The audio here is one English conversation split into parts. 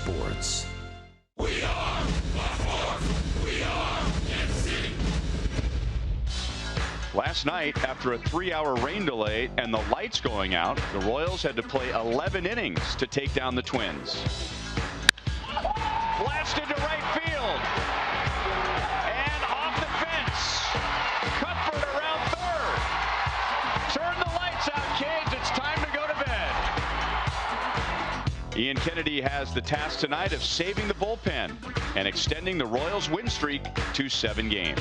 Sports. We are Force. We are NC. Last night, after a 3-hour rain delay and the lights going out, the Royals had to play 11 innings to take down the Twins. Blasted to right field. And off the fence. Cuthbert around third. Turn the lights out, kids. It's time to go to bed. Ian Kennedy has the task tonight of saving the bullpen and extending the Royals' win streak to 7 games.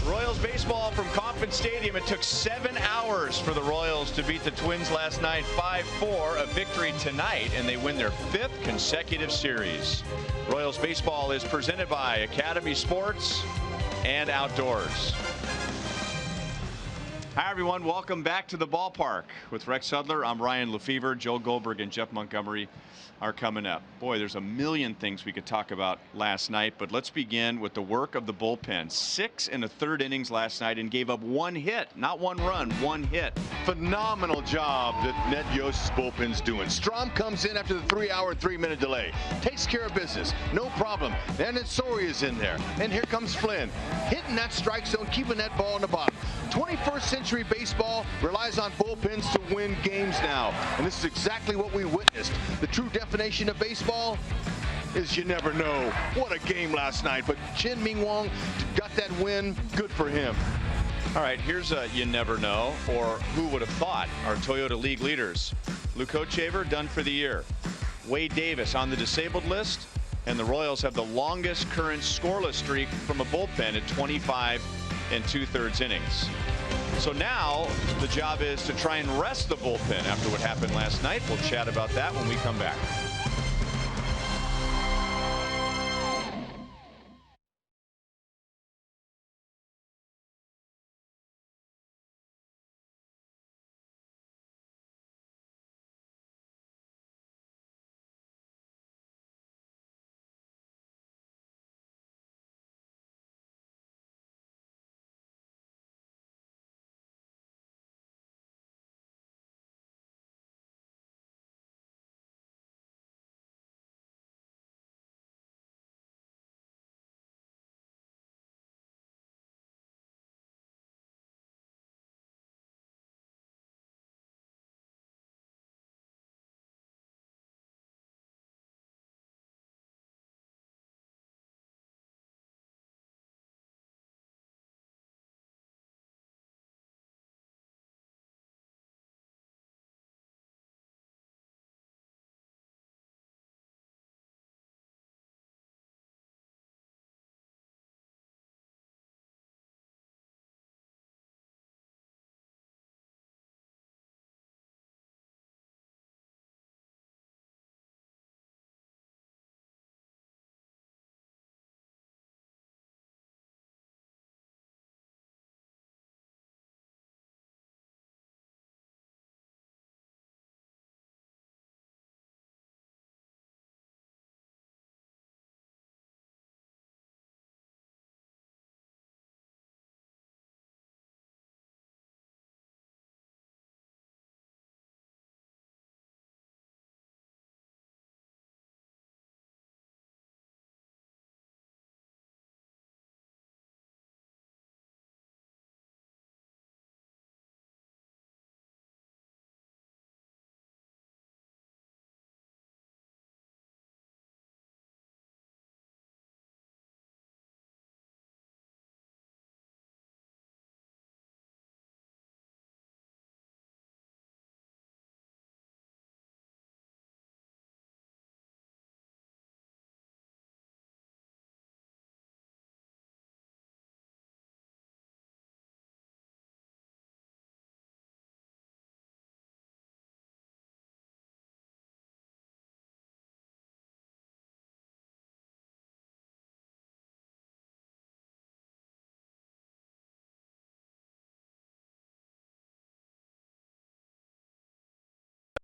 Royals baseball from Kauffman Stadium. It took 7 hours for the Royals to beat the Twins last night, 5-4, a victory tonight, and they win their 5th consecutive series. Royals baseball is presented by Academy Sports and Outdoors. Hi, everyone. Welcome back to the ballpark. With Rex Hudler, I'm Ryan Lefevre. Joe Goldberg and Jeff Montgomery are coming up. Boy, there's a million things we could talk about last night, but let's begin with the work of the bullpen. 6 1/3 innings last night and gave up 1 hit, not 1 run, 1 hit. Phenomenal job that Ned Yost's bullpen's doing. Strom comes in after the 3-hour and 3-minute delay. Takes care of business. No problem. And then Soria's in there. And here comes Flynn. Hitting that strike zone, keeping that ball in the bottom. 21st century baseball relies on bullpens to win games now. And this is exactly what we witnessed. The true definition of baseball is you never know. What a game last night. But Chien-Ming Wang got that win. Good for him. All right, here's a you never know, or who would have thought. Our Toyota League leaders. Luke Hochevar done for the year. Wade Davis on the disabled list. And the Royals have the longest current scoreless streak from a bullpen at 25 2/3 innings. So now the job is to try and rest the bullpen after what happened last night. We'll chat about that when we come back.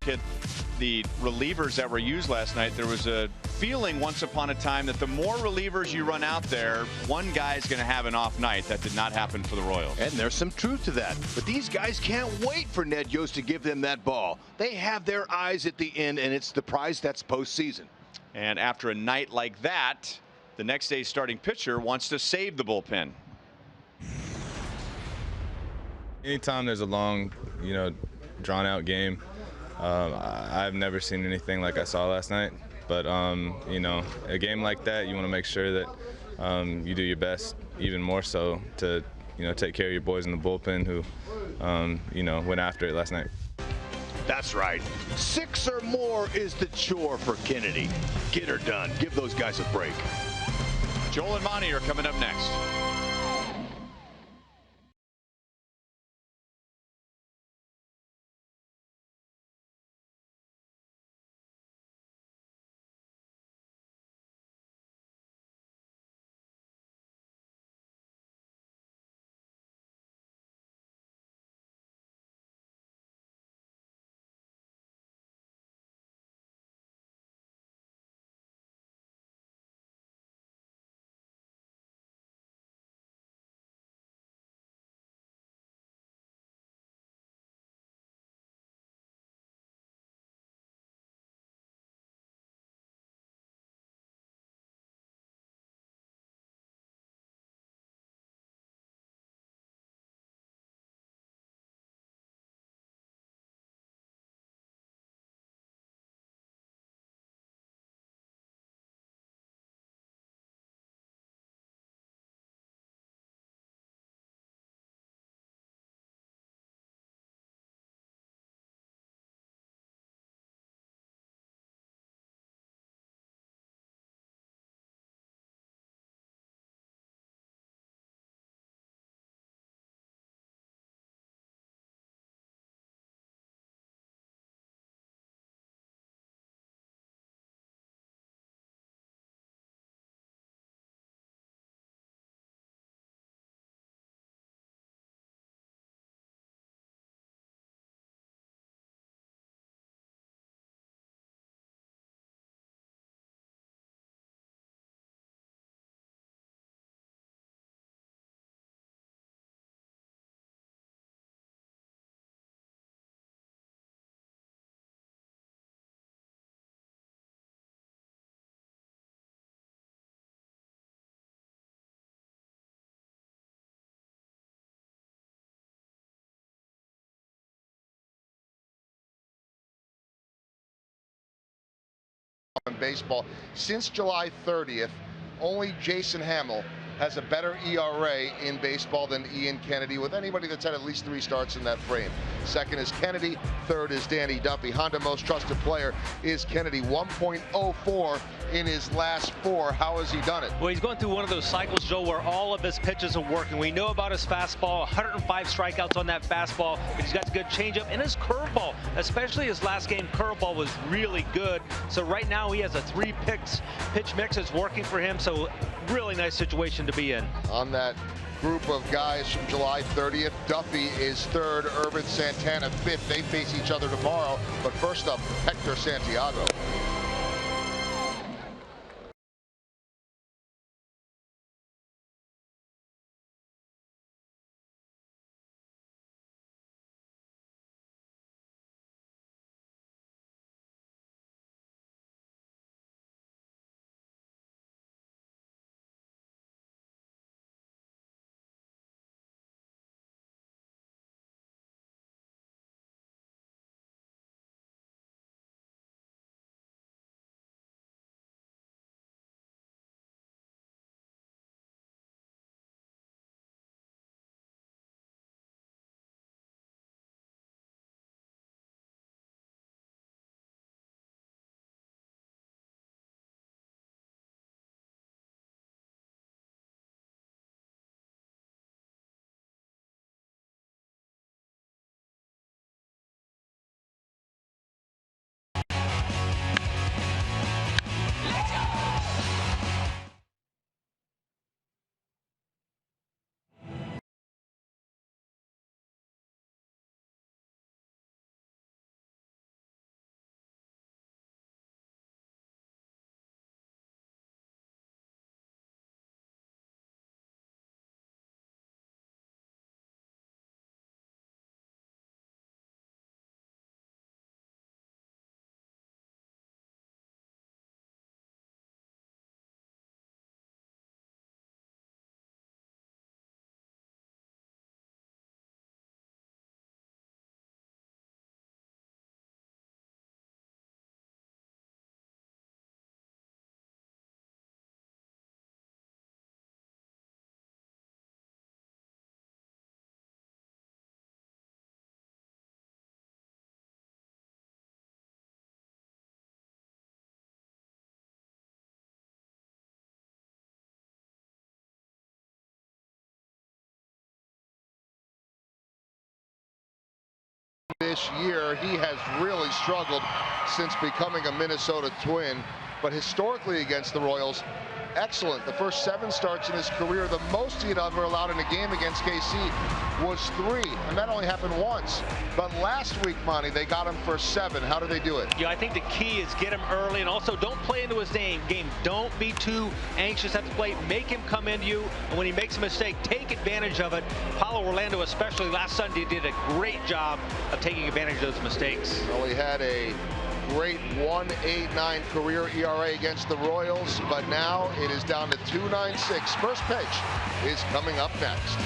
At the relievers that were used last night, there was a feeling once upon a time that the more relievers you run out there, one guy's going to have an off night. That did not happen for the Royals. And there's some truth to that. But these guys can't wait for Ned Yost to give them that ball. They have their eyes at the end, and it's the prize that's postseason. And after a night like that, the next day's starting pitcher wants to save the bullpen. Anytime there's a long, drawn out game, I've never seen anything like I saw last night. But, a game like that, you want to make sure that you do your best, even more so to, take care of your boys in the bullpen who, went after it last night. That's right. 6 or more is the chore for Kennedy. Get her done. Give those guys a break. Joel and Monty are coming up next. In baseball since July 30th. Only Jason Hamill has a better ERA in baseball than Ian Kennedy, with anybody that's had at least 3 starts in that frame. Second is Kennedy, third is Danny Duffy. Honda most trusted player is Kennedy, 1.04 in his last 4. How has he done it? Well, he's going through one of those cycles, Joe, where all of his pitches are working. We know about his fastball, 105 strikeouts on that fastball, but he's got a good changeup, and his curveball, especially his last game curveball, was really good. So right now he has a 3 pitch mix that's working for him, so really nice situation to be in. On that group of guys from July 30th, Duffy is third, Irvin Santana fifth. They face each other tomorrow, but first up, Hector Santiago. this year. He has really struggled since becoming a Minnesota Twin, but historically against the Royals, excellent. The first 7 starts in his career, the most he'd ever allowed in a game against KC was 3, and that only happened once. But last week, Monty, they got him for 7. How do they do it? Yeah, I think the key is get him early, and also don't play into his game. Don't be too anxious at the plate. Make him come into you, and when he makes a mistake, take advantage of it. Paulo Orlando, especially last Sunday, did a great job of taking advantage of those mistakes. Well, he had a great 1.89 career ERA against the Royals, but now it is down to 2.96. First pitch is coming up next.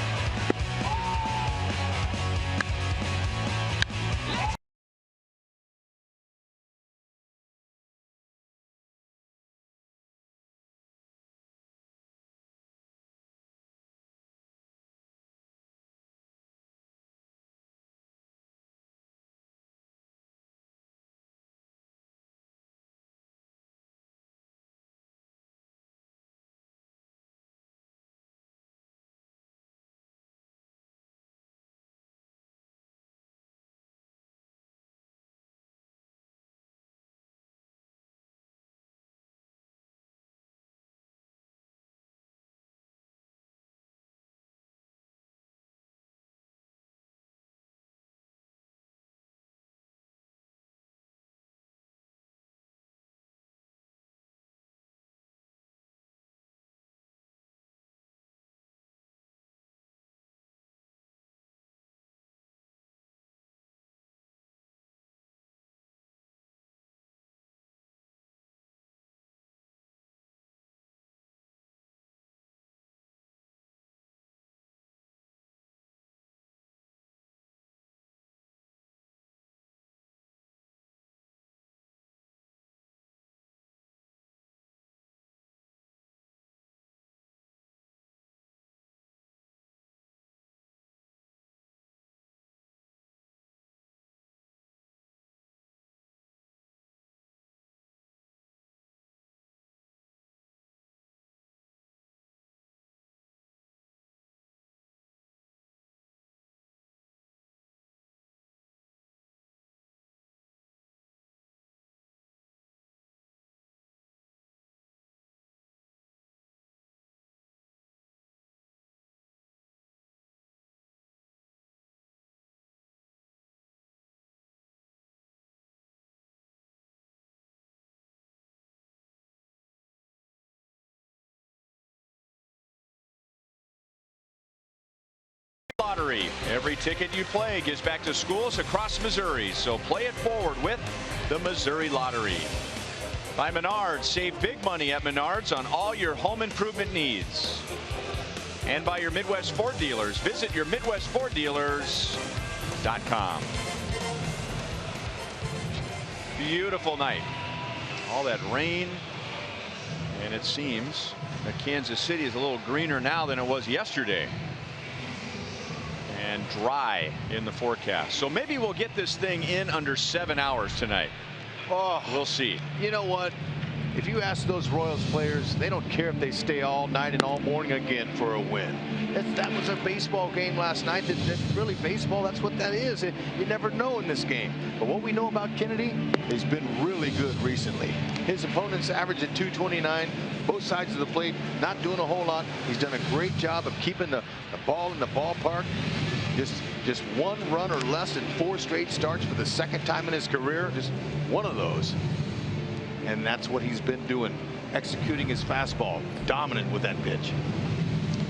Lottery. Every ticket you play gives back to schools across Missouri, so play it forward with the Missouri Lottery. By Menards, save big money at Menards on all your home improvement needs. And by your Midwest Ford dealers, visit your MidwestFordDealers.com. Beautiful night. All that rain, and it seems that Kansas City is a little greener now than it was yesterday. And dry in the forecast. So maybe we'll get this thing in under 7 hours tonight. Oh, we'll see. You know what? If you ask those Royals players, they don't care if they stay all night and all morning again for a win. That was a baseball game last night. That's really baseball. That's what that is. You never know in this game. But what we know about Kennedy, he's been really good recently. His opponents average at 229. Both sides of the plate, not doing a whole lot. He's done a great job of keeping the ball in the ballpark. Just 1 run or less in 4 straight starts for the 2nd time in his career. Just one of those. And that's what he's been doing, executing his fastball, dominant with that pitch.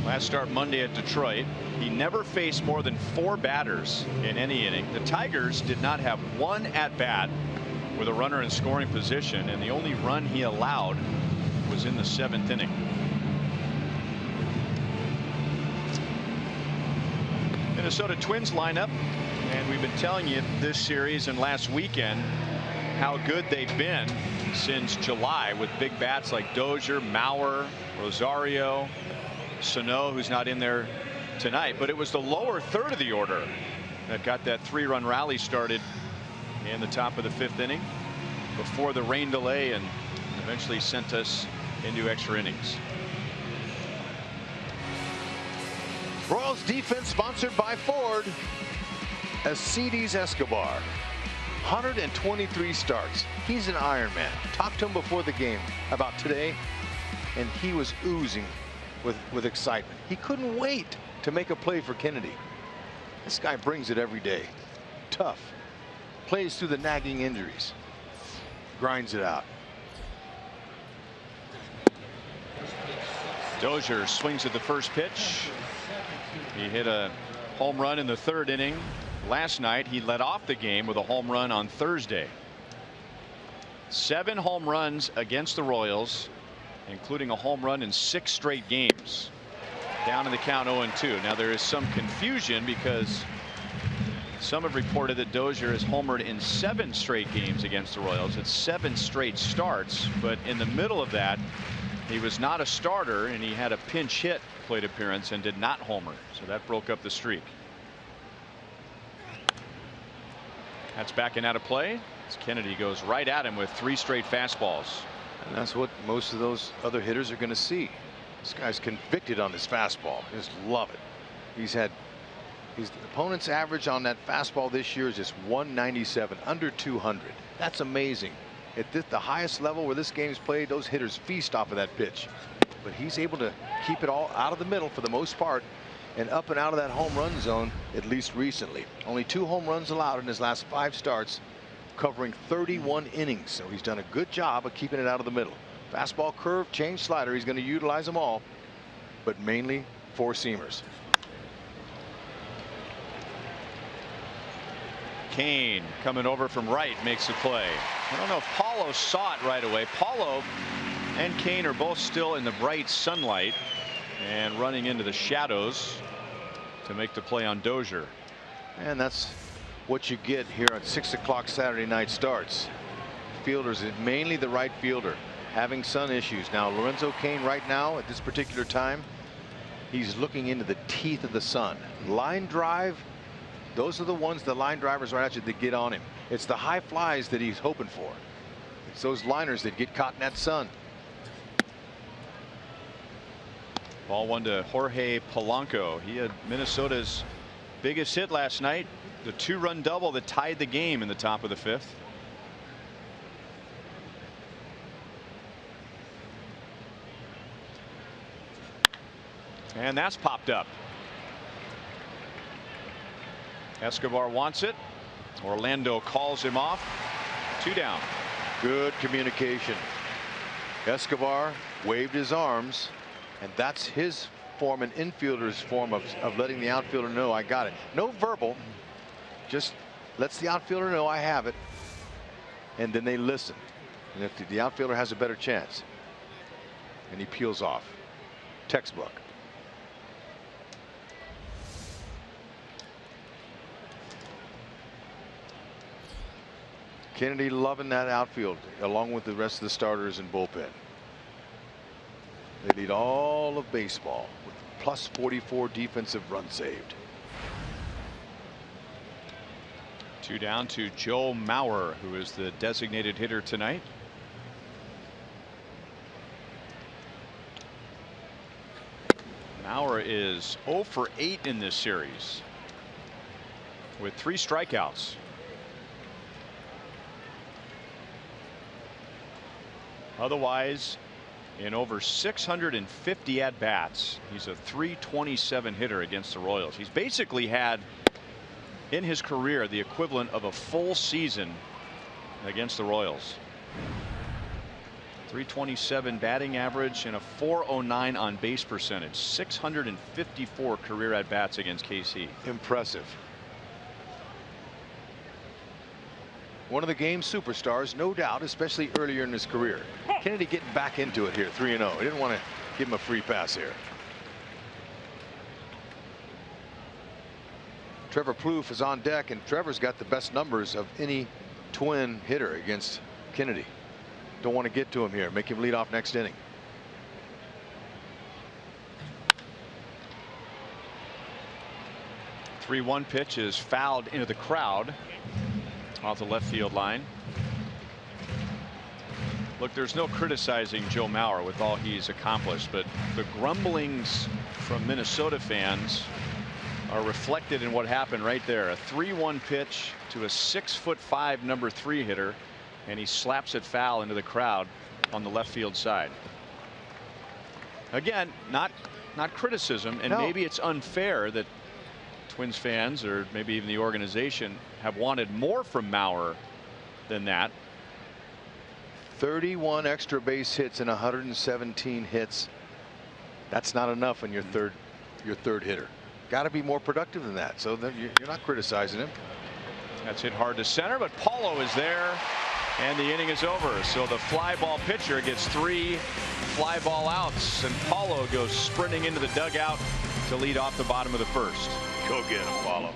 Last start Monday at Detroit, he never faced more than 4 batters in any inning. The Tigers did not have 1 at-bat with a runner in scoring position, and the only run he allowed was in the 7th inning. Minnesota Twins lineup, and we've been telling you this series and last weekend how good they've been since July with big bats like Dozier, Mauer, Rosario, Sano, who's not in there tonight, but it was the lower third of the order that got that 3-run rally started in the top of the 5th inning before the rain delay and eventually sent us into extra innings. Royals defense sponsored by Ford. Alcides Escobar, 123 starts. He's an Iron Man. Talked to him before the game about today, and he was oozing with excitement. He couldn't wait to make a play for Kennedy. This guy brings it every day. Tough. Plays through the nagging injuries. Grinds it out. Dozier swings at the first pitch. He hit a home run in the 3rd inning last night. He led off the game with a home run on Thursday. 7 home runs against the Royals, including a home run in 6 straight games. Down in the count 0-2. Now there is some confusion because some have reported that Dozier has homered in 7 straight games against the Royals. It's 7 straight starts, but in the middle of that, he was not a starter and he had a pinch hit plate appearance and did not homer. So that broke up the streak. That's backing out of play as Kennedy goes right at him with 3 straight fastballs. And that's what most of those other hitters are going to see. This guy's convicted on his fastball. Just love it. His opponent's average on that fastball this year is just 197, under 200. That's amazing. At the highest level where this game is played, those hitters feast off of that pitch. But he's able to keep it all out of the middle for the most part and up and out of that home run zone, at least recently. Only 2 home runs allowed in his last 5 starts, covering 31 innings. So he's done a good job of keeping it out of the middle. Fastball, curve, change, slider. He's going to utilize them all, but mainly 4-seamers. Kane coming over from right makes a play. I don't know if Paulo saw it right away. Paulo and Kane are both still in the bright sunlight and running into the shadows to make the play on Dozier. And that's what you get here at 6 o'clock Saturday night starts. Fielders, mainly the right fielder, having sun issues. Now Lorenzo Cain right now at this particular time, he's looking into the teeth of the sun. Line drive, those are the ones, the line drivers right at you that get on him. It's the high flies that he's hoping for. It's those liners that get caught in that sun. Ball 1 to Jorge Polanco. He had Minnesota's biggest hit last night, the 2-run double that tied the game in the top of the 5th. And that's popped up. Escobar wants it. Orlando calls him off. 2 down. Good communication. Escobar waved his arms, and that's his form, an infielder's form of letting the outfielder know I got it. No verbal, just lets the outfielder know I have it, and then they listen. And if the outfielder has a better chance, and he peels off. Textbook. Kennedy loving that outfield along with the rest of the starters and bullpen. They lead all of baseball with plus 44 defensive runs saved. 2 down to Joe Mauer, who is the designated hitter tonight. Mauer is 0 for 8 in this series with 3 strikeouts. Otherwise, in over 650 at-bats, he's a .327 hitter against the Royals. He's basically had in his career the equivalent of a full season against the Royals. .327 batting average and a .409 on base percentage. 654 career at-bats against KC. Impressive. One of the game's superstars, no doubt, especially earlier in his career. Kennedy getting back into it here, 3-0. He didn't want to give him a free pass here. Trevor Plouffe is on deck, and Trevor's got the best numbers of any Twin hitter against Kennedy. Don't want to get to him here. Make him lead off next inning. The 3-1 pitch is fouled into the crowd off the left field line. Look, there's no criticizing Joe Mauer with all he's accomplished, but the grumblings from Minnesota fans are reflected in what happened right there. A 3-1 pitch to a 6'5" number 3 hitter, and he slaps it foul into the crowd on the left field side. Again, not criticism, and maybe it's unfair that Twins fans, or maybe even the organization, have wanted more from Mauer than that. 31 extra base hits and 117 hits. That's not enough when your third hitter. Got to be more productive than that. So then you're not criticizing him. That's hit hard to center, but Paulo is there, and the inning is over. So the fly ball pitcher gets 3 fly ball outs, and Paulo goes sprinting into the dugout to lead off the bottom of the first. Go get him, Paulo.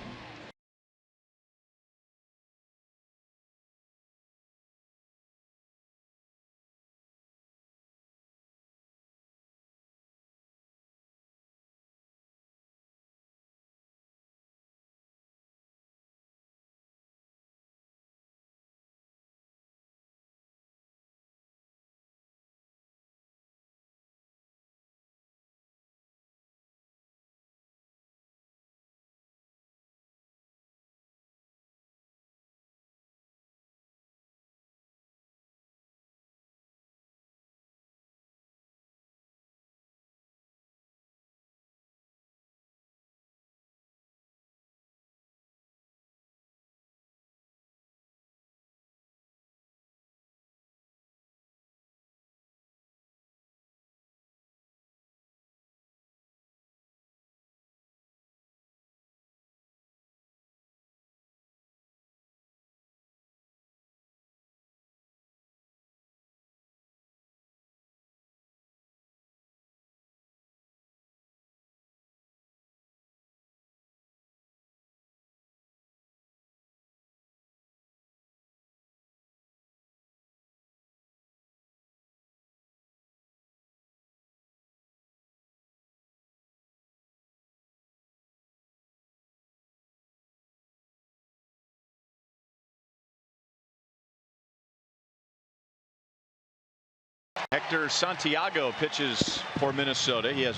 Hector Santiago pitches for Minnesota. He has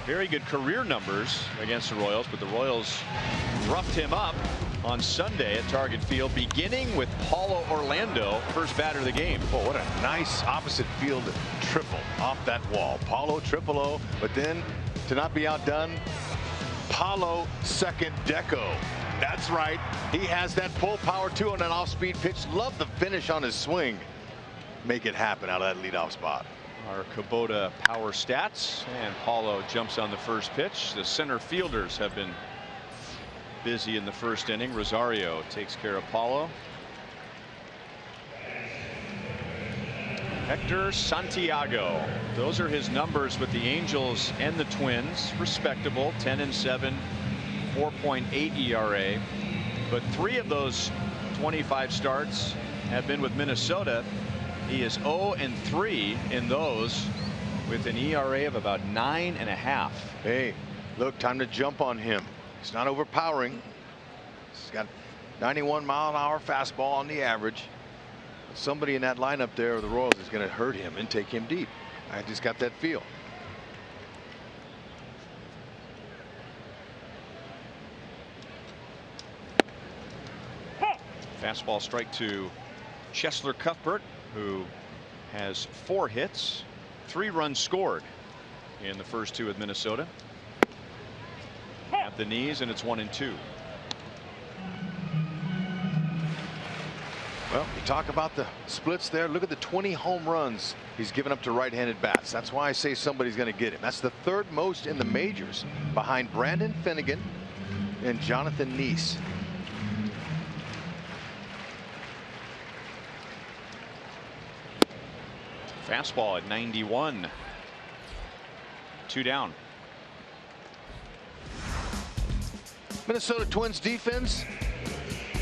very good career numbers against the Royals, but the Royals roughed him up on Sunday at Target Field, beginning with Paulo Orlando, first batter of the game. Oh, what a nice opposite field triple off that wall. Paulo triple O, but then to not be outdone, Paulo second deco. That's right. He has that full power too on an off-speed pitch. Love the finish on his swing. Make it happen out of that leadoff spot. Our Kubota power stats, and Paulo jumps on the first pitch. The center fielders have been busy in the first inning. Rosario takes care of Paulo. Hector Santiago. Those are his numbers with the Angels and the Twins. Respectable, 10-7, 4.8 ERA. But 3 of those 25 starts have been with Minnesota. He is 0-3 in those, with an ERA of about 9.5. Hey, look, time to jump on him. He's not overpowering. He's got 91-mile-an-hour fastball on the average. Somebody in that lineup there of the Royals is going to hurt him and take him deep. I just got that feel. Fastball strike to Cheslor Cuthbert, who has 4 hits, 3 runs scored in the first 2 with Minnesota. At the knees, and it's 1-2. Well, you talk about the splits there. Look at the 20 home runs he's given up to right-handed bats. That's why I say somebody's going to get him. That's the 3rd most in the majors, behind Brandon Finnegan and Jonathan Neese. Fastball at 91. 2 down. Minnesota Twins defense.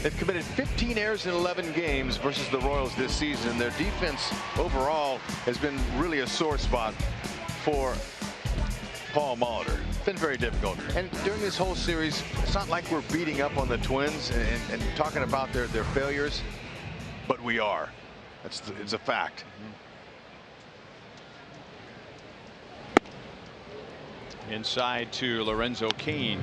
They've committed 15 errors in 11 games versus the Royals this season. Their defense overall has been really a sore spot for Paul Molitor. It's been very difficult. And during this whole series, it's not like we're beating up on the Twins and talking about their failures, but we are. It's a fact. Inside to Lorenzo Cain.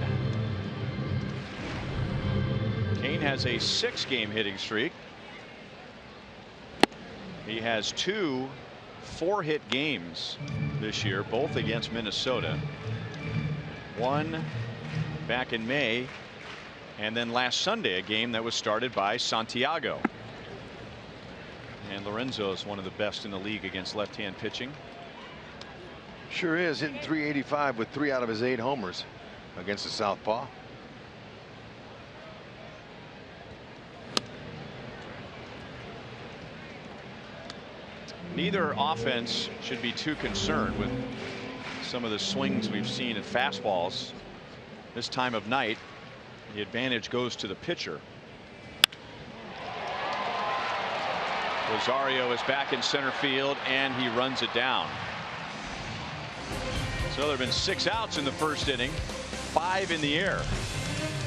Green has a 6-game hitting streak. He has 2 4-hit games this year, both against Minnesota. One back in May, and then last Sunday a game that was started by Santiago. And Lorenzo is one of the best in the league against left-hand pitching. Sure is, hitting .385 with 3 out of his 8 homers against the southpaw. Neither offense should be too concerned with some of the swings we've seen at fastballs this time of night. The advantage goes to the pitcher. Rosario is back in center field, and he runs it down. So there have been 6 outs in the first inning, 5 in the air.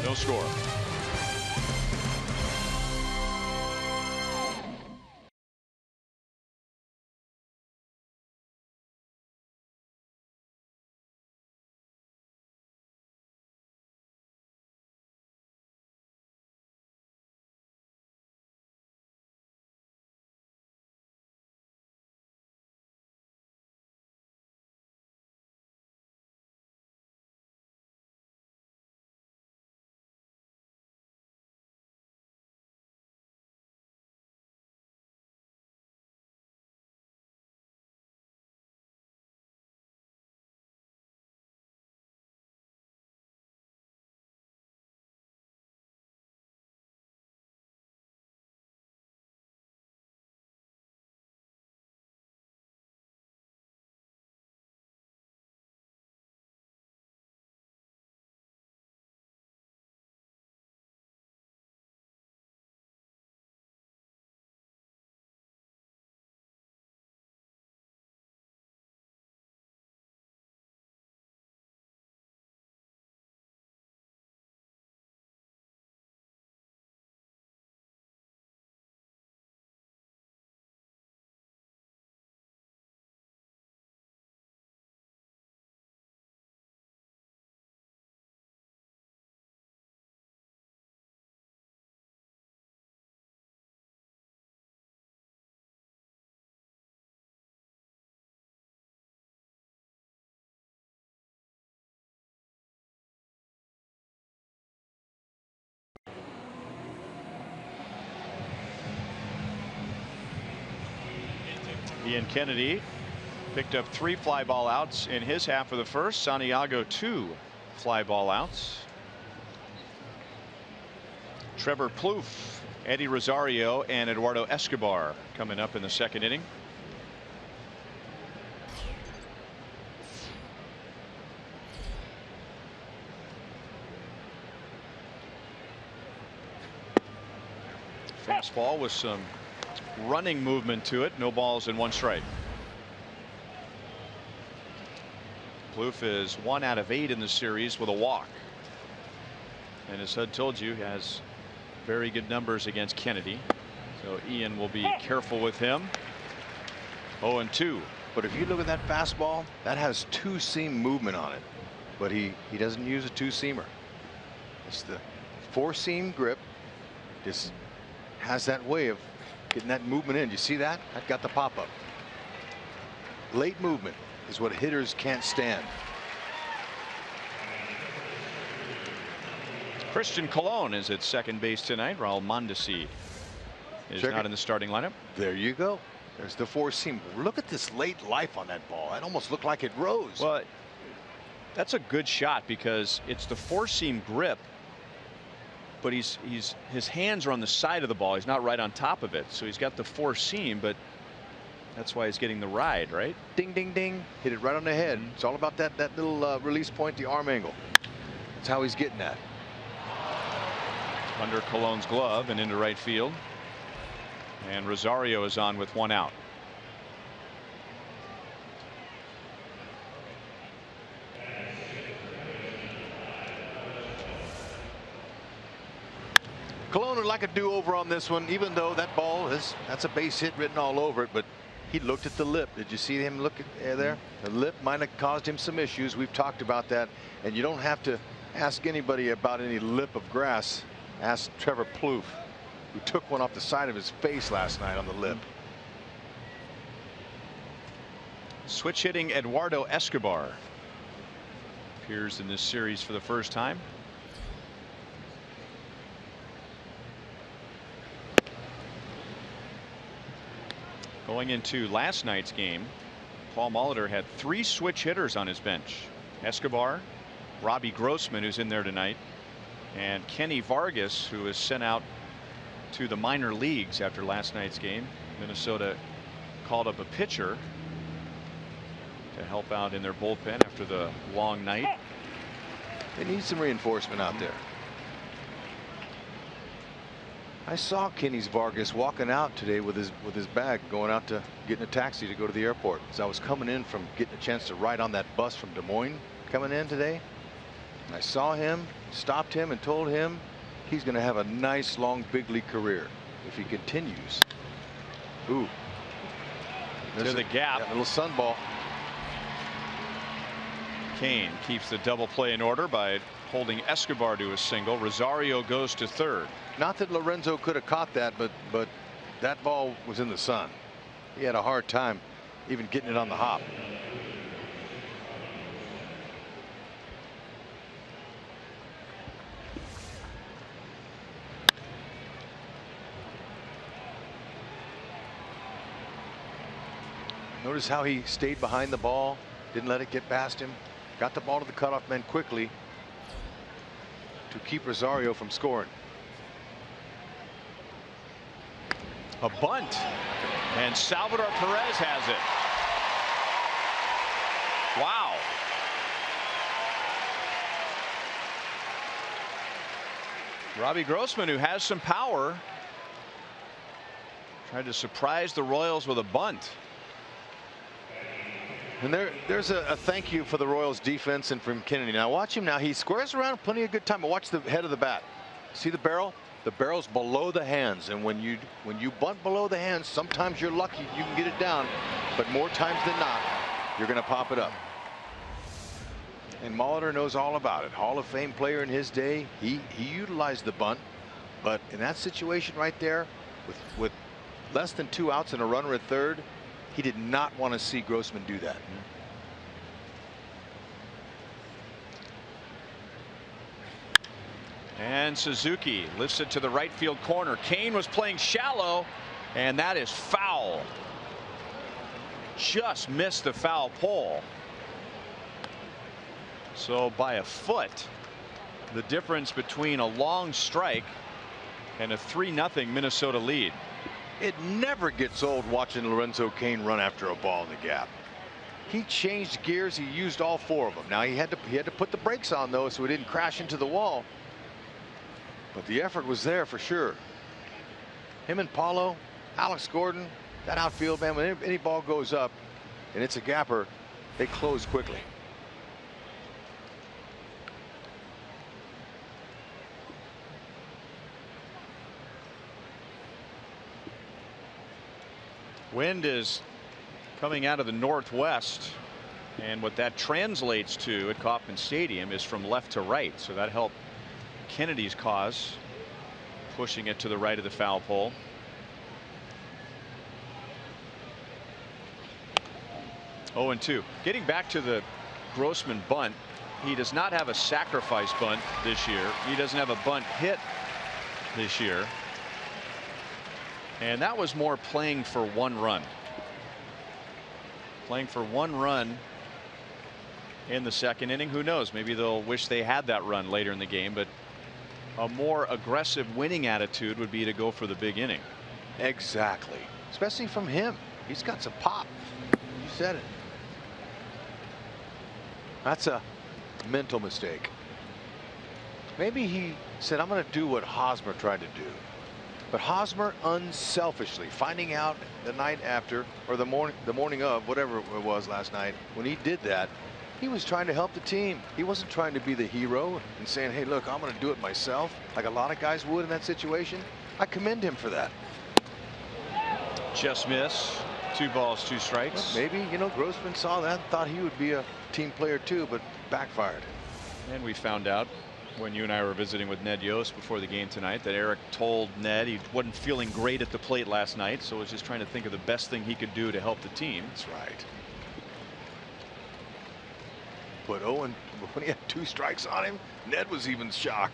No score. Ian Kennedy picked up 3 fly ball outs in his half of the first. Santiago 2 fly ball outs. Trevor Plouffe, Eddie Rosario, and Eduardo Escobar coming up in the second inning. Fastball with some running movement to it. No balls and 1 strike. Plouffe is 1 out of 8 in the series with a walk. And as Hud told you, he has very good numbers against Kennedy. So Ian will be careful with him. 0-2. But if you look at that fastball, that has 2-seam movement on it. But he doesn't use a 2-seamer. It's the 4-seam grip. Just has that way of getting that movement in. You see that? That got the pop up. Late movement is what hitters can't stand. Christian Colon is at second base tonight. Raul Mondesi is not in the starting lineup. There you go. There's the 4-seam. Look at this late life on that ball. That almost looked like it rose. Well, that's a good shot because it's the 4-seam grip, but his hands are on the side of the ball. He's not right on top of it. So he's got the 4-seam, but that's why he's getting the ride, right? Ding, ding, ding. Hit it right on the head. It's all about that little release point, the arm angle. That's how he's getting that. Under Colon's glove and into right field. And Rosario is on with 1 out. Colon would like a do-over on this one, even though that ball that's a base hit written all over it. But he looked at the lip. Did you see him look at there? The lip might have caused him some issues. We've talked about that. And you don't have to ask anybody about any lip of grass Ask Trevor Plouffe, who took one off the side of his face last night on the lip. Switch hitting Eduardo Escobar appears in this series for the first time. Going into last night's game, Paul Molitor had 3 switch hitters on his bench. Escobar, Robbie Grossman, who's in there tonight, and Kenny Vargas, who was sent out to the minor leagues after last night's game. Minnesota called up a pitcher to help out in their bullpen after the long night. They need some reinforcement out there. I saw Kenny Vargas walking out today with his bag, going out to getting a taxi to go to the airport. As I was coming in from getting a chance to ride on that bus from Des Moines coming in today, and I saw him, stopped him, and told him he's going to have a nice long big league career if he continues. Ooh, to the gap. That little sun ball. Kane keeps the double play in order by holding Escobar to a single. Rosario goes to third. Not that Lorenzo could have caught that, but that ball was in the sun. He had a hard time even getting it on the hop. Notice how he stayed behind the ball, didn't let it get past him, got the ball to the cutoff man quickly to keep Rosario from scoring. A bunt, and Salvador Perez has it. Wow. Robbie Grossman, who has some power, tried to surprise the Royals with a bunt. And there's a thank you for the Royals defense and from Kennedy. Now watch him now. He squares around plenty of good time. But watch the head of the bat. See the barrel? The barrel's below the hands. And when you bunt below the hands, sometimes you're lucky you can get it down. But more times than not, you're going to pop it up. And Molitor knows all about it. Hall of Fame player in his day. He utilized the bunt. But in that situation right there, with less than 2 outs and a runner at third, he did not want to see Grossman do that. And Suzuki lifts it to the right field corner. Kane was playing shallow, and that is foul. Just missed the foul pole. So by a foot, the difference between a long strike and a 3-0 Minnesota lead. It never gets old watching Lorenzo Cain run after a ball in the gap. He changed gears. He used all 4 of them. Now he had to put the brakes on though, so he didn't crash into the wall. But the effort was there for sure. Him and Paulo, Alex Gordon, that outfield, man, when any ball goes up and it's a gapper, they close quickly. Wind is coming out of the northwest, and what that translates to at Kauffman Stadium is from left to right. So that helped Kennedy's cause, pushing it to the right of the foul pole. Oh, and 2. Getting back to the Grossman bunt, he does not have a sacrifice bunt this year. He doesn't have a bunt hit this year. And that was more playing for 1 run. Playing for 1 run in the second inning. Who knows? Maybe they'll wish they had that run later in the game. But a more aggressive winning attitude would be to go for the big inning. Exactly. Especially from him. He's got some pop. You said it. That's a mental mistake. Maybe he said, I'm going to do what Hosmer tried to do. But Hosmer unselfishly, finding out the night after or the morning of, whatever it was last night, when he did that, he was trying to help the team. He wasn't trying to be the hero and saying, hey, look, I'm going to do it myself, like a lot of guys would in that situation. I commend him for that. Just miss. 2 balls, 2 strikes. Well, maybe, you know, Grossman saw that and thought he would be a team player too, but backfired. And we found out when you and I were visiting with Ned Yost before the game tonight that Eric told Ned he wasn't feeling great at the plate last night, so was just trying to think of the best thing he could do to help the team. That's right. But Owen, when he had 2 strikes on him, Ned was even shocked.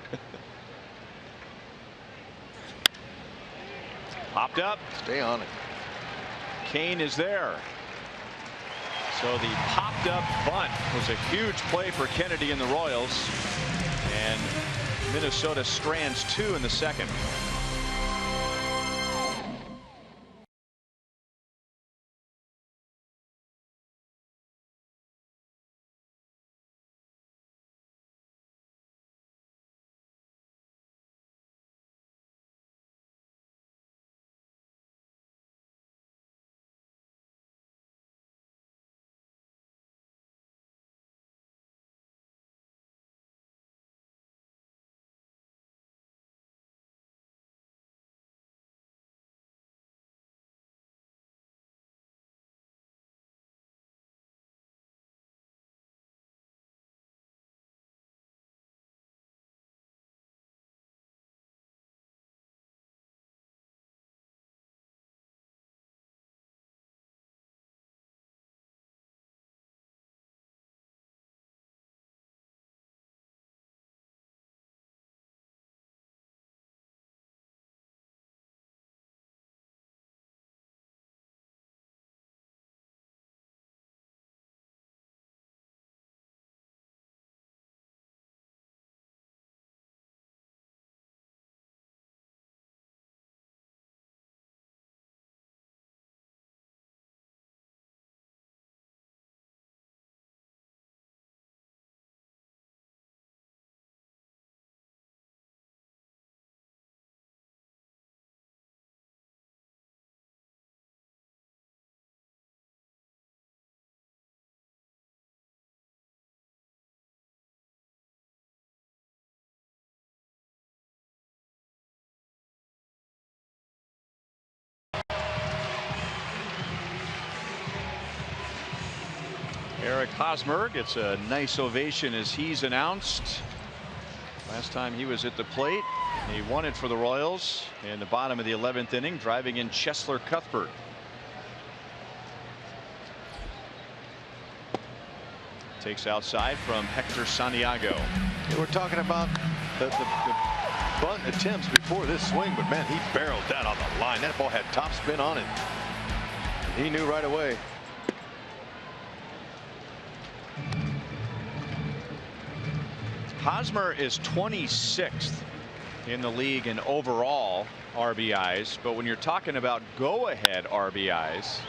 Popped up. Stay on it. Kane is there. So the popped up bunt was a huge play for Kennedy and the Royals. And Minnesota strands 2 in the second. Eric Hosmer gets a nice ovation as he's announced. Last time he was at the plate, he won it for the Royals in the bottom of the 11th inning, driving in Cheslor Cuthbert. Takes outside from Hector Santiago. We're talking about the bunt attempts before this swing, but man, he barreled that on the line. That ball had top spin on it. He knew right away. Hosmer is 26th in the league in overall RBIs, but when you're talking about go-ahead RBIs,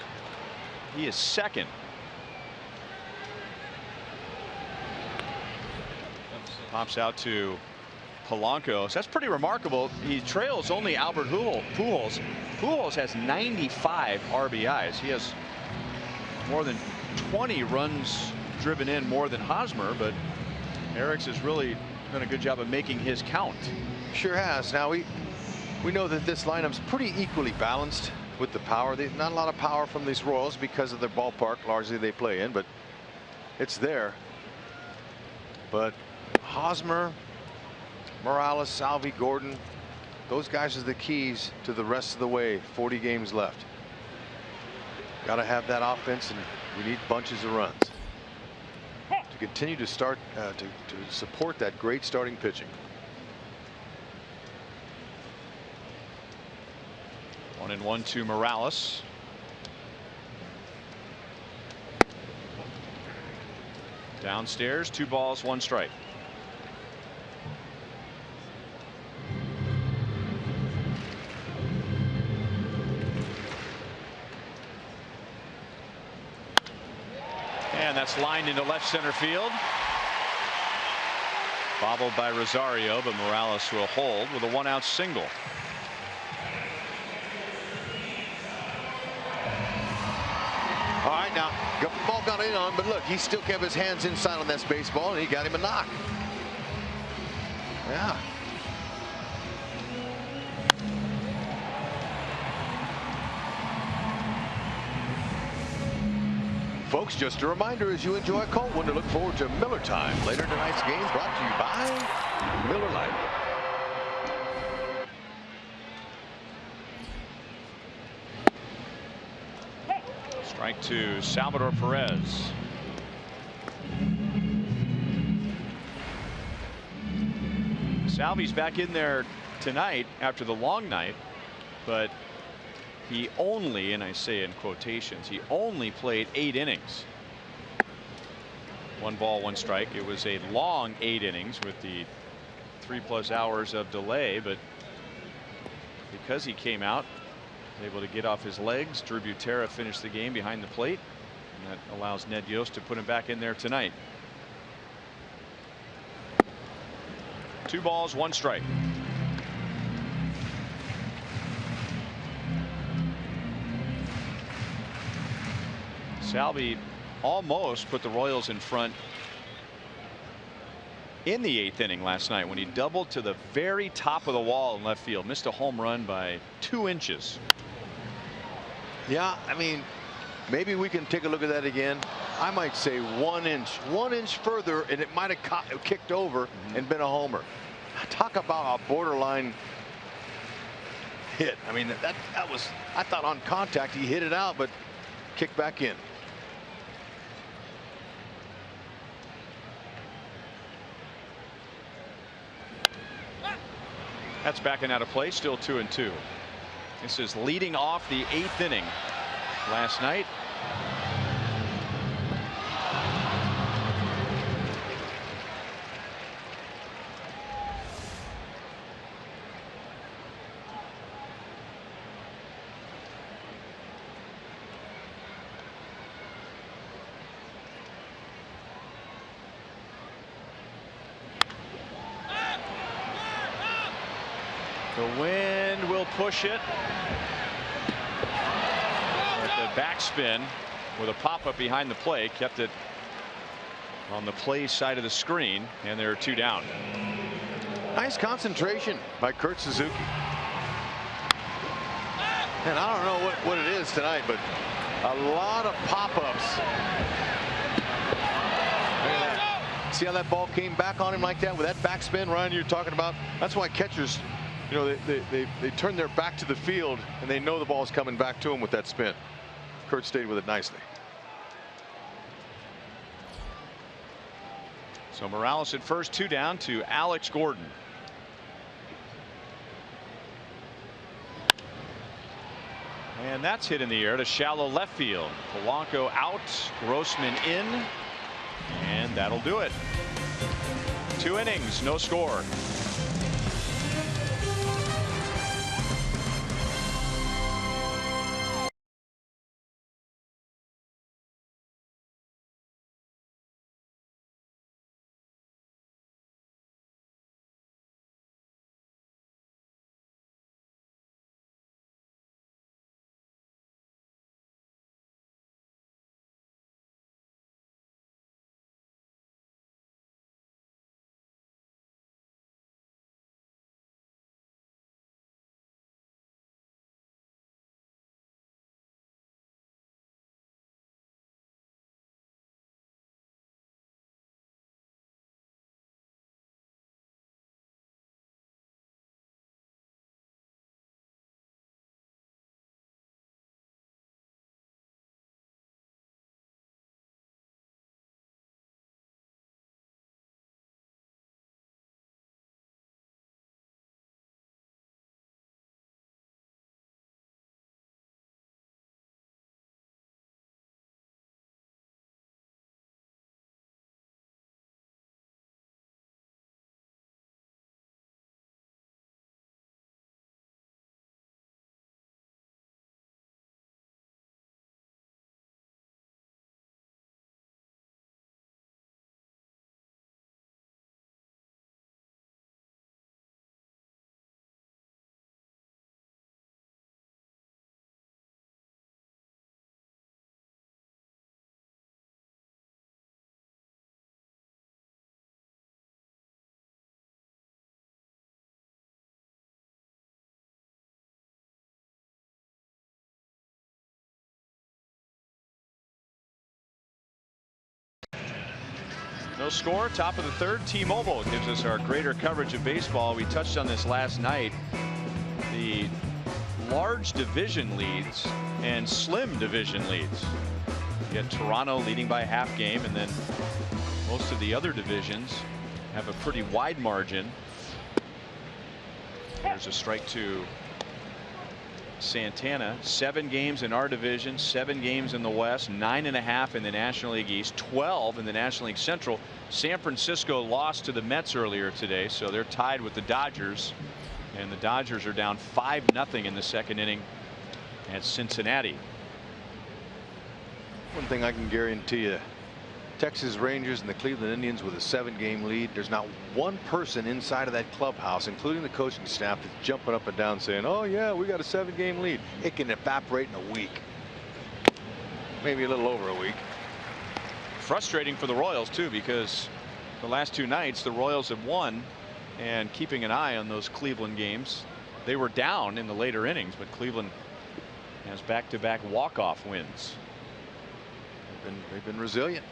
he is second. Pops out to Polanco. So that's pretty remarkable. He trails only Albert Pujols. Pujols has 95 RBIs. He has more than 20 runs driven in more than Hosmer, but Eric's has really done a good job of making his count. Sure has. Now we know that this lineup's pretty equally balanced with the power. There's not a lot of power from these Royals because of the ballpark largely they play in, but it's there. But Hosmer, Morales, Salvi, Gordon, those guys are the keys to the rest of the way. 40 games left. Got to have that offense, and we need bunches of runs to continue to start to support that great starting pitching. 1-1 to Morales. Downstairs, 2 balls, 1 strike. And that's lined into left center field. Bobbled by Rosario, but Morales will hold with a 1-out single. All right, now the ball got in on, but look, he still kept his hands inside on that baseball, and he got him a knock. Yeah. Folks, just a reminder, as you enjoy a cold one, to look forward to Miller Time. Later tonight's game brought to you by Miller Lite. Strike to Salvador Perez. Salvi's back in there tonight after the long night, but he only, and I say in quotations, he only played 8 innings. 1 ball, 1 strike. It was a long 8 innings with the 3+ hours of delay, but because he came out able to get off his legs, Drew Butera finished the game behind the plate, and that allows Ned Yost to put him back in there tonight. 2 balls, 1 strike. Salvi almost put the Royals in front in the 8th inning last night when he doubled to the very top of the wall in left field. Missed a home run by 2 inches. Yeah, I mean, maybe we can take a look at that again. I might say 1 inch. 1 inch further, and it might have kicked over and been a homer. Talk about a borderline hit. I mean, that was, I thought on contact he hit it out, but kicked back in. That's backing out of play, still 2-2. This is leading off the 8th inning last night. The wind will push it. But the backspin with a pop-up behind the plate kept it on the play side of the screen, and there are 2 down. Nice concentration by Kurt Suzuki. And I don't know what it is tonight, but a lot of pop-ups. See how that ball came back on him like that with that backspin, Ryan, you're talking about? That's why catchers, you know, they turn their back to the field and they know the ball's coming back to them with that spin. Kurt stayed with it nicely. So Morales at first, 2 down to Alex Gordon. And that's hit in the air to shallow left field. Polanco out, Grossman in, and that'll do it. 2 innings, no score. No score, top of the third. T-Mobile gives us our greater coverage of baseball. We touched on this last night. The large division leads and slim division leads. You got Toronto leading by a half game, and then most of the other divisions have a pretty wide margin. There's a strike to Santana. 7 games in our division, 7 games in the West, 9.5 in the National League East, 12 in the National League Central. San Francisco lost to the Mets earlier today, so they're tied with the Dodgers, and the Dodgers are down 5-0 in the second inning at Cincinnati. One thing I can guarantee you, Texas Rangers and the Cleveland Indians with a 7-game lead, there's not one person inside of that clubhouse, including the coaching staff, that's jumping up and down saying, oh yeah, we got a 7-game lead. It can evaporate in a week, maybe a little over a week. Frustrating for the Royals too, because the last 2 nights the Royals have won, and keeping an eye on those Cleveland games, they were down in the later innings, but Cleveland has back-to-back walk-off wins. They've been resilient.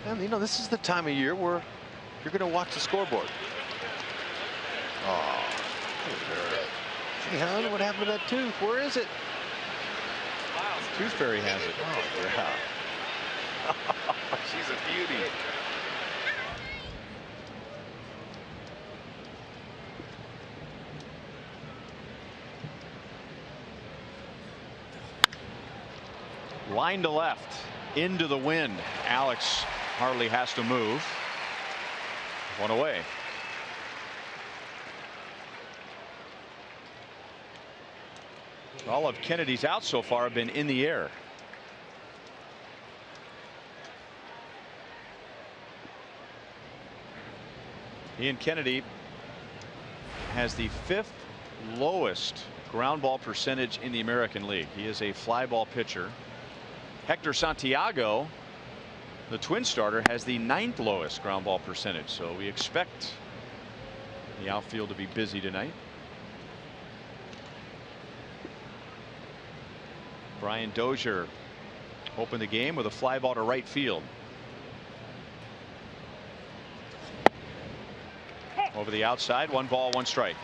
And you know, this is the time of year where you're going to watch the scoreboard. Oh, gee, hon, what happened to that tooth? Where is it? Tooth Fairy has it. Oh, yeah. She's a beauty. Line to left, into the wind. Alex hardly has to move. 1 away. All of Kennedy's outs so far have been in the air. Ian Kennedy has the 5th lowest ground ball percentage in the American League. He is a fly ball pitcher. Hector Santiago, the Twin starter, has the 9th lowest ground ball percentage, so we expect the outfield to be busy tonight. Brian Dozier opened the game with a fly ball to right field. Over the outside, 1 ball, 1 strike.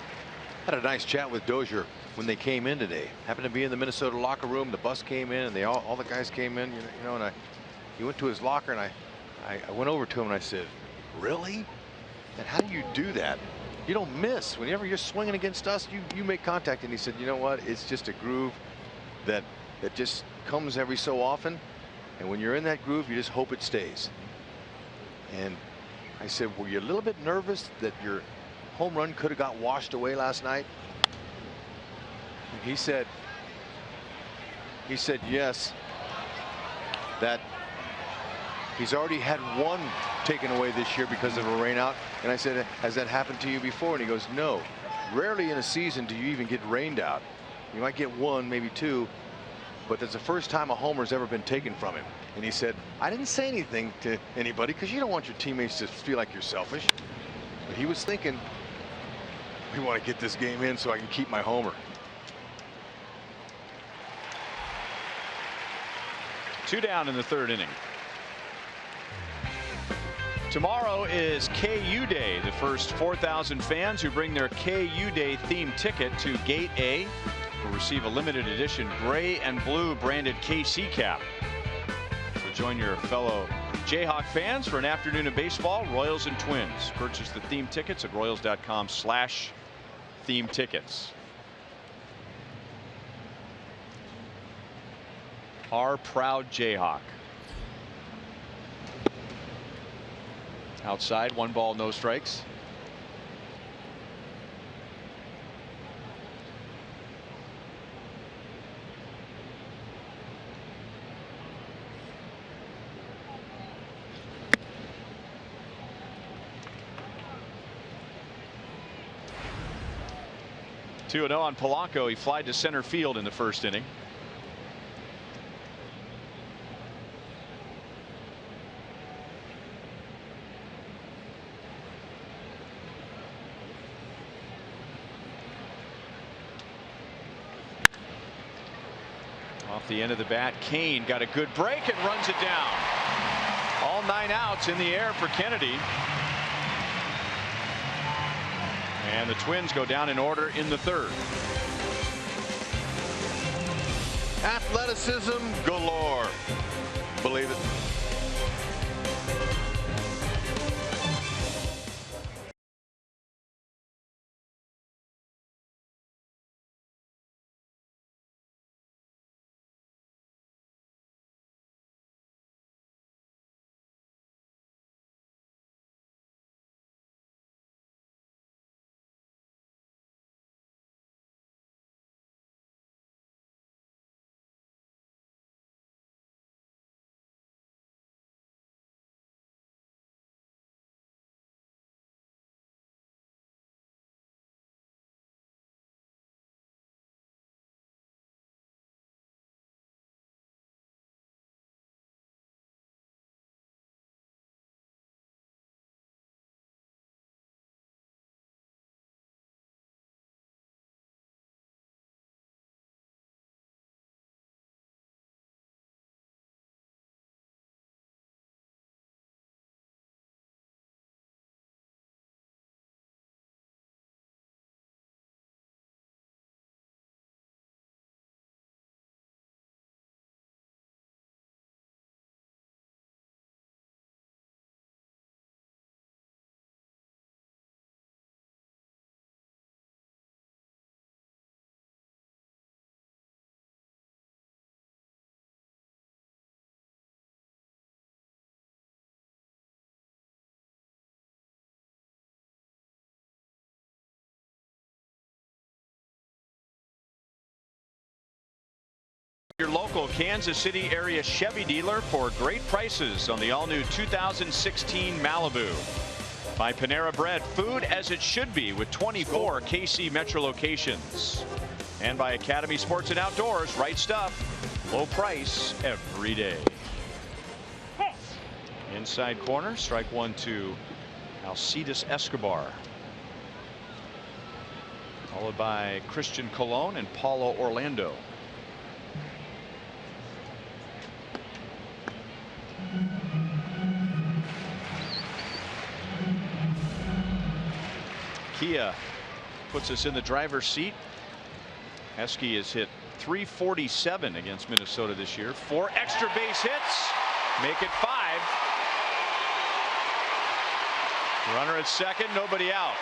Had a nice chat with Dozier when they came in today. Happened to be in the Minnesota locker room. The bus came in, and all the guys came in. You know, and he went to his locker, and I went over to him and I said, "Really? And how do you do that? You don't miss. Whenever you're swinging against us, you make contact." And he said, "You know what? It's just a groove that just comes every so often, and when you're in that groove, you just hope it stays." And I said, "Were you a little bit nervous that your home run could have got washed away last night?" And he said yes, that he's already had 1 taken away this year because of a rainout. And I said, "Has that happened to you before?" And he goes, "No. Rarely in a season do you even get rained out. You might get 1, maybe 2, but that's the first time a homer's ever been taken from him." And he said, "I didn't say anything to anybody because you don't want your teammates to feel like you're selfish." But he was thinking, we want to get this game in so I can keep my homer. 2 down in the 3rd inning. Tomorrow is KU Day. The first 4,000 fans who bring their KU Day themed ticket to Gate A will receive a limited edition gray and blue branded KC cap. So join your fellow Jayhawk fans for an afternoon of baseball, Royals and Twins. Purchase the theme tickets at royals.com/theme tickets. Our proud Jayhawk. Outside, 1 ball, no strikes. Two 2-0 on Polanco. He flied to center field in the 1st inning. Off the end of the bat, Kane got a good break and runs it down. All 9 outs in the air for Kennedy. And the Twins go down in order in the 3rd. Athleticism galore. Believe it. Your local Kansas City area Chevy dealer for great prices on the all-new 2016 Malibu. By Panera Bread, food as it should be with 24 KC Metro locations. And by Academy Sports and Outdoors, right stuff, low price every day. Inside corner, strike 1 to Alcides Escobar. Followed by Christian Colon and Paulo Orlando. Kia puts us in the driver's seat. Esky has hit .347 against Minnesota this year. 4 extra base hits, make it 5. Runner at second, nobody out.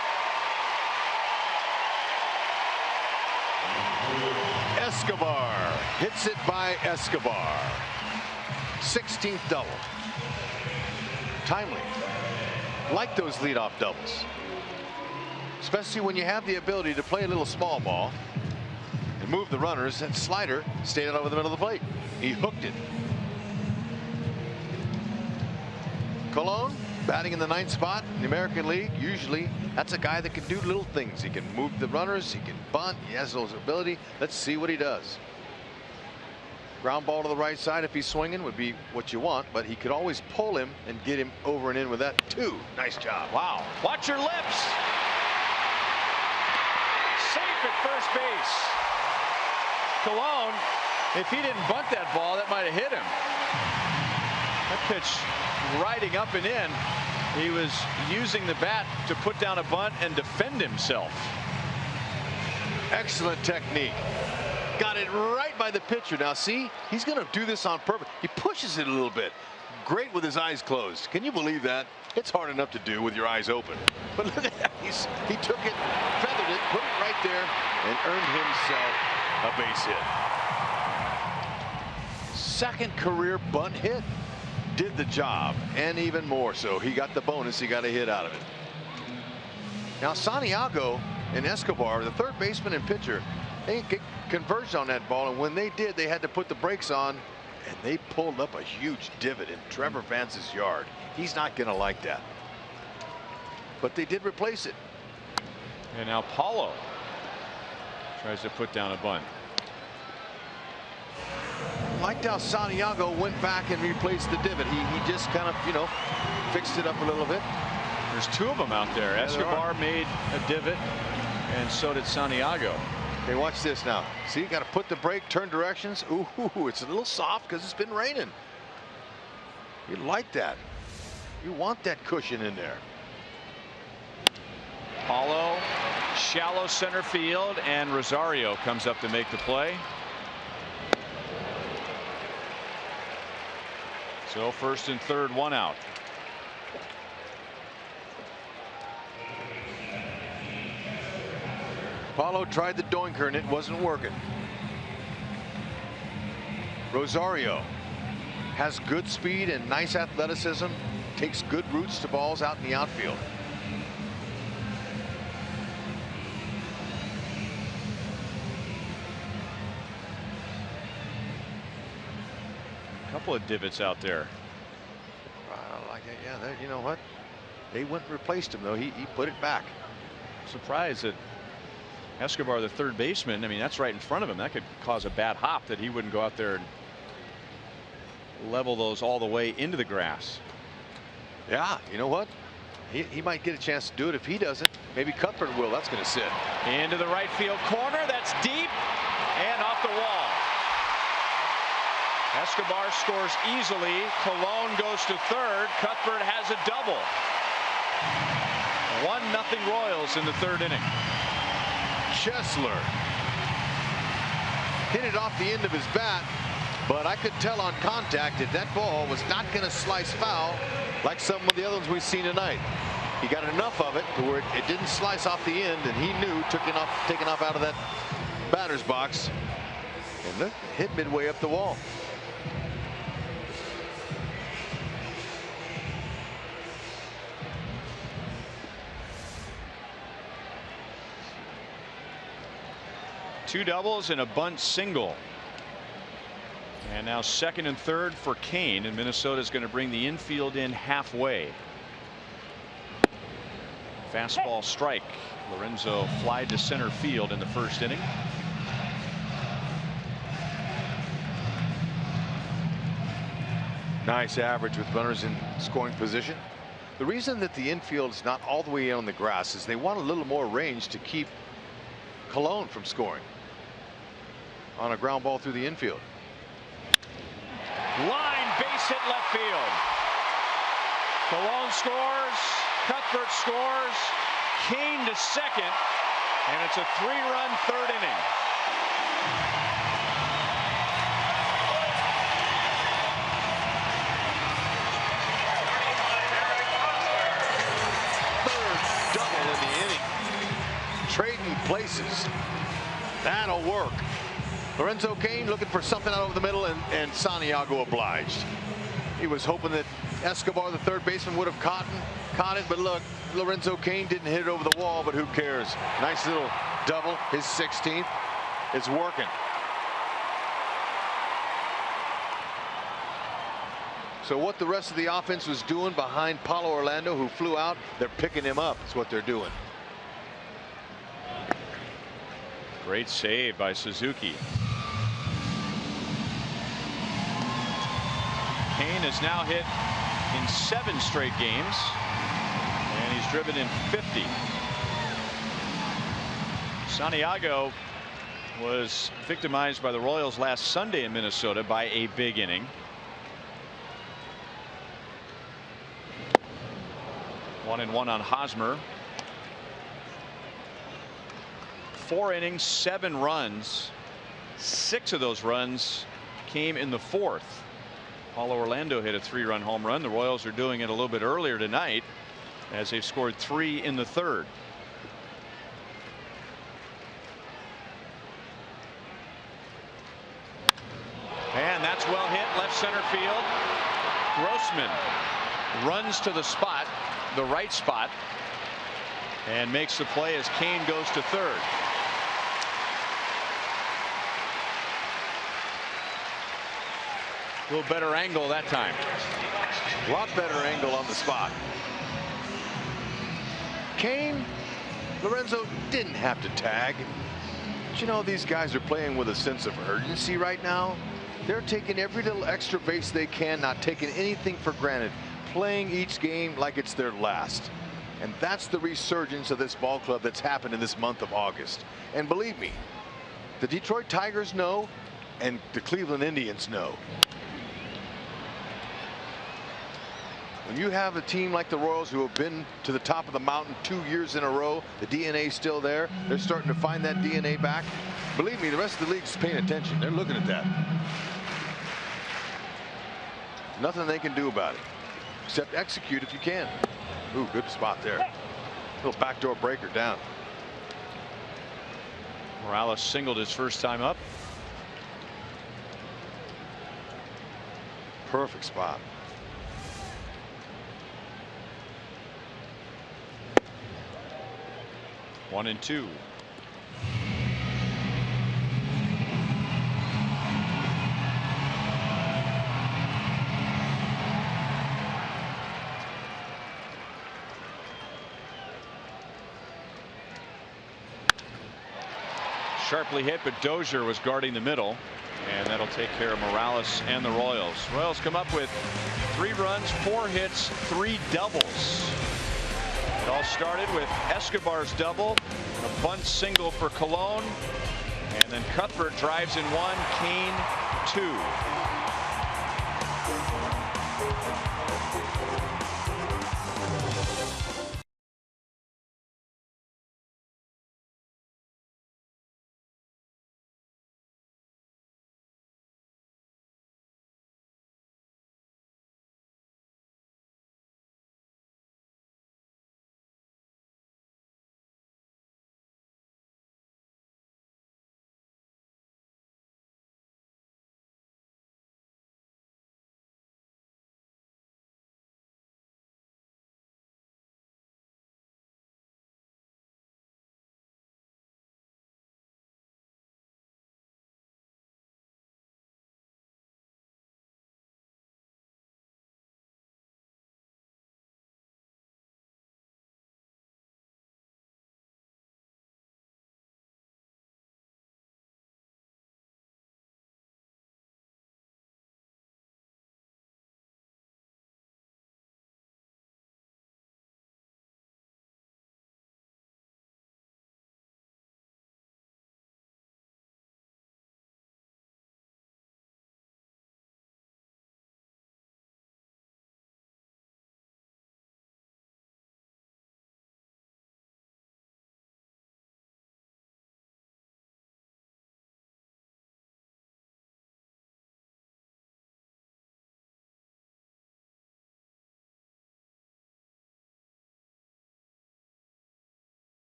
Escobar hits it by Escobar. 16th double. Timely. Like those leadoff doubles. Especially when you have the ability to play a little small ball and move the runners. That slider stayed out over the middle of the plate. He hooked it. Colon batting in the 9th spot in the American League. Usually that's a guy that can do little things. He can move the runners. He can bunt. He has those ability. Let's see what he does. Ground ball to the right side if he's swinging would be what you want, but he could always pull him and get him over and in with that too. Nice job. Wow. Watch your lips. Safe at first base. Colon, if he didn't bunt that ball, that might have hit him. That pitch riding up and in. He was using the bat to put down a bunt and defend himself. Excellent technique. Got it right by the pitcher. Now see, he's going to do this on purpose. He pushes it a little bit. Great with his eyes closed. Can you believe that? It's hard enough to do with your eyes open. But look at that. He took it, feathered it, put it right there, and earned himself a base hit. Second career bunt hit. Did the job, and even more so. He got the bonus. He got a hit out of it. Now Santiago and Escobar, the third baseman and pitcher, they converged on that ball, and when they did, they had to put the brakes on, and they pulled up a huge divot in Trevor Vance's yard. He's not going to like that. But they did replace it. And now Paulo tries to put down a bunt. Liked how Santiago went back and replaced the divot. He just kind of, you know, fixed it up a little bit. There's 2 of them out there. Yeah, Escobar made a divot, and so did Santiago. Okay, watch this now. See, you got to put the brake, turn directions. Ooh, it's a little soft because it's been raining. You like that. You want that cushion in there. Paulo, shallow center field, and Rosario comes up to make the play. So first and third, one out. Paulo tried the doinker and it wasn't working. Rosario has good speed and nice athleticism, takes good roots to balls out in the outfield. A couple of divots out there. Like it. Yeah, you know what? They went and replaced him, though. He put it back. Surprised that Escobar, the third baseman, I mean, that's right in front of him. That could cause a bad hop, that he wouldn't go out there and level those all the way into the grass. Yeah, you know what? He might get a chance to do it. If he doesn't, maybe Cuthbert will. That's going to sit. Into the right field corner. That's deep and off the wall. Escobar scores easily. Colon goes to third. Cuthbert has a double. 1-0 Royals in the third inning. Chesler hit it off the end of his bat, but I could tell on contact that that ball was not going to slice foul like some of the other ones we've seen tonight. He got enough of it to where it didn't slice off the end, and he knew taking off out of that batter's box, and hit midway up the wall. Two doubles and a bunt single. And now second and third for Kane, and Minnesota's going to bring the infield in halfway. Fastball strike. Lorenzo flied to center field in the first inning. Nice average with runners in scoring position. The reason that the infield is not all the way on the grass is they want a little more range to keep Colon from scoring on a ground ball through the infield. Line base hit left field. Colon scores. Cuthbert scores. Kane to second, and it's a 3-run third inning. Third double in the inning. Trading places. That'll work. Lorenzo Kane looking for something out over the middle, and Santiago obliged. He was hoping that Escobar, the third baseman, would have caught it, but look, Lorenzo Kane didn't hit it over the wall, but who cares? Nice little double, his 16th. It's working. So what the rest of the offense was doing behind Paulo Orlando, who flew out, they're picking him up. That's what they're doing. Great save by Suzuki. Kane has now hit in 7 straight games, and he's driven in 50. Santiago was victimized by the Royals last Sunday in Minnesota by a big inning. 1-1 on Hosmer. 4 innings, 7 runs. 6 of those runs came in the 4th. Paulo Orlando hit a 3-run home run. The Royals are doing it a little bit earlier tonight, as they've scored 3 in the 3rd. And that's well hit left center field. Grossman runs to the spot, the right spot, and makes the play as Kane goes to third. A little better angle that time. A lot better angle on the spot. Kane, Lorenzo didn't have to tag. But you know, these guys are playing with a sense of urgency right now. They're taking every little extra base they can, not taking anything for granted, playing each game like it's their last. And that's the resurgence of this ball club that's happened in this month of August. And believe me, the Detroit Tigers know, and the Cleveland Indians know. When you have a team like the Royals who have been to the top of the mountain 2 years in a row, the DNA is still there. They're starting to find that DNA back. Believe me, the rest of the league's paying attention. They're looking at that. Nothing they can do about it except execute if you can. Ooh, good spot there. Little backdoor breaker down. Morales singled his first time up. Perfect spot. One and two. Sharply hit, but Dozier was guarding the middle, and that'll take care of Morales and the Royals. Royals come up with 3 runs, 4 hits, 3 doubles. It all started with Escobar's double, a bunt single for Colon, and then Cuthbert drives in 1, Kane 2.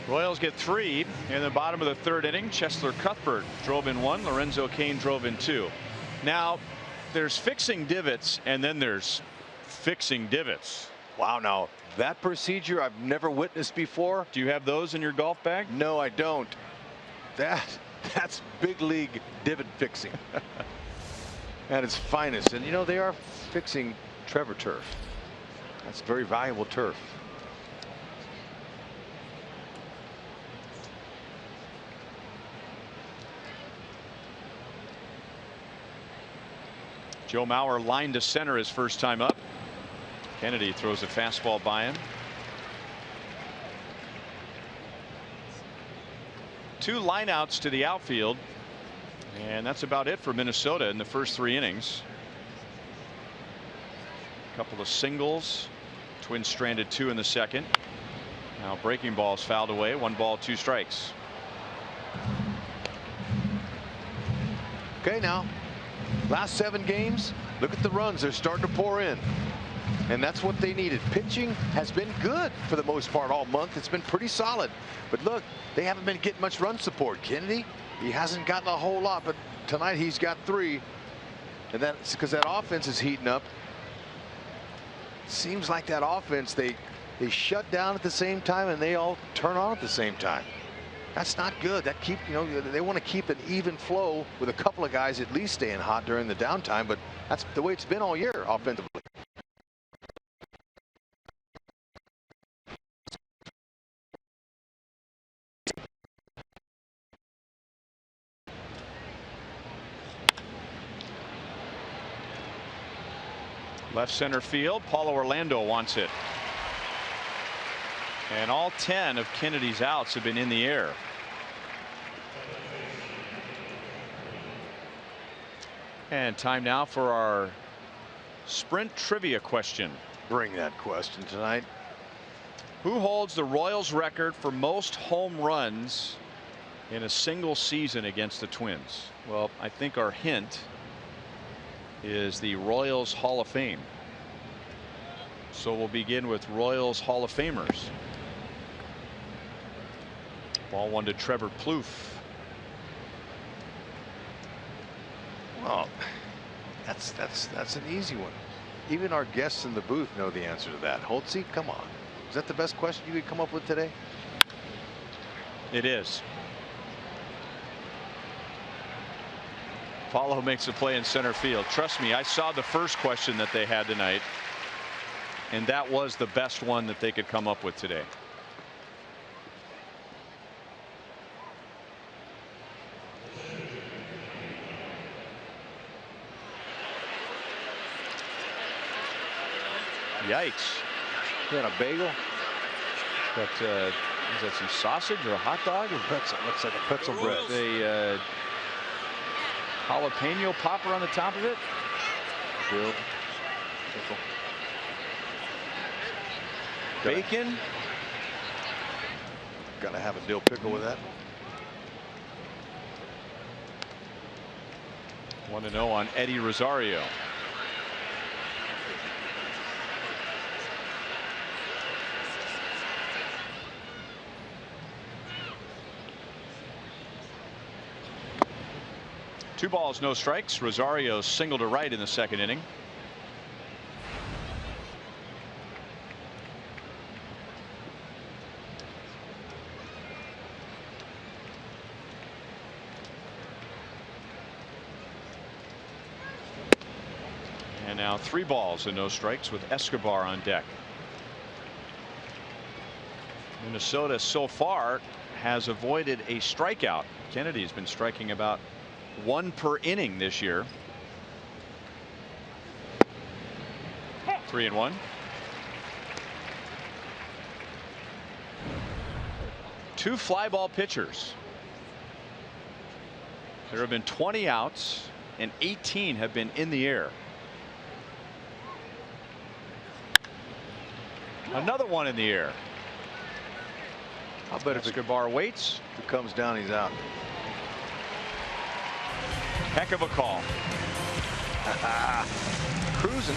Royals get 3 in the bottom of the 3rd inning. Cheslor Cuthbert drove in 1. Lorenzo Cain drove in 2. Now there's fixing divots and then there's fixing divots. Wow, now that procedure I've never witnessed before. Do you have those in your golf bag? No, I don't. That's big league divot fixing at its finest. And you know, they are fixing Trevor turf. That's very valuable turf. Joe Mauer lined to center his first time up. Kennedy throws a fastball by him. 2 lineouts to the outfield, and that's about it for Minnesota in the first 3 innings. A couple of singles. Twins stranded 2 in the second. Now breaking ball's fouled away. 1 ball, 2 strikes. Okay, now last 7 games, look at the runs. They're starting to pour in. And that's what they needed. Pitching has been good for the most part all month. It's been pretty solid. But look, they haven't been getting much run support. Kennedy, he hasn't gotten a whole lot, but tonight he's got 3. And that's because that offense is heating up. Seems like that offense, they shut down at the same time and they all turn on at the same time. That's not good. That they want to keep an even flow with a couple of guys at least staying hot during the downtime, but that's the way it's been all year offensively. Left center field. Paulo Orlando wants it. And all 10 of Kennedy's outs have been in the air. And time now for our Sprint trivia question. Bring that question tonight. Who holds the Royals record for most home runs in a single season against the Twins? Well, I think our hint is the Royals Hall of Fame. So we'll begin with Royals Hall of Famers. Ball one to Trevor Plouffe. Well, that's an easy one. Even our guests in the booth know the answer to that. Holtzy, come on. Is that the best question you could come up with today? It is. Paulo makes a play in center field. Trust me, I saw the first question that they had tonight, and that was the best one that they could come up with today. Yikes. Is that a bagel? But is that some sausage or a hot dog? Or Pretzel. Looks like a pretzel bread. A jalapeno popper on the top of it. Dill. Pickle. Bacon. Gotta have a dill pickle with that. 1-0 on Eddie Rosario. Two balls, no strikes. Rosario single to right in the second inning. And now 3 balls and no strikes with Escobar on deck. Minnesota so far has avoided a strikeout. Kennedy has been striking about 1 per inning this year. 3-1. Two fly ball pitchers. There have been 20 outs and 18 have been in the air. Another one in the air. I'll bet if Escobar waits. it comes down, he's out. Heck of a call. Cruising.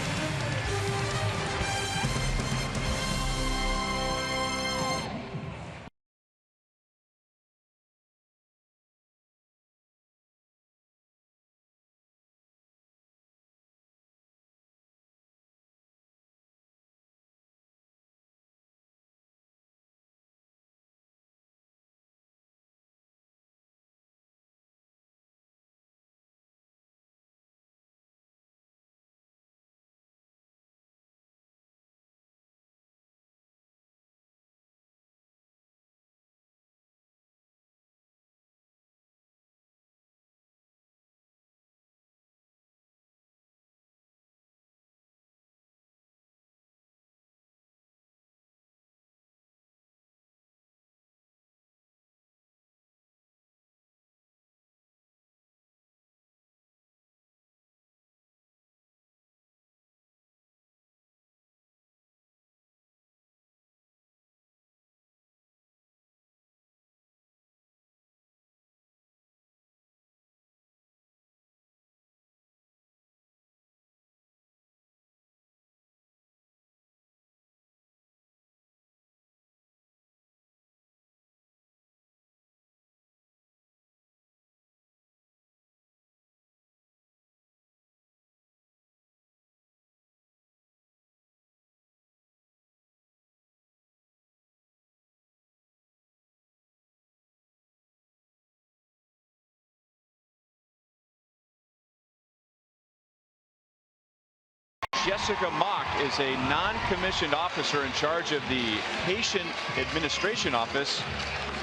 Jessica Mock is a non-commissioned officer in charge of the Patient Administration Office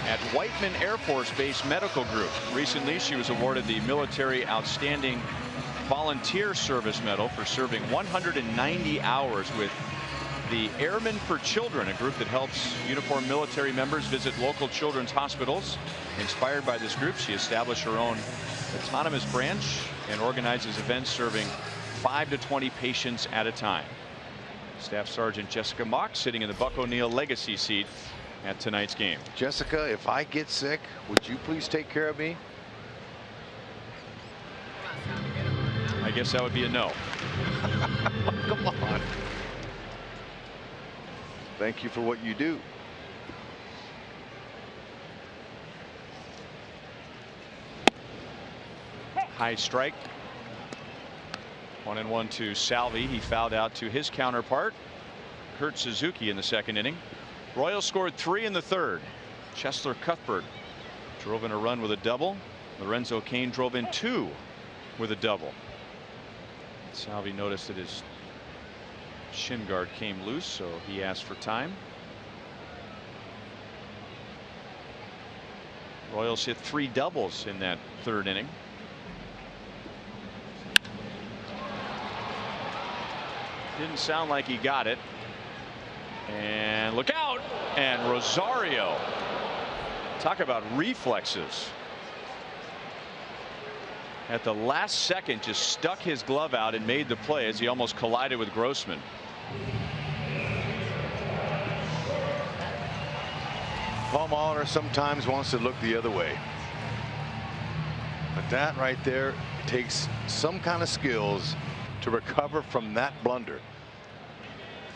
at Whiteman Air Force Base Medical Group. Recently, she was awarded the Military Outstanding Volunteer Service Medal for serving 190 hours with the Airmen for Children, a group that helps uniformed military members visit local children's hospitals. Inspired by this group, she established her own autonomous branch and organizes events serving 5 to 20 patients at a time. Staff Sergeant Jessica Mock sitting in the Buck O'Neil legacy seat at tonight's game. Jessica, if I get sick, would you please take care of me? I guess that would be a no. Come on. Thank you for what you do. High strike. 1-1 to Salvi. He fouled out to his counterpart, Kurt Suzuki, in the second inning. Royals scored 3 in the third. Cheslor Cuthbert drove in a run with a double. Lorenzo Cain drove in 2 with a double. Salvi noticed that his shin guard came loose, so he asked for time. Royals hit 3 doubles in that third inning. Didn't sound like he got it. And look out! And Rosario. Talk about reflexes. At the last second, just stuck his glove out and made the play as he almost collided with Grossman. Paul Molitor sometimes wants to look the other way. But that right there takes some kind of skills to recover from that blunder.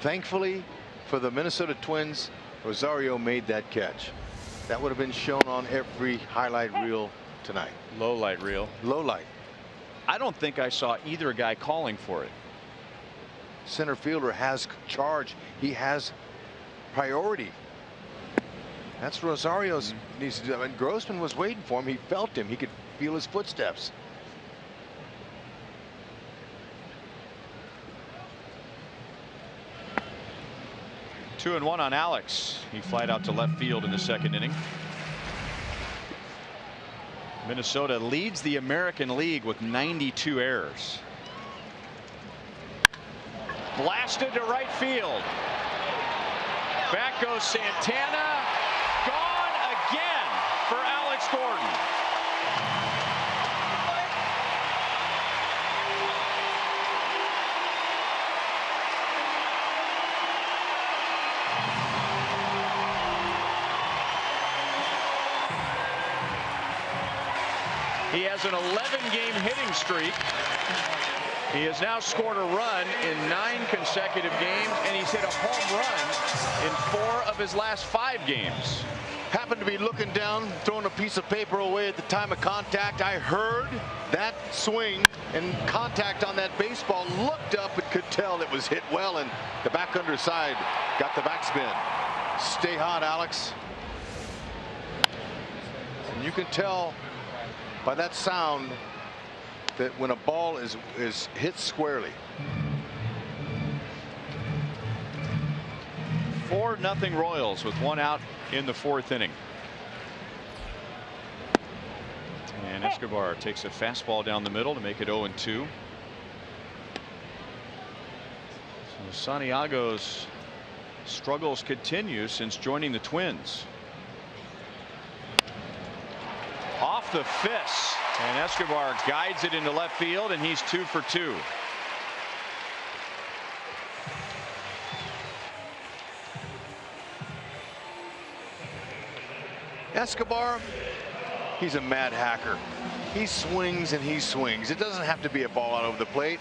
Thankfully for the Minnesota Twins, Rosario made that catch. That would have been shown on every highlight reel tonight. Low light reel. Low light. I don't think I saw either guy calling for it. Center fielder has charge. He has priority. That's Rosario's needs to do. I mean, Grossman was waiting for him. He felt him. He could feel his footsteps. Two and one on Alex. He flied out to left field in the second inning. Minnesota leads the American League with 92 errors. Blasted to right field. Back goes Santana. Gone again for Alex Gordon. He has an 11-game hitting streak. He has now scored a run in 9 consecutive games, and he's hit a home run in 4 of his last 5 games. Happened to be looking down, throwing a piece of paper away at the time of contact. I heard that swing and contact on that baseball, looked up and could tell it was hit well, and the back underside got the backspin. Stay hot, Alex. And you can tell by that sound that when a ball is hit squarely. 4-0 Royals with 1 out in the 4th inning. And Escobar takes a fastball down the middle to make it 0-2. So Santiago's struggles continue since joining the Twins. Off the fist, and Escobar guides it into left field, and he's 2 for 2. Escobar, he's a mad hacker. He swings and he swings. It doesn't have to be a ball out over the plate.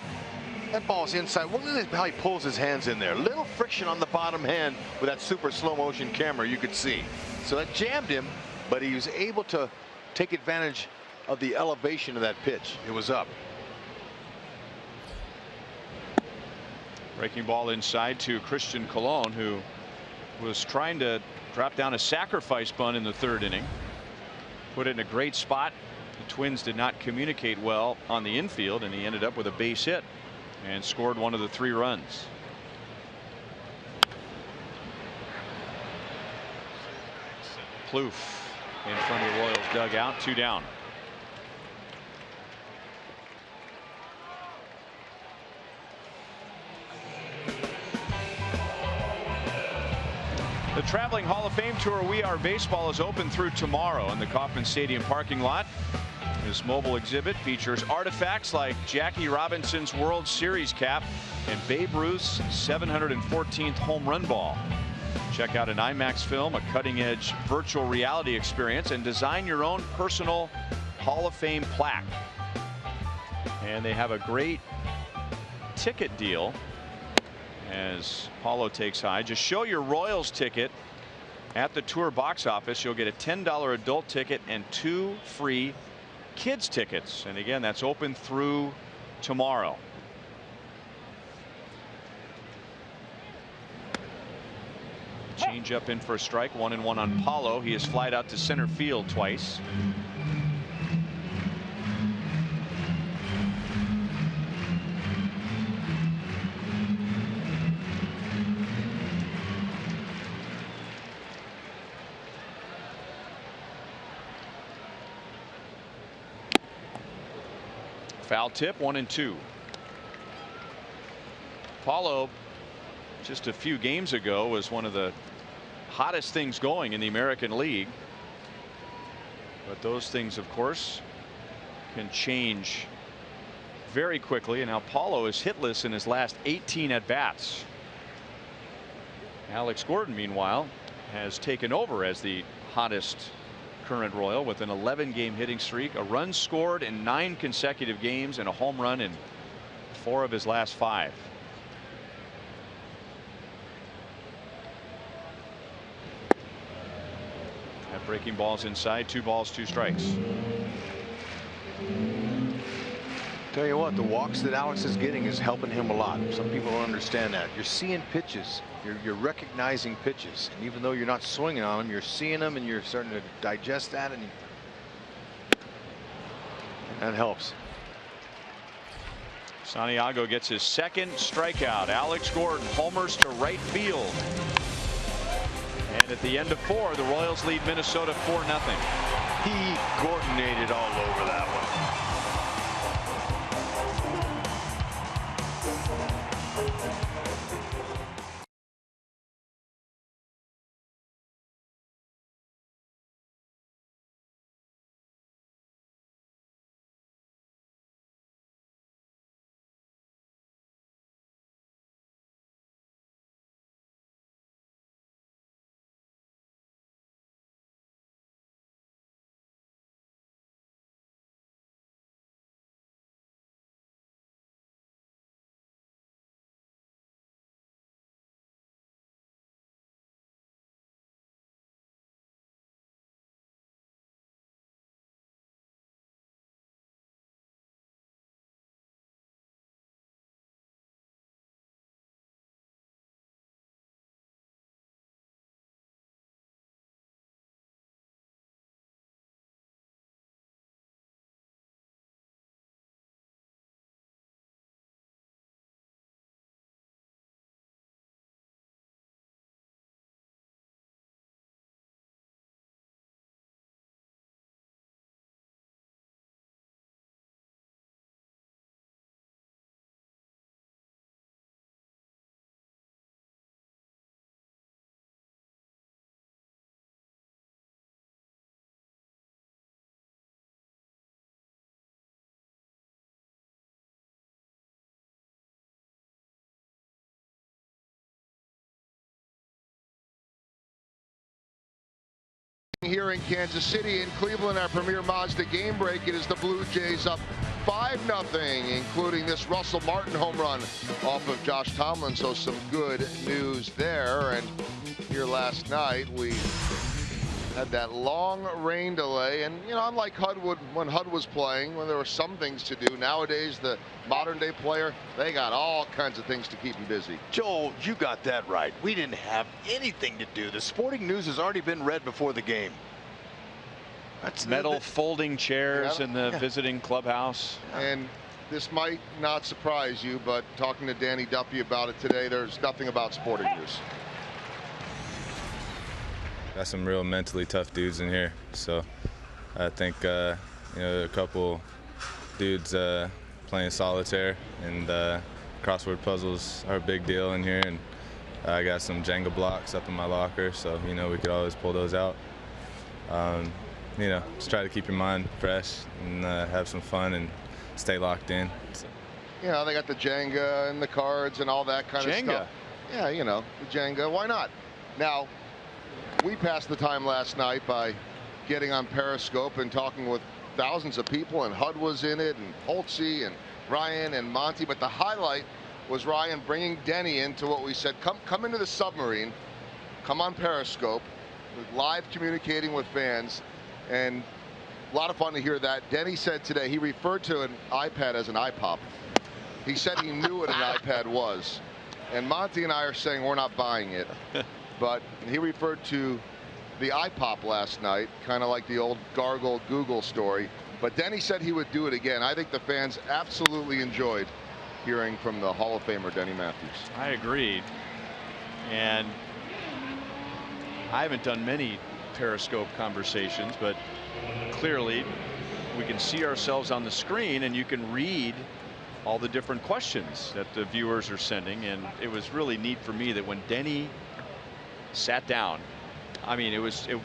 That ball's inside. Look at how he pulls his hands in there. Little friction on the bottom hand with that super slow motion camera you could see. So that jammed him, but he was able to take advantage of the elevation of that pitch. It was up. Breaking ball inside to Christian Colon, who was trying to drop down a sacrifice bunt in the 3rd inning. Put it in a great spot. The Twins did not communicate well on the infield, and he ended up with a base hit and scored 1 of the 3 runs. Plouffe in front of the Royals dugout, 2 down. Traveling Hall of Fame Tour We Are Baseball is open through tomorrow in the Kauffman Stadium parking lot. This mobile exhibit features artifacts like Jackie Robinson's World Series cap and Babe Ruth's 714th home run ball. Check out an IMAX film, a cutting-edge virtual reality experience, and design your own personal Hall of Fame plaque. And they have a great ticket deal as Paulo takes high. Just show your Royals ticket at the tour box office. You'll get a $10 adult ticket and 2 free kids tickets. And again, that's open through tomorrow. Change up in for a strike. 1-1 on Paulo. He has flied out to center field twice. Foul tip, 1-2. Paulo, just a few games ago, was one of the hottest things going in the American League. But those things, of course, can change very quickly. And now Paulo is hitless in his last 18 at-bats. Alex Gordon, meanwhile, has taken over as the hottest current Royal with an 11-game hitting streak, a run scored in 9 consecutive games, and a home run in 4 of his last 5. That breaking ball's inside. 2 balls, 2 strikes. Tell you what, the walks that Alex is getting is helping him a lot. Some people don't understand that. You're seeing pitches. You're recognizing pitches. And even though you're not swinging on them, you're seeing them and you're starting to digest that, and that helps. Santiago gets his 2nd strikeout. Alex Gordon homers to right field. And at the end of 4, the Royals lead Minnesota 4-0. He coordinated all over that one. Here in Kansas City and Cleveland, our premier Mazda game break. It is the Blue Jays up 5-0, including this Russell Martin home run off of Josh Tomlin. So some good news there. And here last night we had that long rain delay, and you know, unlike when Hud was playing, when there were some things to do, nowadays the modern day player, they got all kinds of things to keep them busy. Joel, you got that right. We didn't have anything to do. The sporting news has already been read before the game. That's metal folding chairs in the visiting clubhouse. And this might not surprise you, but talking to Danny Duffy about it today, there's nothing about sporting news. Got some real mentally tough dudes in here, so I think you know, a couple dudes playing solitaire and crossword puzzles are a big deal in here, and I got some Jenga blocks up in my locker, so you know we could always pull those out. You know, just try to keep your mind fresh and have some fun and stay locked in. So. You know, they got the Jenga and the cards and all that kind of stuff. Yeah, you know, the Jenga. Why not? Now, we passed the time last night by getting on Periscope and talking with thousands of people, and HUD was in it, and Holtzy and Ryan and Monty. But the highlight was Ryan bringing Denny into what we said, come into the submarine, come on Periscope, live communicating with fans, and a lot of fun to hear that. Denny said today he referred to an iPad as an iPop. He said he knew what an iPad was, and Monty and I are saying we're not buying it, but he referred to the iPop last night, kind of like the old Gargle Google story. But Denny said he would do it again. I think the fans absolutely enjoyed hearing from the Hall of Famer Denny Matthews. I agreed. And I haven't done many Periscope conversations, but clearly we can see ourselves on the screen and you can read all the different questions that the viewers are sending. And it was really neat for me that when Denny sat down, I mean,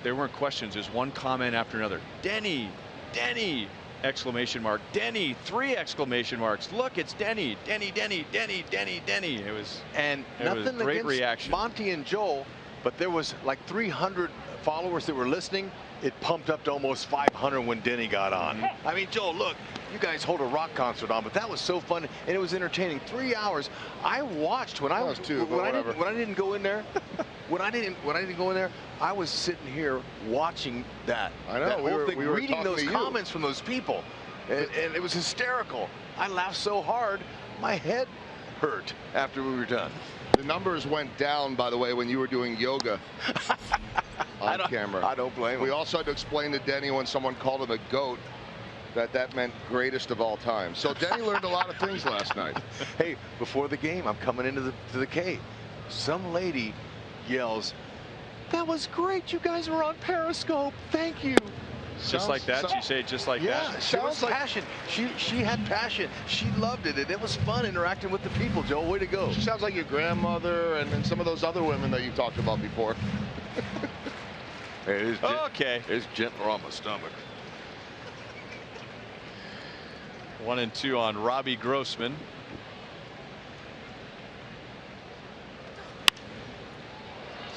there weren't questions. There's one comment after another. Denny, Denny, exclamation mark, Denny, 3 exclamation marks. Look, it's Denny, Denny, Denny, Denny, Denny, Denny. It was nothing great against reaction. Monty and Joel, but there was like 300 followers that were listening. It pumped up to almost 500 when Denny got on. I mean, Joel, look, you guys hold a rock concert on, but that was so fun and it was entertaining. 3 hours. I watched when I didn't go in there. When I didn't go in there, I was sitting here watching that. I know. That whole thing, we were reading those comments from those people, and it was hysterical. I laughed so hard, my head hurt after we were done. The numbers went down, by the way, when you were doing yoga on camera. I don't blame him. We also had to explain to Denny when someone called him a goat that meant greatest of all time. So Denny learned a lot of things last night. Hey, before the game, I'm coming into the K. Some lady yells, "That was great. You guys were on Periscope. Thank you." Just like that? She said just like that? Yeah, she was passion. She had passion. She loved it, and it was fun interacting with the people, Joel. Way to go. She sounds like your grandmother and some of those other women that you've talked about before. Hey, okay. It's gentler on my stomach. 1-2 on Robbie Grossman.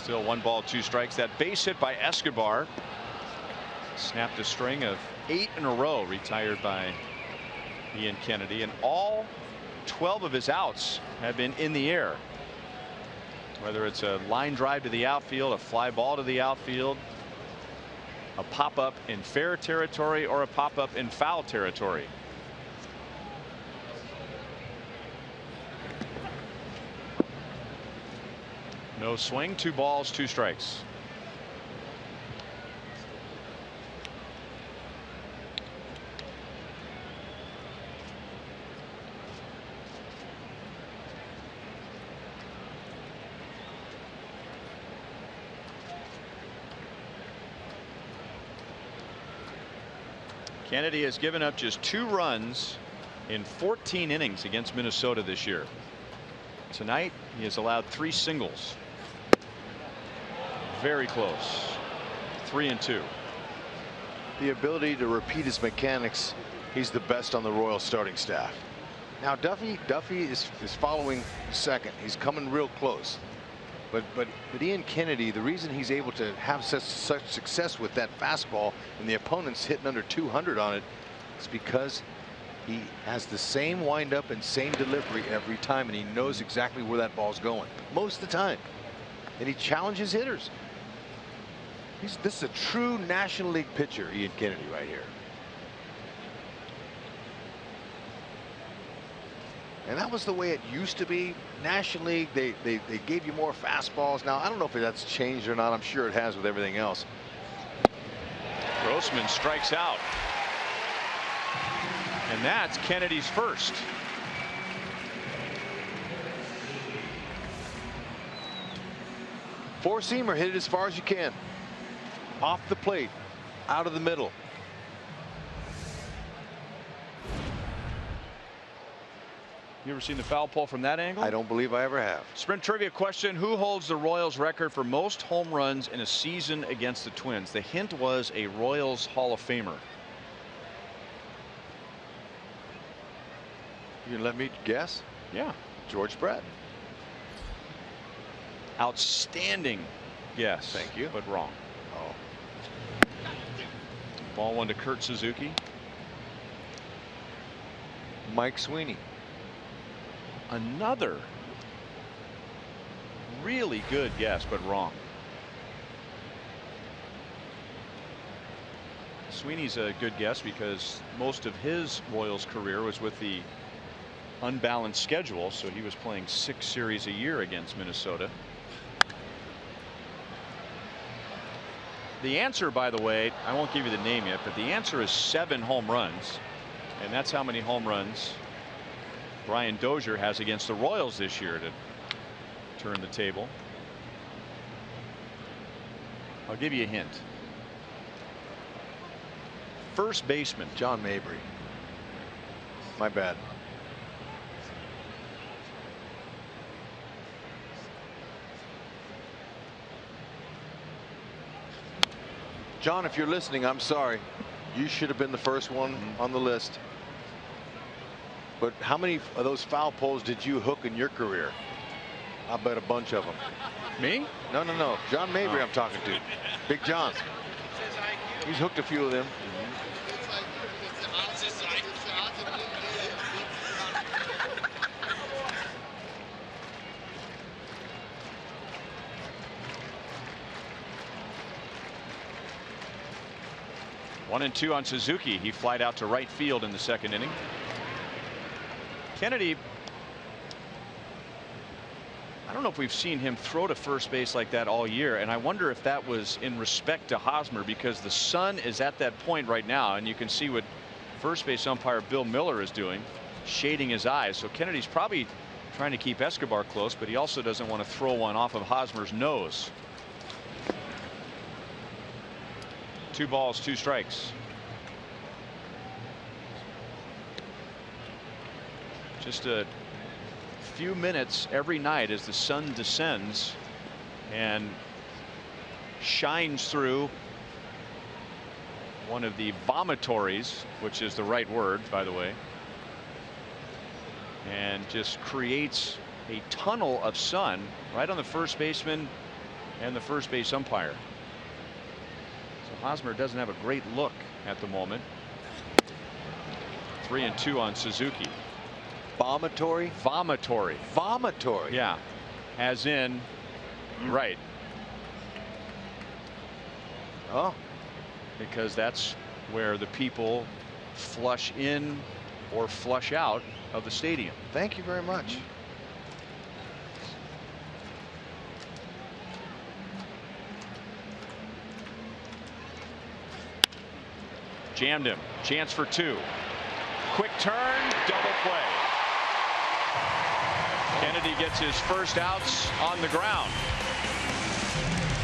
Still 1 ball, 2 strikes. That base hit by Escobar snapped a string of 8 in a row retired by Ian Kennedy, and all 12 of his outs have been in the air. Whether it's a line drive to the outfield, a fly ball to the outfield, a pop-up in fair territory, or a pop-up in foul territory. No swing, 2 balls, 2 strikes. Kennedy has given up just 2 runs in 14 innings against Minnesota this year. Tonight he has allowed 3 singles. Very close. 3-2. The ability to repeat his mechanics, he's the best on the Royals starting staff. Now Duffy is following second. He's coming real close. But Ian Kennedy, the reason he's able to have such success with that fastball and the opponent's hitting under 200 on it is because he has the same windup and same delivery every time, and he knows exactly where that ball's going most of the time, and he challenges hitters. This is a true National League pitcher, Ian Kennedy, right here. And that was the way it used to be. National League, they gave you more fastballs. Now, I don't know if that's changed or not. I'm sure it has with everything else. Grossman strikes out. And that's Kennedy's first. Four-seamer, hit it as far as you can. Off the plate, out of the middle. You ever seen the foul pole from that angle? I don't believe I ever have. Sprint trivia question: who holds the Royals record for most home runs in a season against the Twins? The hint was a Royals Hall of Famer. You can let me guess? Yeah. George Brett. Outstanding guess. Thank you. But wrong. Oh. Ball one to Kurt Suzuki. Mike Sweeney. Another really good guess, but wrong. Sweeney's a good guess because most of his Royals career was with the unbalanced schedule, so he was playing 6 series a year against Minnesota. The answer, by the way, I won't give you the name yet, but the answer is 7 home runs, and that's how many home runs Brian Dozier has against the Royals this year to turn the table. I'll give you a hint. First baseman. John Mabry. My bad. John, if you're listening, I'm sorry. You should have been the first one on the list. But how many of those foul poles did you hook in your career? I bet a bunch of them. Me? No, no, no. John Mabry I'm talking to. Big John. He's hooked a few of them. 1-2 on Suzuki. He flied out to right field in the second inning. Kennedy, I don't know if we've seen him throw to first base like that all year, and I wonder if that was in respect to Hosmer, because the sun is at that point right now, and you can see what first base umpire Bill Miller is doing, shading his eyes. So Kennedy's probably trying to keep Escobar close, but he also doesn't want to throw one off of Hosmer's nose. 2 balls, 2 strikes. Just a few minutes every night as the sun descends and shines through one of the vomitories, which is the right word, by the way, and just creates a tunnel of sun right on the first baseman and the first base umpire. So Hosmer doesn't have a great look at the moment. 3-2 on Suzuki. Vomitory? Vomitory. Vomitory. Yeah. As in, right. Oh. Because that's where the people flush in or flush out of the stadium. Thank you very much. Jammed him. Chance for 2. Quick turn, double play. Kennedy gets his first outs on the ground.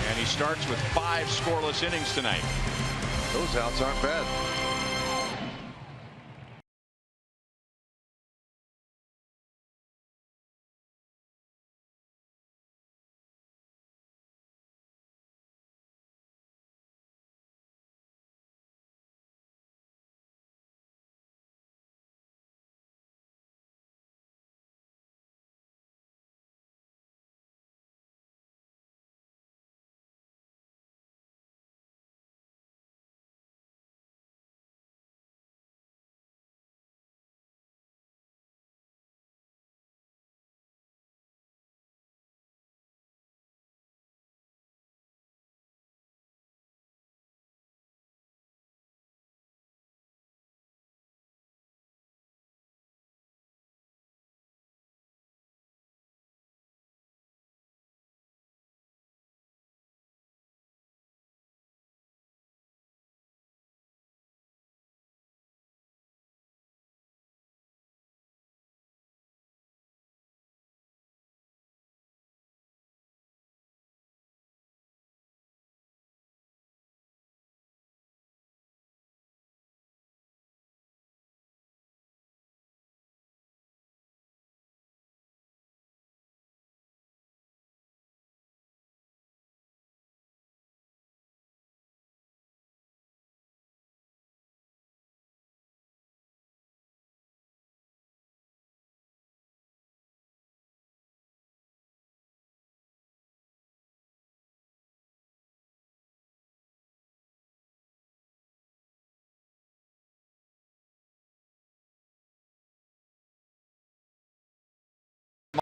And he starts with 5 scoreless innings tonight. Those outs aren't bad.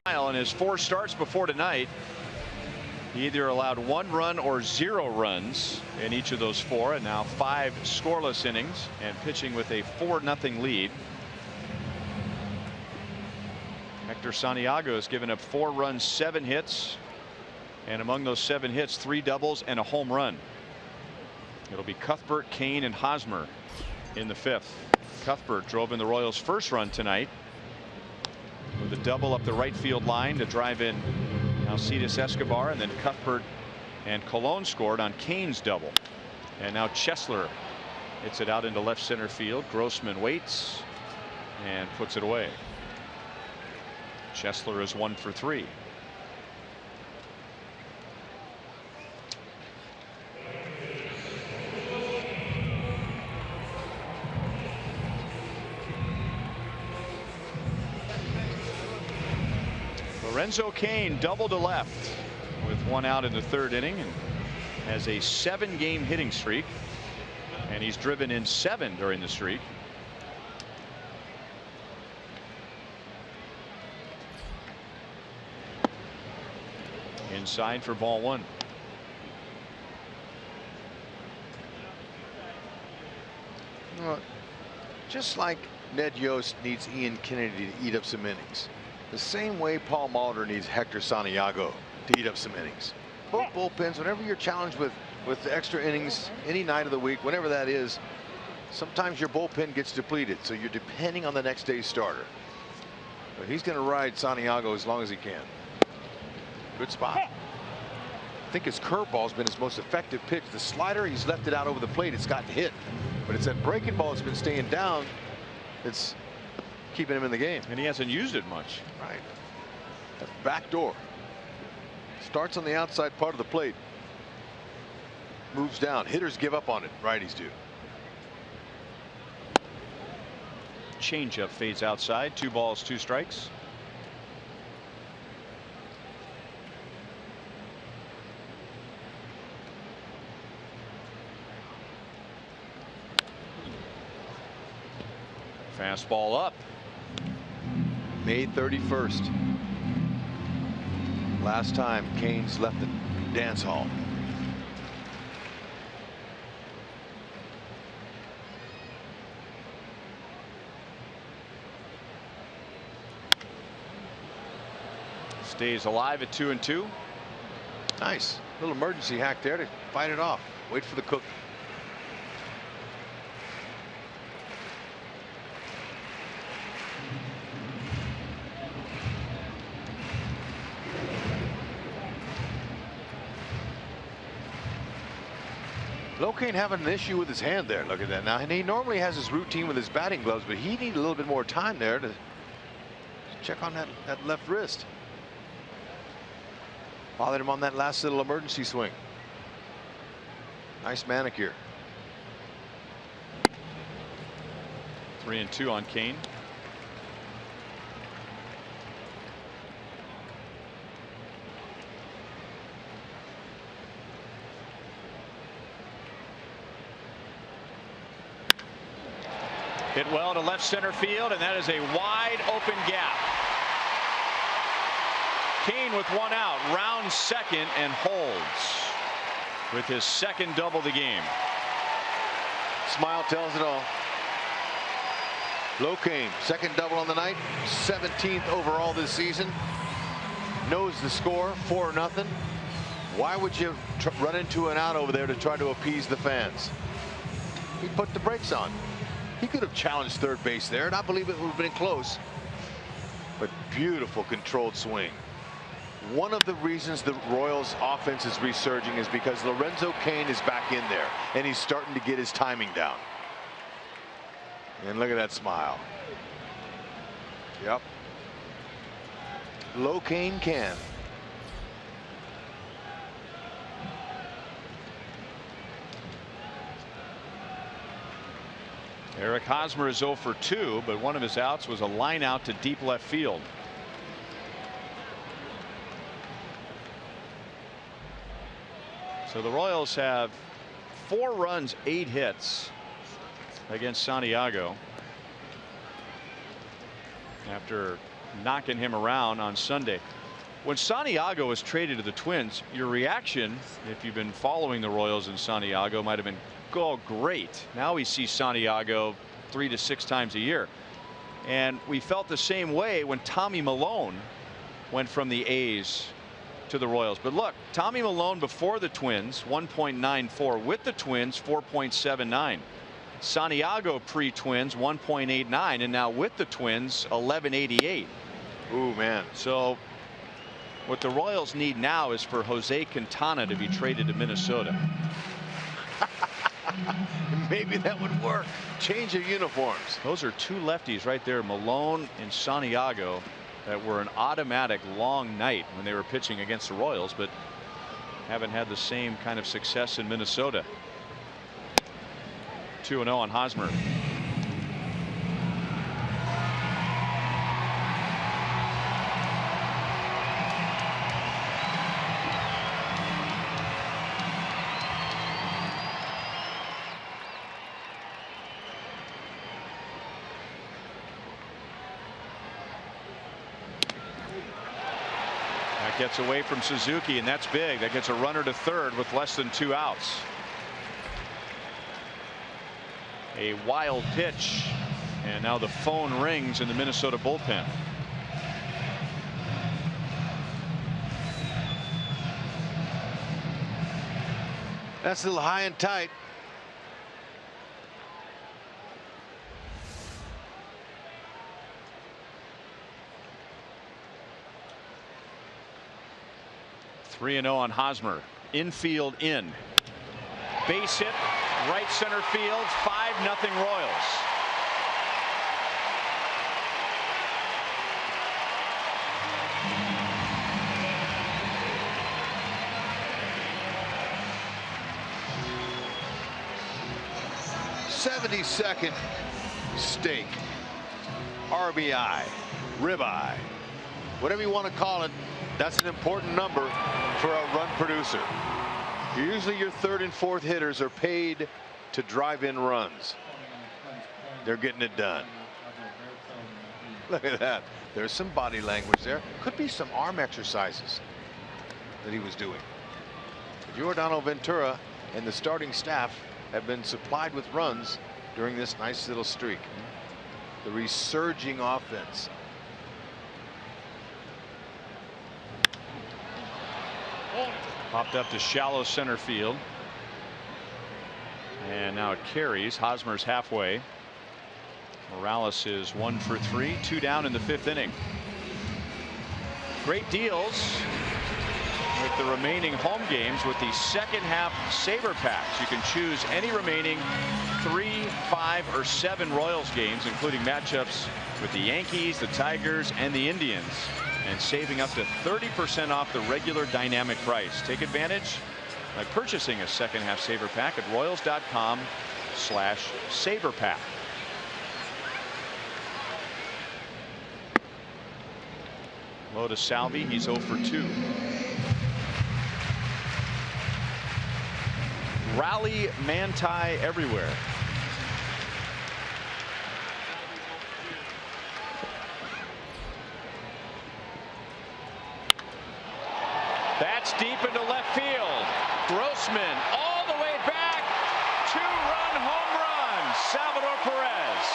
smile. In his 4 starts before tonight, he either allowed 1 run or 0 runs in each of those 4, and now 5 scoreless innings and pitching with a 4-0 lead. Hector Santiago has given up 4 runs, 7 hits, and among those 7 hits, 3 doubles and a home run. It'll be Cuthbert, Kane, and Hosmer in the 5th. Cuthbert drove in the Royals' first run tonight with a double up the right field line to drive in Alcides Escobar, and then Cuthbert and Colon scored on Kane's double. And now Chesler hits it out into left center field. Grossman waits and puts it away. Chesler is 1 for 3. Lorenzo Cain double to left with 1 out in the 3rd inning and has a 7-game hitting streak, and he's driven in 7 during the streak. Inside for ball 1. Well, just like Ned Yost needs Ian Kennedy to eat up some innings, the same way Paul Molitor needs Hector Santiago to eat up some innings. Both bullpens, whenever you're challenged with the extra innings any night of the week, whenever that is, sometimes your bullpen gets depleted, so you're depending on the next day's starter. But he's going to ride Santiago as long as he can. Good spot. I think his curveball's been his most effective pitch. The slider, he's left it out over the plate. It's gotten hit, but it's that breaking ball that's been staying down. It's keeping him in the game. And he hasn't used it much. Right. That back door. Starts on the outside part of the plate. Moves down. Hitters give up on it. Righties do. Changeup fades outside. 2 balls, 2 strikes. Fastball up. May 31st. Last time Cain's left the dance hall. Stays alive at 2-2. Nice little emergency hack there to fight it off. Wait for the cook. Locaine having an issue with his hand there. Look at that now. And he normally has his routine with his batting gloves, but he needed a little bit more time there to check on that left wrist. Bothered him on that last little emergency swing. Nice manicure. 3-2 on Cain. Hit well to left center field, and that is a wide open gap. Cain with 1 out, rounds second and holds with his 2nd double of the game. Smile tells it all. Locaine, 2nd double on the night, 17th overall this season. Knows the score, 4-0. Why would you run into an out over there to try to appease the fans? He put the brakes on. He could have challenged third base there, and I believe it would have been close. But beautiful controlled swing. One of the reasons the Royals offense is resurging is because Lorenzo Cain is back in there, and he's starting to get his timing down. And look at that smile. Yep. Locaine can. Eric Hosmer is 0 for 2, but one of his outs was a line out to deep left field. So the Royals have 4 runs, 8 hits against Santiago after knocking him around on Sunday. When Santiago was traded to the Twins, your reaction, if you've been following the Royals in Santiago, might have been, oh, great. Now we see Santiago 3 to 6 times a year. And we felt the same way when Tommy Milone went from the A's to the Royals. But look, Tommy Milone before the Twins 1.94, with the Twins 4.79. Santiago pre-Twins 1.89, and now with the Twins 11.88. Ooh, man. So what the Royals need now is for Jose Quintana to be traded to Minnesota. Maybe that would work. Change of uniforms. Those are 2 lefties right there, Milone and Santiago, that were an automatic long night when they were pitching against the Royals, but haven't had the same kind of success in Minnesota. 2-0 on Hosmer. That gets away from Suzuki, and that's big. That gets a runner to third with less than 2 outs. A wild pitch, and now the phone rings in the Minnesota bullpen. That's a little high and tight. Three and 0 on Hosmer. Infield in. Base hit, right center field, 5-0 Royals. '72nd steak, RBI, ribeye, whatever you want to call it. That's an important number for a run producer. Usually your 3rd and 4th hitters are paid to drive in runs. They're getting it done. Look at that. There's some body language there. Could be some arm exercises that he was doing. Giordano Ventura and the starting staff have been supplied with runs during this nice little streak. The resurging offense. Popped up to shallow center field. And now it carries. Hosmer's halfway. Morales is 1 for 3, 2 down in the 5th inning. Great deals with the remaining home games with the second half Saber packs. You can choose any remaining 3, 5, or 7 Royals games, including matchups with the Yankees, the Tigers, and the Indians, and saving up to 30% off the regular dynamic price. Take advantage by purchasing a second half Saber pack at Royals.com/SaberPack. Low to Salvi. He's 0 for 2. Rally Manti everywhere. That's deep into left field. Grossman all the way back. 2-run home run. Salvador Perez.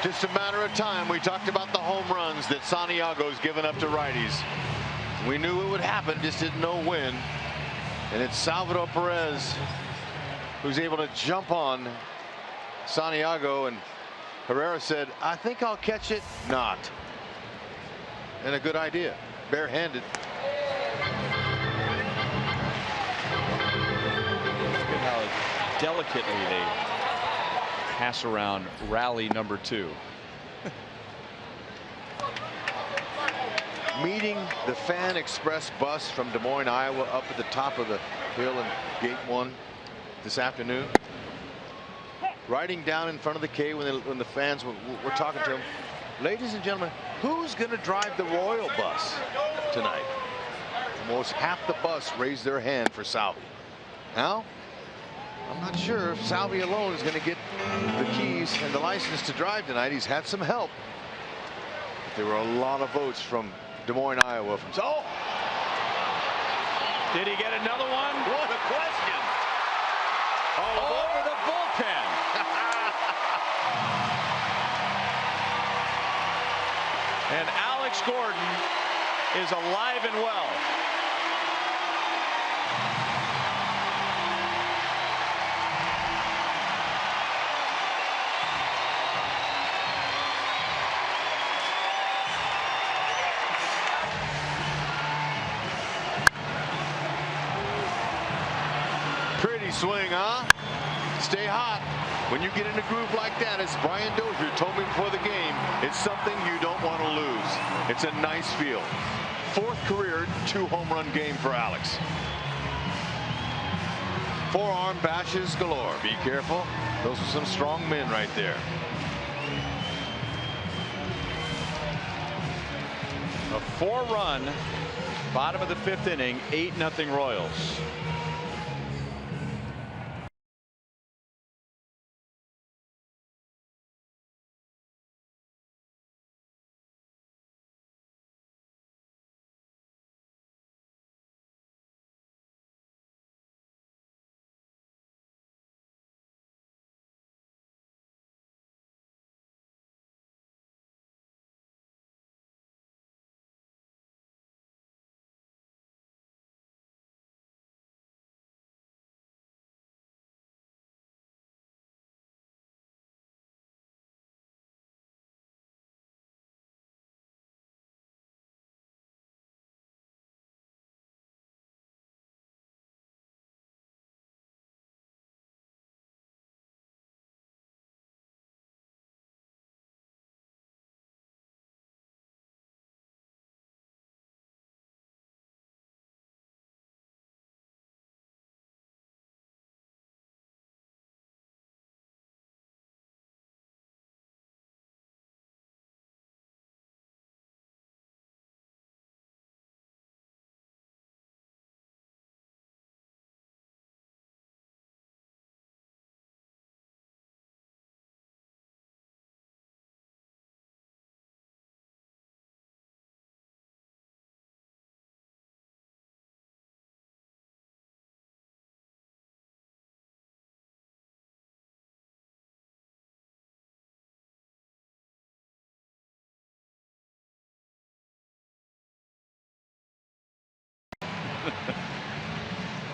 Just a matter of time. We talked about the home runs that Santiago's given up to righties. We knew it would happen, just didn't know when. And it's Salvador Perez who's able to jump on Santiago, and Herrera said, I think I'll catch it. Not. And a good idea. Barehanded. Look at how delicately they pass around rally number 2. Meeting the Fan Express bus from Des Moines, Iowa, up at the top of the Hill and Gate 1 this afternoon. Riding down in front of the K when the fans were talking to him. Ladies and gentlemen, who's going to drive the Royal bus tonight? Almost half the bus raised their hand for Salvi. Now, I'm not sure if Salvi alone is going to get the keys and the license to drive tonight. He's had some help. There were a lot of votes from Des Moines, Iowa. Oh! Did he get another one? What a question! Over the bullpen. And Alex Gordon is alive and well. Pretty swing, huh? Stay hot. When you get in a groove like that, as Brian Dozier told me before the game, it's something you don't want to lose. It's a nice feel. 4th career 2-home run game for Alex. Forearm bashes galore. Be careful. Those are some strong men right there. A 4-run bottom of the 5th inning, 8-0 Royals.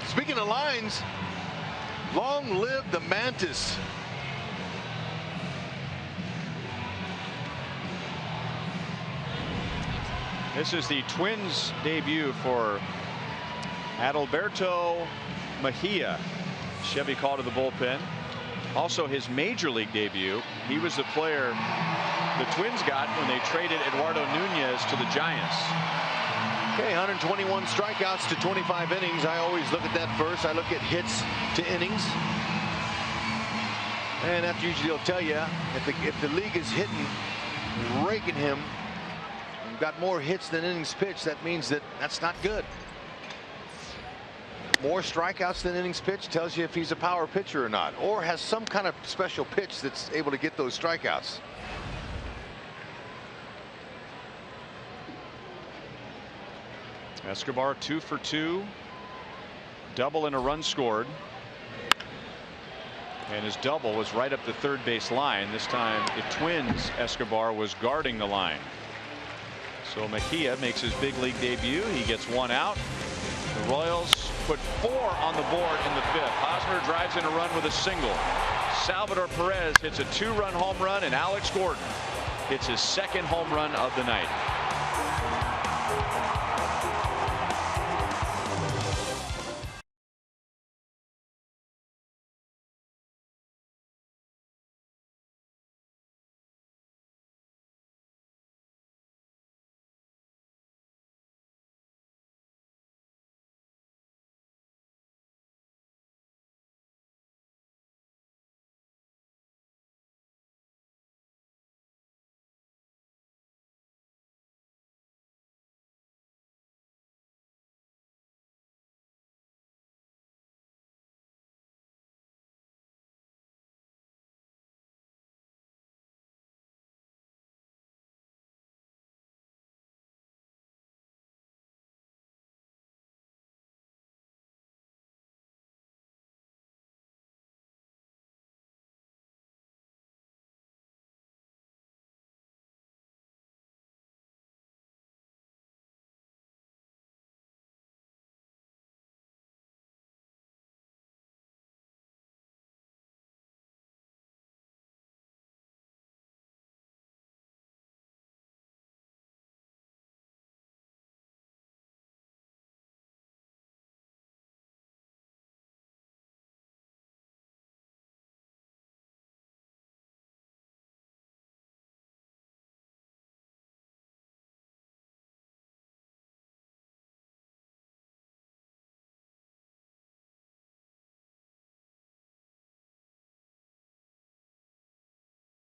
Speaking of lines, long live the Mantis. This is the Twins debut for Adalberto Mejia. Chevy called to the bullpen. Also his major league debut. He was the player the Twins got when they traded Eduardo Nunez to the Giants. Okay, 121 strikeouts to 25 innings. I always look at that first. I look at hits to innings. And that usually will tell you if the league is hitting, raking him, and got more hits than innings pitched, that means that's not good. More strikeouts than innings pitched tells you if he's a power pitcher or not, or has some kind of special pitch that's able to get those strikeouts. Escobar 2 for 2. Double and a run scored. And his double was right up the third base line. This time the Twins Escobar was guarding the line. So Mejia makes his big league debut. He gets 1 out. The Royals put 4 on the board in the 5th. Hosmer drives in a run with a single. Salvador Perez hits a 2-run home run, and Alex Gordon hits his 2nd home run of the night.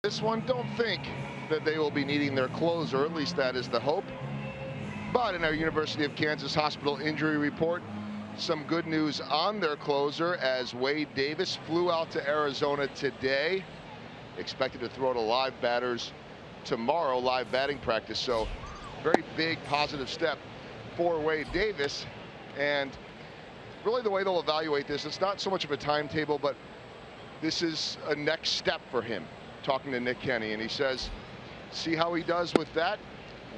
this one. Don't think that they will be needing their closer, at least that is the hope. But in our University of Kansas Hospital injury report, some good news on their closer as Wade Davis flew out to Arizona today. Expected to throw to live batters tomorrow, live batting practice. So very big positive step for Wade Davis. And really the way they'll evaluate this, it's not so much of a timetable, but this is a next step for him. Talking to Nick Kenny, and he says, see how he does with that.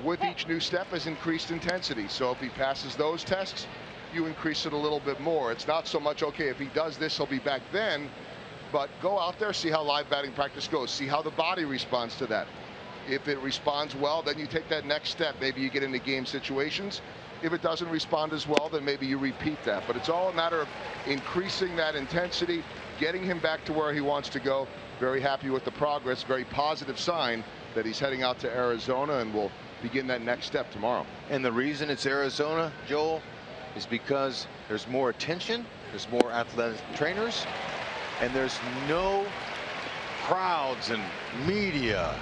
With each new step is increased intensity. So if he passes those tests, you increase it a little bit more. It's not so much, okay, if he does this, he'll be back then, but go out there, see how live batting practice goes, see how the body responds to that. If it responds well, then you take that next step. Maybe you get into game situations. If it doesn't respond as well, then maybe you repeat that. But it's all a matter of increasing that intensity, getting him back to where he wants to go. Very happy with the progress, very positive sign that he's heading out to Arizona and will begin that next step tomorrow. And the reason it's Arizona, Joel, is because there's more attention, there's more athletic trainers, and there's no crowds and media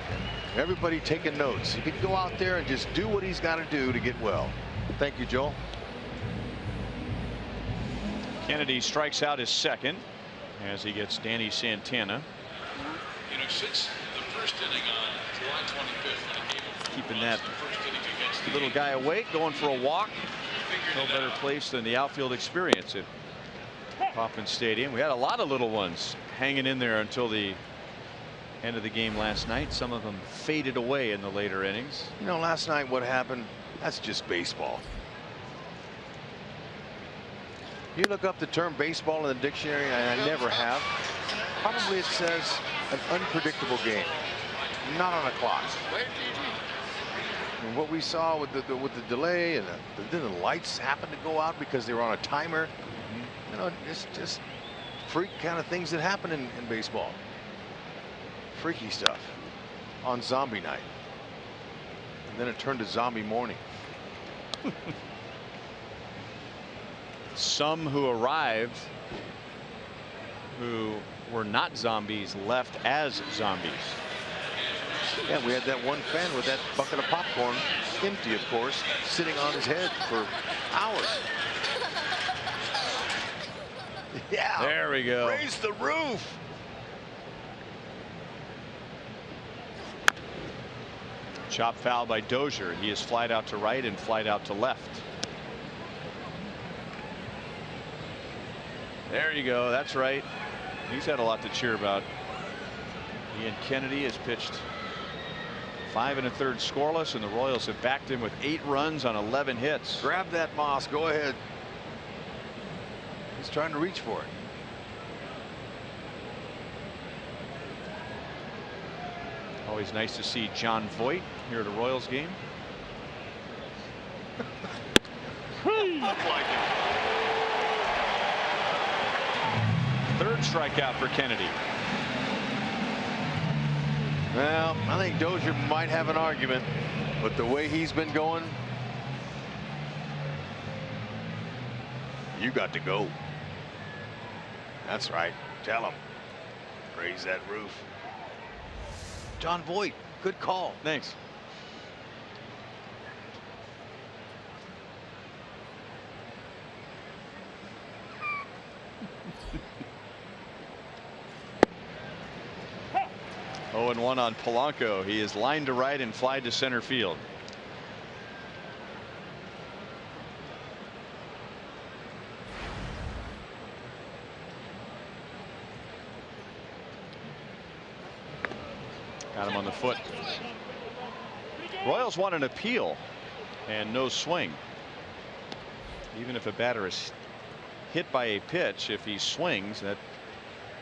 and everybody taking notes. He can go out there and just do what he's got to do to get well. Thank you, Joel. Kennedy strikes out his second as he gets Danny Santana. You know, since the first inning on July 25th, in a game of Keeping that first inning against the little guy awake, going for a walk. No better place than the outfield experience at Kauffman Stadium. We had a lot of little ones hanging in there until the end of the game last night. Some of them faded away in the later innings. You know, last night what happened, that's just baseball. You look up the term baseball in the dictionary, and I never have. Probably it says an unpredictable game, not on a clock. And what we saw with the delay and then the lights happened to go out because they were on a timer. You know, it's just freak kind of things that happen in baseball. Freaky stuff on zombie night. And then it turned to zombie morning. Some who arrived who were not zombies left as zombies. Yeah, we had that one fan with that bucket of popcorn, empty of course, sitting on his head for hours. Yeah, there we go. Raise the roof. Chop foul by Dozier. He is flied out to right and flied out to left. There you go. That's right. He's had a lot to cheer about. Ian Kennedy has pitched 5 1/3 scoreless, and the Royals have backed him with 8 runs on 11 hits. Grab that, Moss. Go ahead. He's trying to reach for it. Always nice to see John Voight here at a Royals game. Third strikeout for Kennedy. Well, I think Dozier might have an argument, but the way he's been going, you got to go. That's right. Tell him. Raise that roof. John Voight, good call. Thanks. Oh, and 1 on Polanco. He is lined to right and fly to center field. Got him on the foot. Royals want an appeal and no swing. Even if a batter is hit by a pitch, if he swings, that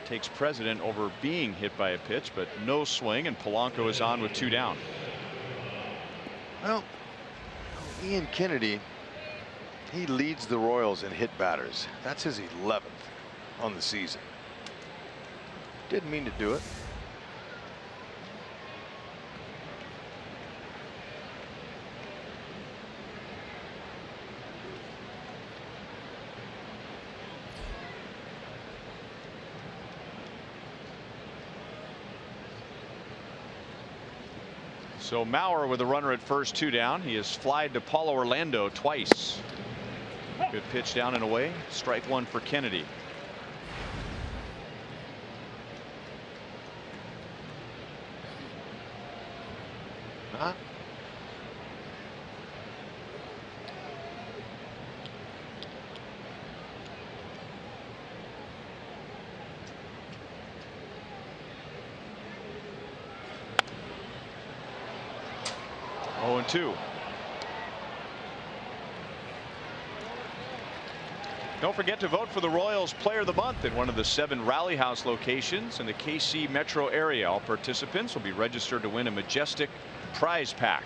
takes precedent over being hit by a pitch, but no swing, and Polanco is on with 2 down. Well, Ian Kennedy, he leads the Royals in hit batters. That's his 11th on the season. Didn't mean to do it. So Maurer with a runner at first, 2 down. He has flied to Paulo Orlando twice. Good pitch down and away. Strike 1 for Kennedy. Huh? Oh, and 2. Don't forget to vote for the Royals Player of the Month at one of the 7 Rally House locations in the KC metro area. All participants will be registered to win a majestic prize pack.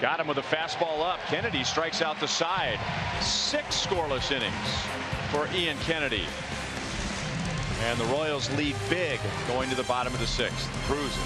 Got him with a fastball up. Kennedy strikes out the side. 6 scoreless innings for Ian Kennedy. And the Royals lead big going to the bottom of the 6th. Cruising.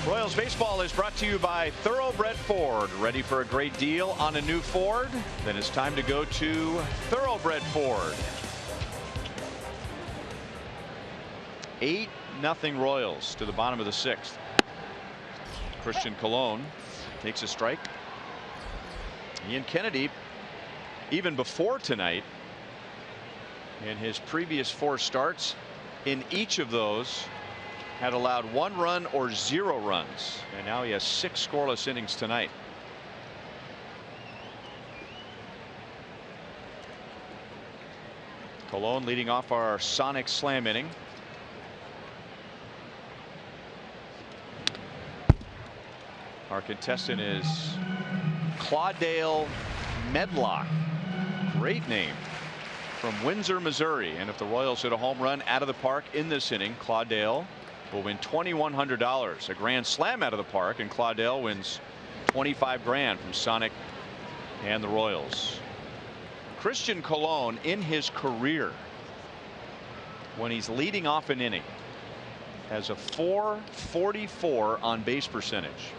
Royals baseball is brought to you by Thoroughbred Ford. Ready for a great deal on a new Ford? Then it's time to go to Thoroughbred Ford. 8-0 Royals to the bottom of the 6th. Christian Colon takes a strike. Ian Kennedy, even before tonight, in his previous 4 starts, in each of those had allowed 1 run or 0 runs, and now he has 6 scoreless innings tonight. Colon leading off our sonic slam inning. Our contestant is Claudale Medlock. Great name, from Windsor, Missouri. And if the Royals hit a home run out of the park in this inning, Claudale will win $2,100. A grand slam out of the park, and Claudale wins $25 grand from Sonic and the Royals. Christian Colon in his career, when he's leading off an inning, has a .444 on base percentage.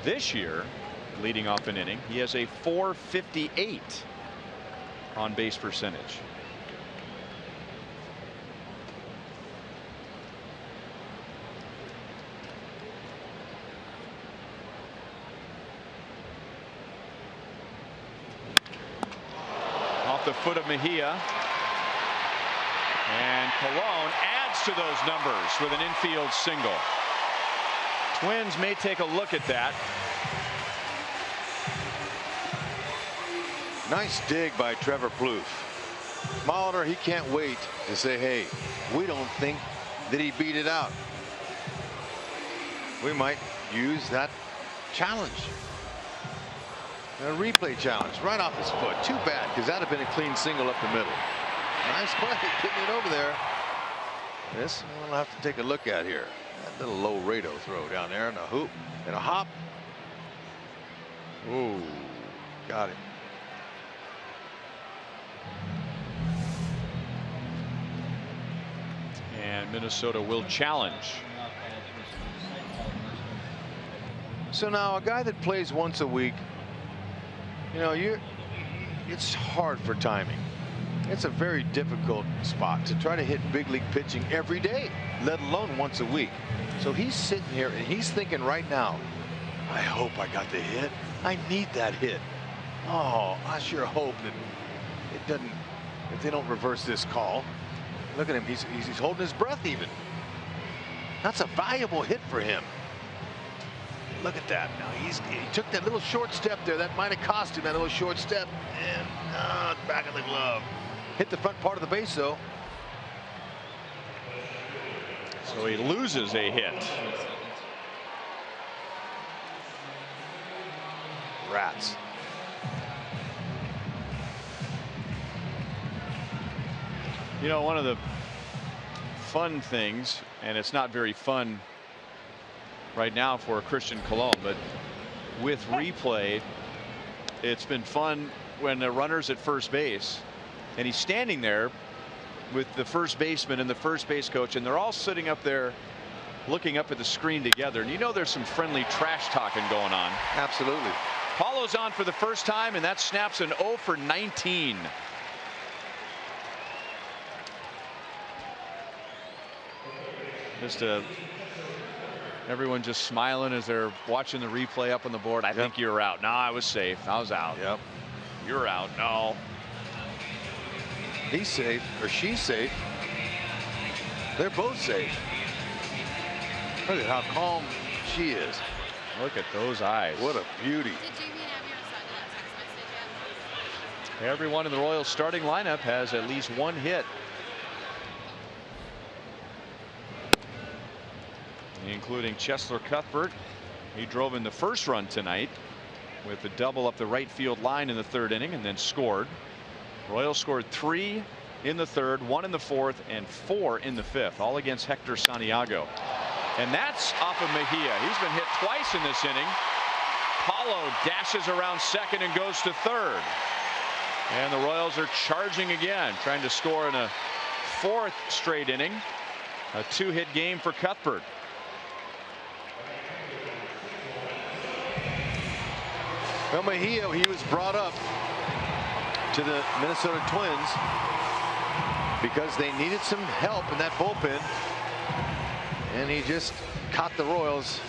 This year, leading off an inning, he has a .458 on base percentage. Off the foot of Mejia, and Colon adds to those numbers with an infield single. Twins may take a look at that. Nice dig by Trevor Plouffe. Molitor, he can't wait to say, hey, we don't think that he beat it out. we might use that challenge. A replay challenge right off his foot. Too bad, because that'd have been a clean single up the middle. Nice play, getting it over there. This we'll have to take a look at here. That little low Rado throw down there and a hoop and a hop. Ooh, got it. And Minnesota will challenge. So now a guy that plays once a week, you know, it's hard for timing. It's a very difficult spot to try to hit big league pitching every day, let alone once a week. So he's sitting here and he's thinking right now, I hope I got the hit. I need that hit. Oh, I sure hope that it doesn't, if they don't reverse this call. Look at him, he's holding his breath even. That's a valuable hit for him. Look at that. Now he took that little short step there. That might have cost him, that little short step. And back of the glove. Hit the front part of the base though. So he loses a hit. Rats. You know, one of the fun things, and it's not very fun right now for Christian Colón, but with replay, it's been fun when the runner's at first base and he's standing there with the first baseman and the first base coach, and they're all sitting up there looking up at the screen together, and you know there's some friendly trash talking going on. Absolutely. Paulo's on for the first time, and that snaps an 0 for 19. Just everyone just smiling as they're watching the replay up on the board. I think you're out. No, I was safe. I was out. Yep. You're out. No. He's safe, or she's safe. They're both safe. Look at how calm she is. Look at those eyes. What a beauty. Did Jamie and Abby respond to that text message yet? Everyone in the Royals starting lineup has at least one hit, including Cheslor Cuthbert. He drove in the first run tonight with a double up the right field line in the third inning and then scored. Royals scored 3 in the third, 1 in the fourth, and 4 in the fifth, all against Hector Santiago. And that's off of Mejia. He's been hit twice in this inning. Paulo dashes around second and goes to third. And the Royals are charging again, trying to score in a 4th straight inning. A 2-hit game for Cuthbert. Well, Mejia, he was brought up to the Minnesota Twins because they needed some help in that bullpen, and he just caught the Royals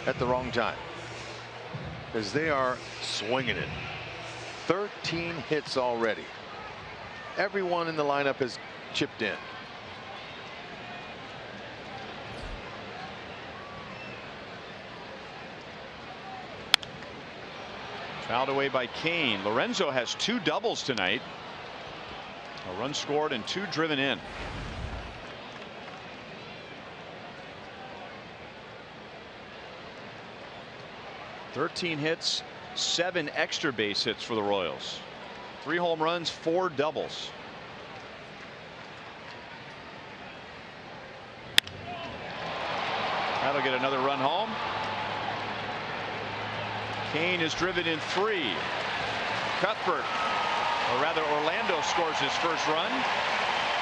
at the wrong time because they are swinging it. 13 hits already. Everyone in the lineup has chipped in. Fouled away by Kane. Lorenzo has 2 doubles tonight. A run scored and 2 driven in. "13 hits, 7 extra base hits for the Royals. 3 home runs, 4 doubles. That'll get another run home. Kane is driven in 3. Cuthbert, or rather Orlando, scores his first run,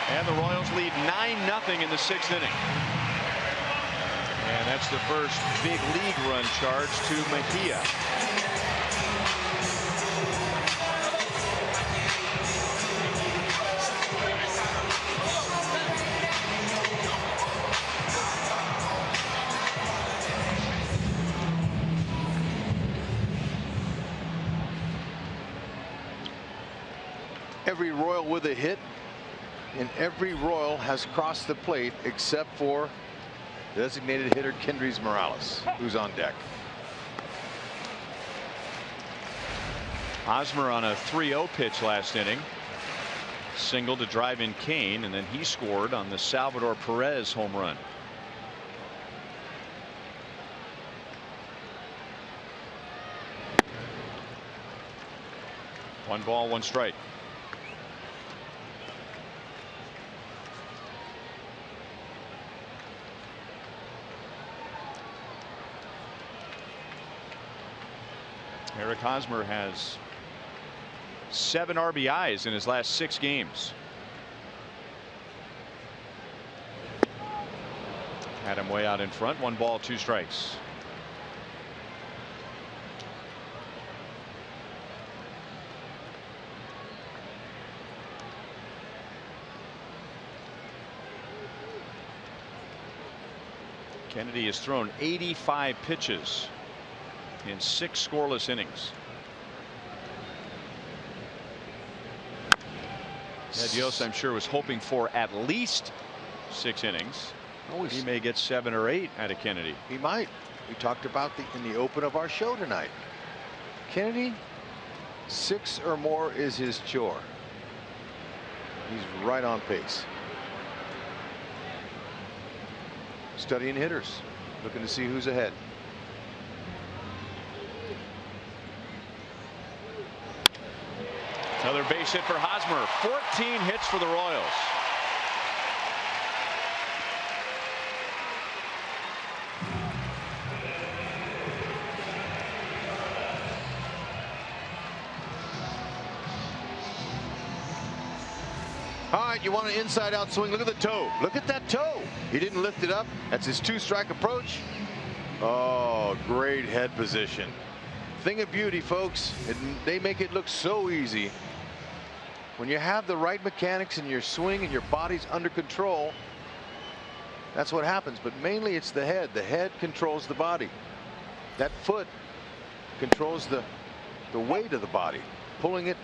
and the Royals lead 9-0 in the 6th inning. And that's the first big league run charge to Mejia. Every Royal with a hit, and every Royal has crossed the plate except for designated hitter Kendrys Morales, who's on deck. Hosmer on a 3-0 pitch last inning. Single to drive in Kane, and then he scored on the Salvador Perez home run. 1 ball, 1 strike. Eric Hosmer has 7 RBIs in his last 6 games. Had him way out in front. 1 ball, 2 strikes. Kennedy has thrown 85 pitches in 6 scoreless innings. Ned Yost, I'm sure, was hoping for at least 6 innings. He may get 7 or 8 out of Kennedy. He might. We talked about in the open of our show tonight. Kennedy, 6 or more is his chore. He's right on pace. Studying hitters, looking to see who's ahead. Another base hit for Hosmer. 14 hits for the Royals. All right, you want an inside-out swing. Look at the toe. Look at that toe. He didn't lift it up. That's his 2-strike approach. Oh, great head position. Thing of beauty, folks. They make it look so easy. When you have the right mechanics in your swing and your body's under control, that's what happens. But mainly it's the head. The head controls the body. That foot controls the weight of the body, pulling it,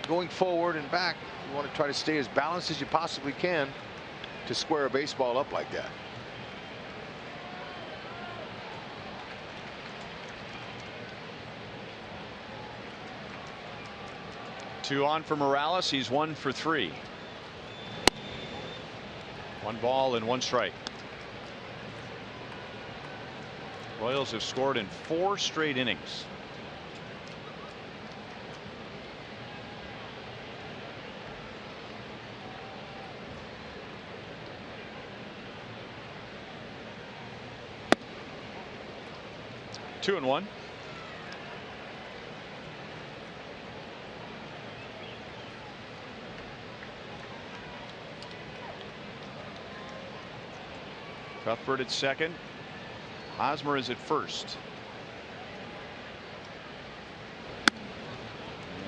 going forward and back. You want to try to stay as balanced as you possibly can to square a baseball up like that. Two on for Morales. He's 1 for 3. 1 ball and 1 strike. Royals have scored in 4 straight innings. Two and 1. Cuthbert at second. Hosmer is at first.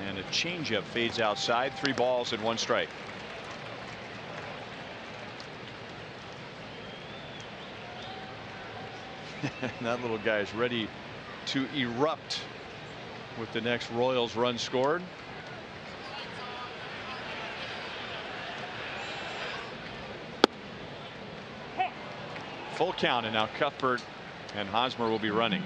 And a changeup fades outside. 3 balls and 1 strike. That little guy is ready to erupt with the next Royals run scored. Full count, and now Cuthbert and Hosmer will be running.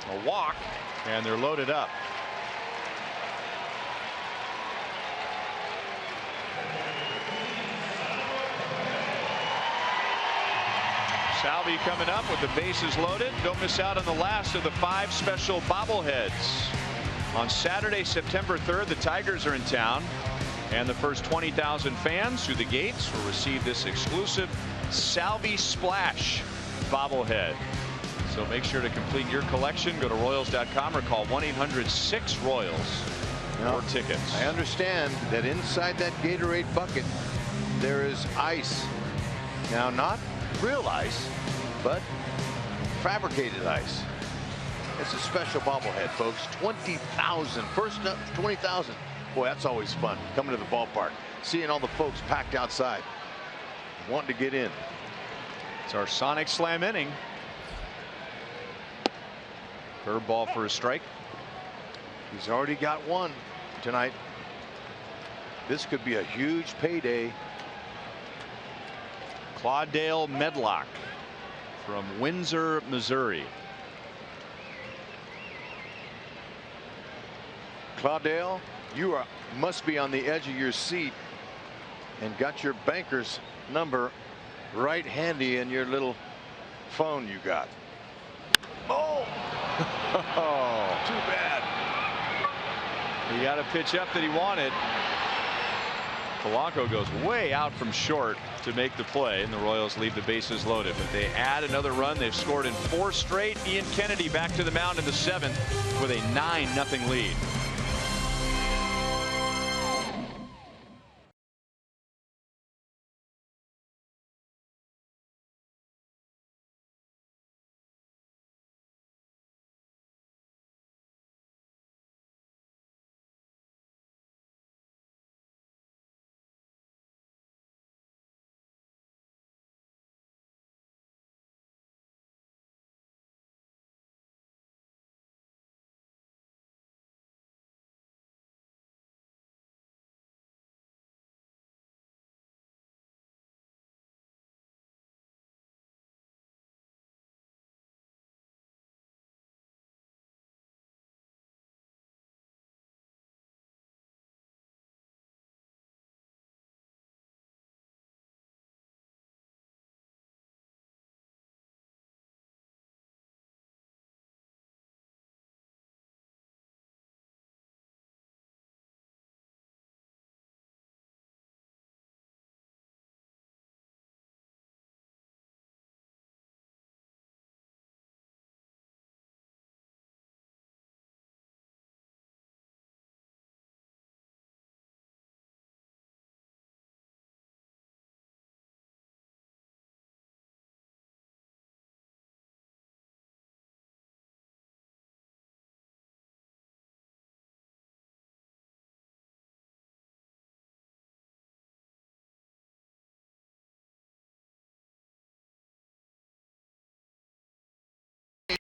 A walk, and they're loaded up. Salvi coming up with the bases loaded. Don't miss out on the last of the 5 special bobbleheads. On Saturday, September 3rd, the Tigers are in town, and the first 20,000 fans through the gates will receive this exclusive Salvi Splash bobblehead. So make sure to complete your collection. Go to Royals.com or call 1-800-6-ROYALS for tickets. I understand that inside that Gatorade bucket there is ice. Now, not real ice, but fabricated ice. It's a special bobblehead, folks. 20,000. First up, 20,000. Boy, that's always fun. Coming to the ballpark, seeing all the folks packed outside, wanting to get in. It's our Sonic Slam inning. Curveball for a strike. He's already got 1 tonight. This could be a huge payday. Claudale Medlock from Windsor, Missouri. Claudel, you must be on the edge of your seat and got your banker's number right handy in your little phone you got. Oh, too bad. He got a pitch up that he wanted. Polanco goes way out from short to make the play, and the Royals leave the bases loaded. But they add another run. They've scored in 4 straight. Ian Kennedy back to the mound in the 7th with a 9-0 lead.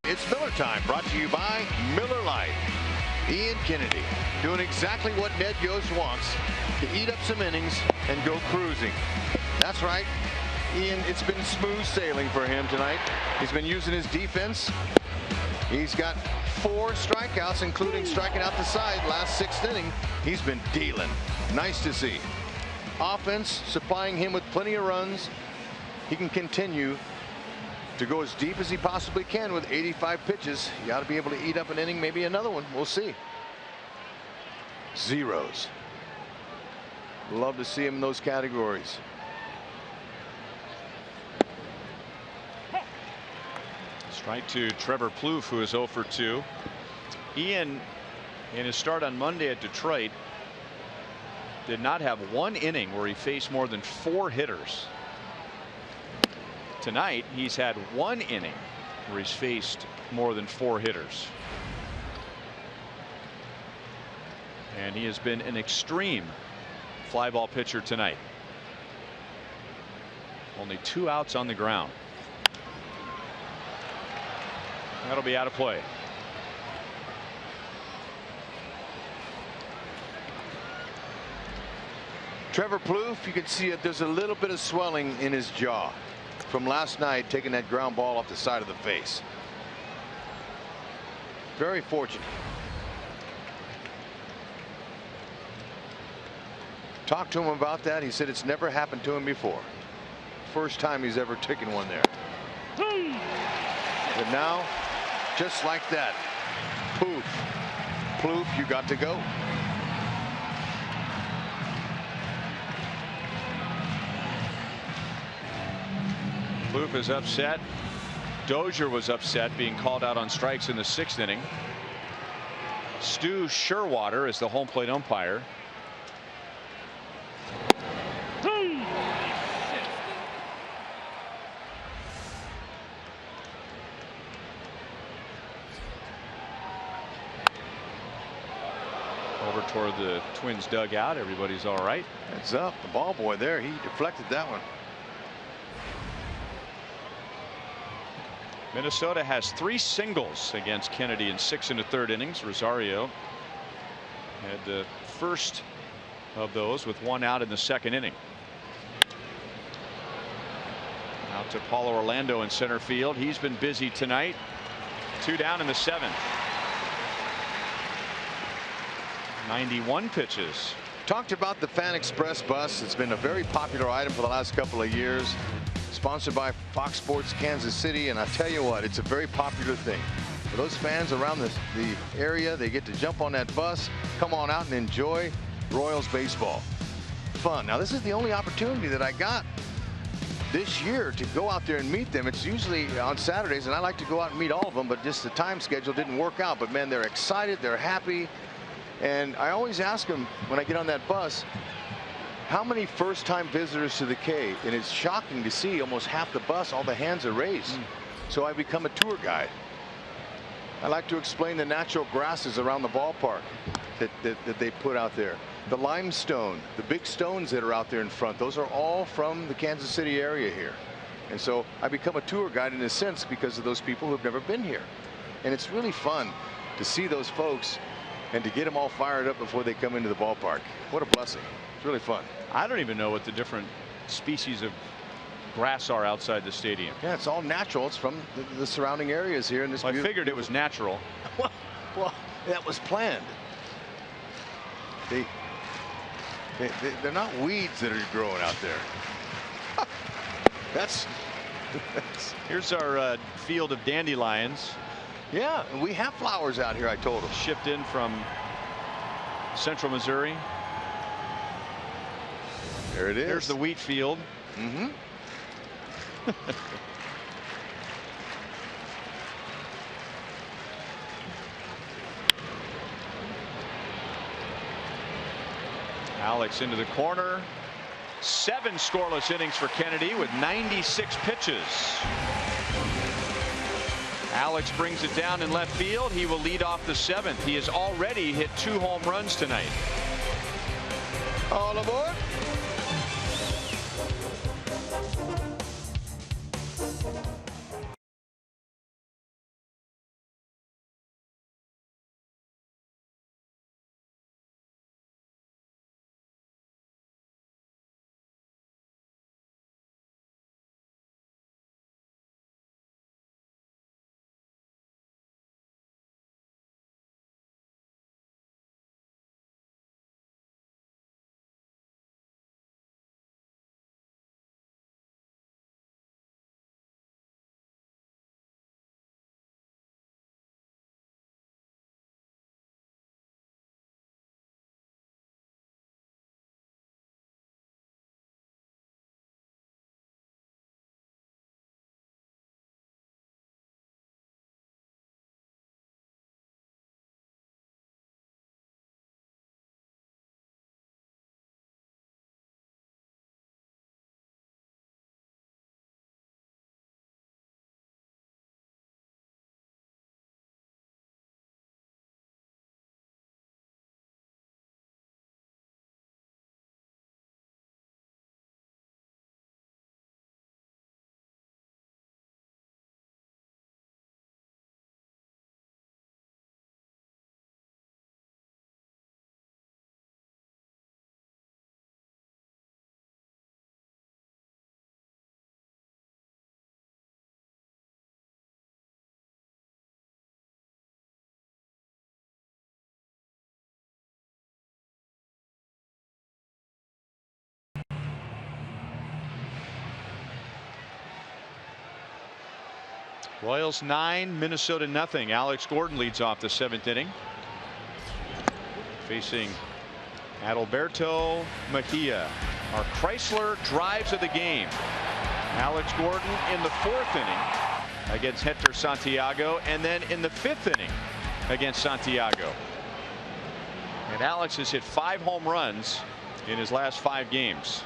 It's Miller time, brought to you by Miller Lite. Ian Kennedy doing exactly what Ned Yost wants, to eat up some innings and go cruising. That's right, Ian, it's been smooth sailing for him tonight. He's been using his defense. He's got 4 strikeouts, including striking out the side last 6th inning. He's been dealing. Nice to see. Offense supplying him with plenty of runs. He can continue to go as deep as he possibly can with 85 pitches. You ought to be able to eat up an inning, maybe another one. We'll see. Zeros. Love to see him in those categories. Strike to Trevor Plouffe, who is 0 for 2. Ian, in his start on Monday at Detroit, did not have 1 inning where he faced more than 4 hitters. Tonight, he's had 1 inning where he's faced more than 4 hitters. And he has been an extreme fly ball pitcher tonight. Only 2 outs on the ground. That'll be out of play. Trevor Plouffe, you can see it. There's a little bit of swelling in his jaw from last night, taking that ground ball off the side of the face. Very fortunate. Talked to him about that. He said it's never happened to him before. First time he's ever taken one there. But now, just like that, Plouffe, you got to go. Plouffe is upset. Dozier was upset being called out on strikes in the 6th inning. Stu Sherwater is the home plate umpire. Over toward the Twins dugout. Everybody's all right. Heads up. The ball boy there. He deflected that one. Minnesota has 3 singles against Kennedy in 6 1/3 innings. Rosario had the first of those with 1 out in the 2nd inning. Out to Paulo Orlando in center field. He's been busy tonight. 2 down in the 7th. 91 pitches. Talked about the Fan Express bus. It's been a very popular item for the last couple of years. Sponsored by Fox Sports Kansas City. And I tell you what, it's a very popular thing. For those fans around the area, they get to jump on that bus, come on out and enjoy Royals baseball. Fun. Now, this is the only opportunity that I got this year to go out there and meet them. It's usually on Saturdays, and I like to go out and meet all of them, but just the time schedule didn't work out. But man, they're excited, they're happy. And I always ask them when I get on that bus, how many first-time visitors to the K? And it's shocking to see almost half the bus, all the hands are raised. So I become a tour guide. I like to explain the natural grasses around the ballpark that they put out there. The limestone, the big stones that are out there in front, those are all from the Kansas City area here. And so I become a tour guide in a sense because of those people who have never been here. And it's really fun to see those folks and to get them all fired up before they come into the ballpark. What a blessing. It's really fun. I don't even know what the different species of grass are outside the stadium. Yeah, it's all natural. It's from the surrounding areas here in this. Well, I figured it was natural. Well, that was planned. They're not weeds that are growing out there. That's here's our field of dandelions. Yeah, and we have flowers out here, I told them. Shipped in from Central Missouri. There it is. There's the wheat field. Mm-hmm. Alex into the corner. 7 scoreless innings for Kennedy with 96 pitches. Alex brings it down in left field. He will lead off the 7th. He has already hit 2 home runs tonight. All aboard. Royals 9, Minnesota nothing. Alex Gordon leads off the 7th inning. Facing Adalberto Mejia. Our Chrysler drives of the game. Alex Gordon in the 4th inning against Hector Santiago, and then in the 5th inning against Santiago. And Alex has hit 5 home runs in his last 5 games.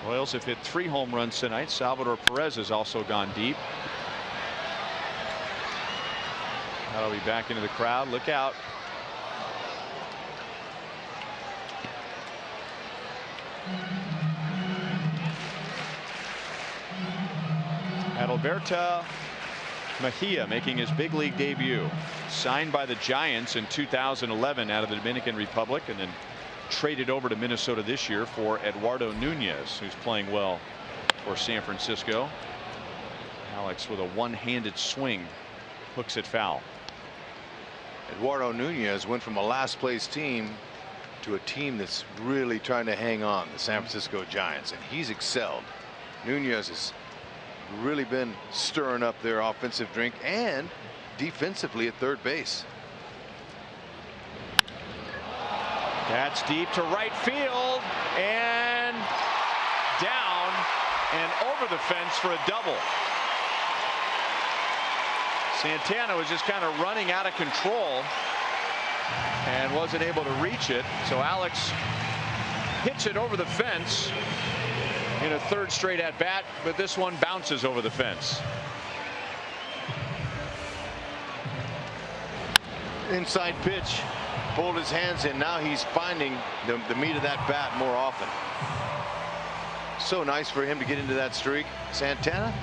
Royals have hit 3 home runs tonight. Salvador Perez has also gone deep. That'll be back into the crowd. Look out. Adalberto Mejia making his big league debut. Signed by the Giants in 2011 out of the Dominican Republic, and then traded over to Minnesota this year for Eduardo Nunez, who's playing well for San Francisco. Alex with a one-handed swing hooks it foul. Eduardo Nunez went from a last place team to a team that's really trying to hang on, the San Francisco Giants, and he's excelled. Nunez has really been stirring up their offensive drink and defensively at third base. That's deep to right field and down and over the fence for a double. Santana was just kind of running out of control and wasn't able to reach it. So Alex hits it over the fence in a third straight at bat, but this one bounces over the fence. Inside pitch, pulled his hands in. Now he's finding the meat of that bat more often. So nice for him to get into that streak. Santana,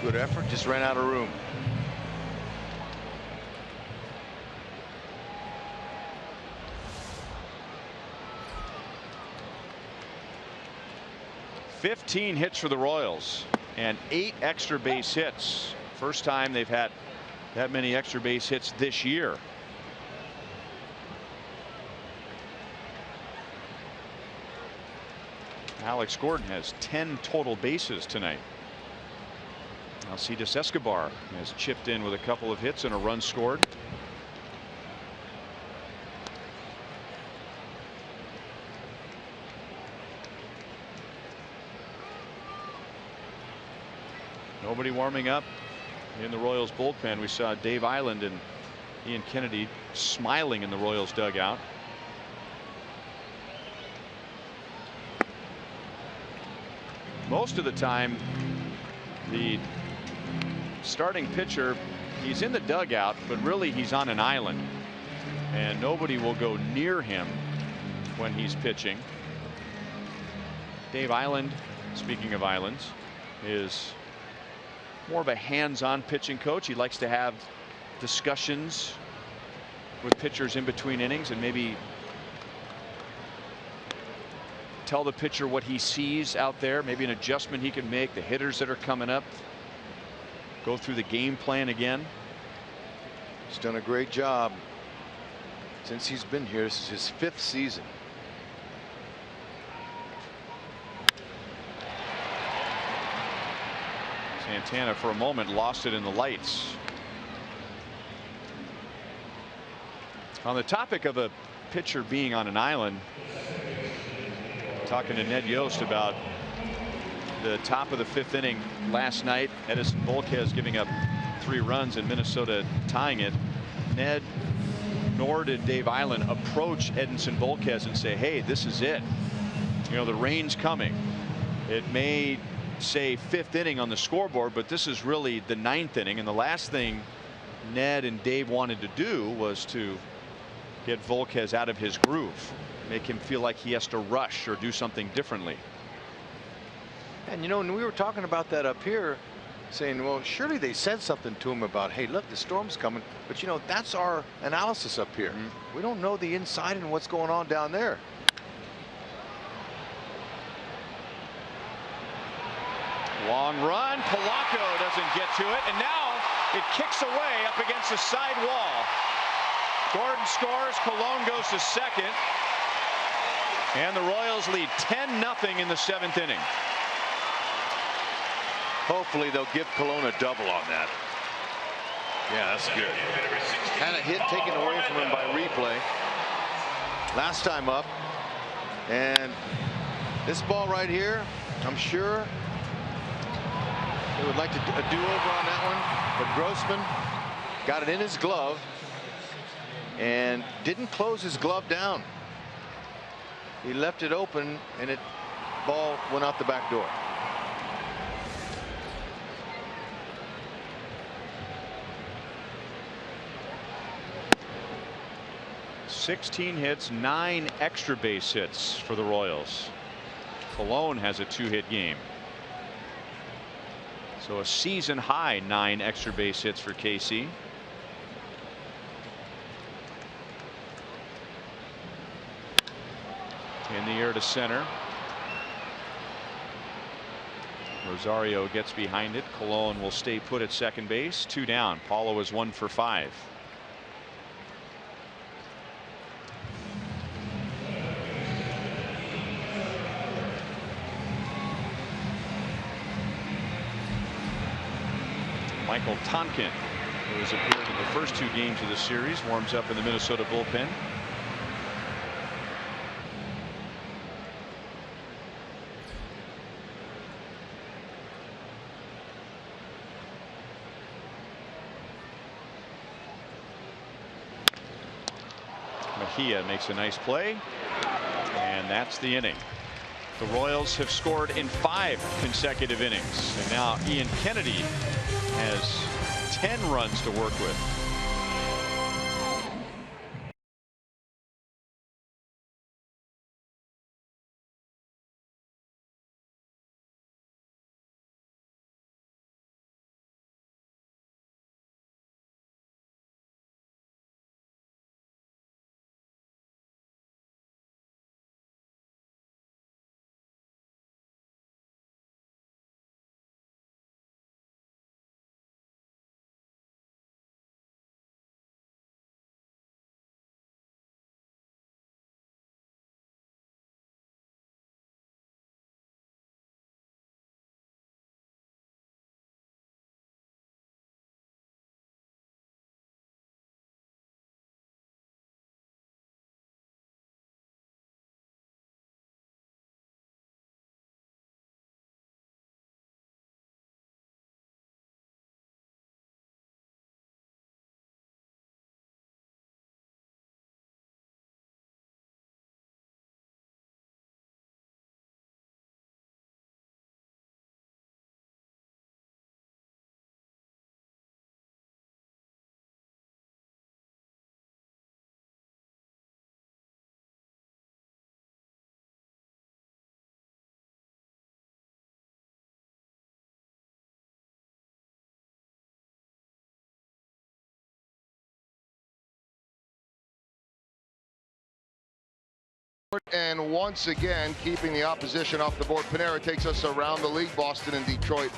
good effort, just ran out of room. "15 hits for the Royals and 8 extra base hits. First time they've had that many extra base hits this year. Alex Gordon has 10 total bases tonight. Alcides Escobar has chipped in with a couple of hits and a run scored. Nobody warming up in the Royals bullpen. We saw Dave Island and Ian Kennedy smiling in the Royals dugout. Most of the time, the starting pitcher, he's in the dugout, but really he's on an island, and nobody will go near him when he's pitching. Dave Island, speaking of islands, is more of a hands-on pitching coach. He likes to have discussions with pitchers in between innings and maybe tell the pitcher what he sees out there, maybe an adjustment he can make, the hitters that are coming up, go through the game plan again. He's done a great job since he's been here. This is his 5th season. Santana for a moment lost it in the lights. On the topic of a pitcher being on an island, talking to Ned Yost about the top of the 5th inning last night, Edinson Volquez giving up 3 runs and Minnesota tying it. Ned, nor did Dave Island approach Edinson Volquez and say, hey, this is it. You know, the rain's coming. It may say 5th inning on the scoreboard, but this is really the 9th inning. And the last thing Ned and Dave wanted to do was to get Volquez out of his groove, make him feel like he has to rush or do something differently. And you know, when we were talking about that up here, saying, well, surely they said something to him about, hey, look, the storm's coming. But you know, that's our analysis up here. We don't know the inside and what's going on down there. Long run. Polanco doesn't get to it, and now it kicks away up against the side wall. Gordon scores. Colon goes to second, and the Royals lead 10-0 in the 7th inning. Hopefully they'll give Colon a double on that. Yeah, that's good. Had a hit taken away from him by replay last time up, and this ball right here, I'm sure they would like to do a do-over on that one, but Grossman got it in his glove and didn't close his glove down. He left it open, and it ball went out the back door. "16 hits, 9 extra base hits for the Royals. Colon has a 2-hit game. So a season high 9 extra base hits for KC. In the air to center. Rosario gets behind it. Colon will stay put at second base. 2 down. Paulo is 1 for 5. Michael Tonkin, who has appeared in the first 2 games of the series, warms up in the Minnesota bullpen. Mejia makes a nice play, and that's the inning. The Royals have scored in 5 consecutive innings, and now Ian Kennedy has 10 runs to work with. And once again, keeping the opposition off the board. Panera takes us around the league. Boston and Detroit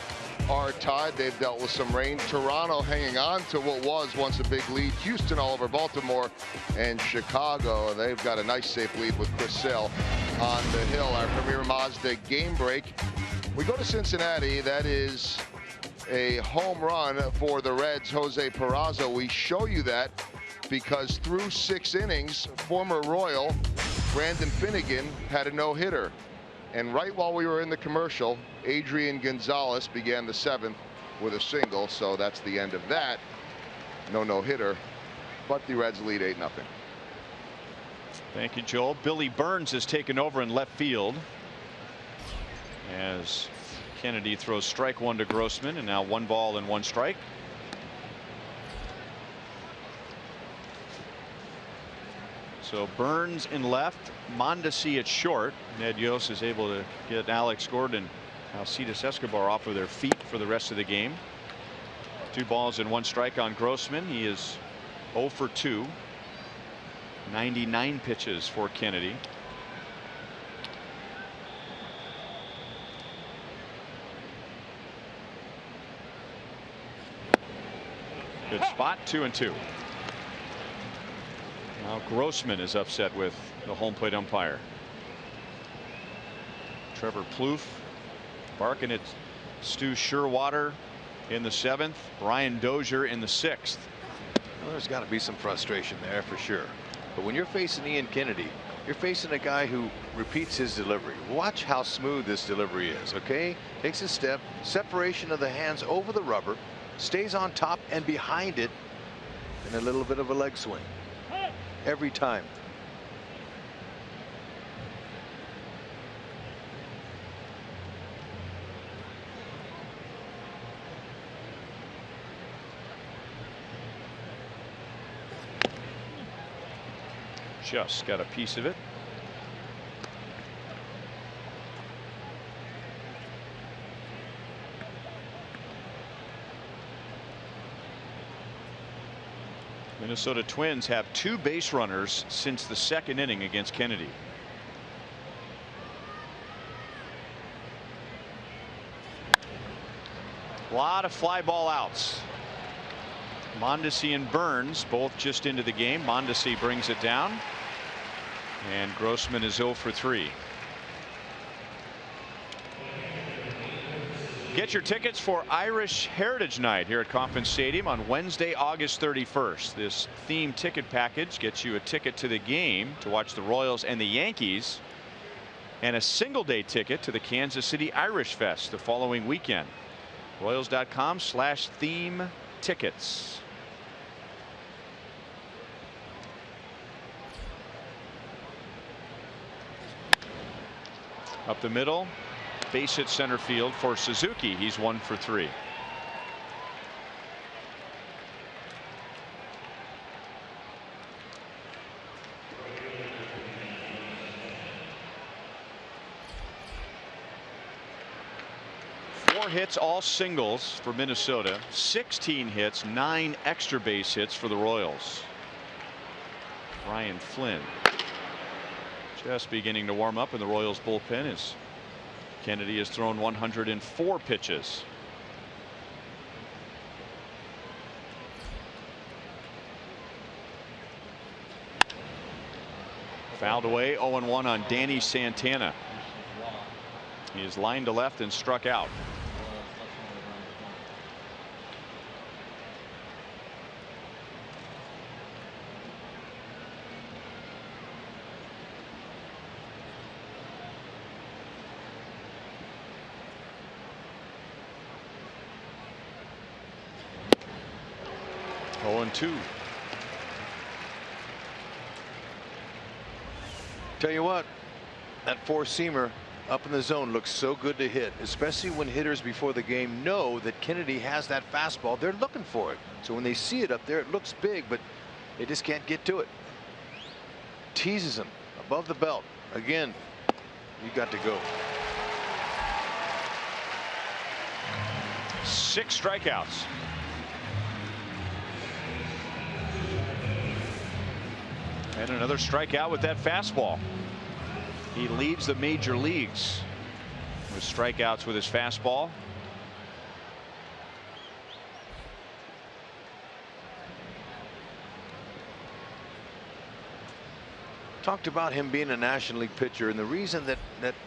are tied. They've dealt with some rain. Toronto hanging on to what was once a big lead. Houston all over Baltimore, and Chicago, they've got a nice safe lead with Chris Sale on the hill. Our Premier Mazda game break. We go to Cincinnati. That is a home run for the Reds, Jose Peraza. We show you that because through 6 innings, former Royal Brandon Finnegan had a no-hitter. And right while we were in the commercial, Adrian Gonzalez began the 7th with a single. So that's the end of that. No-hitter. But the Reds lead 8-0. Thank you, Joel. Billy Burns has taken over in left field as Kennedy throws strike 1 to Grossman, and now 1 ball and 1 strike. So Burns in left, Mondesi at short. Ned Yost is able to get Alex Gordon, Alcides Escobar off of their feet for the rest of the game. 2 balls and 1 strike on Grossman. He is 0 for 2. 99 pitches for Kennedy. Good spot, 2-2. Now Grossman is upset with the home plate umpire. Trevor Plouffe barking at Stu Sherwater in the 7th. Brian Dozier in the 6th. Well, there's got to be some frustration there for sure. But when you're facing Ian Kennedy, you're facing a guy who repeats his delivery. Watch how smooth this delivery is, okay? Takes a step, separation of the hands over the rubber, stays on top and behind it, and a little bit of a leg swing. Every time. Just got a piece of it. Minnesota Twins have 2 base runners since the 2nd inning against Kennedy. A lot of fly ball outs. Mondesi and Burns both just into the game. Mondesi brings it down, and Grossman is 0 for 3. Get your tickets for Irish Heritage Night here at Kauffman Stadium on Wednesday, August 31st. This theme ticket package gets you a ticket to the game to watch the Royals and the Yankees, and a single-day ticket to the Kansas City Irish Fest the following weekend. Royals.com/theme tickets. Up the middle, base hit center field for Suzuki. He's 1 for 3. Four hits, all singles for Minnesota. 16 hits, 9 extra base hits for the Royals. Ryan Flynn just beginning to warm up in the Royals bullpen as Kennedy has thrown 104 pitches. Fouled away. 0-1 on Danny Santana. He is lined to left and struck out. Oh, and 2. Tell you what, that four-seamer up in the zone looks so good to hit, especially when hitters before the game know that Kennedy has that fastball. They're looking for it. So when they see it up there, it looks big, but they just can't get to it. Teases him above the belt. Again, you got to go. 6 strikeouts. And another strikeout with that fastball. He leads the major leagues with strikeouts with his fastball. Talked about him being a National League pitcher, and the reason that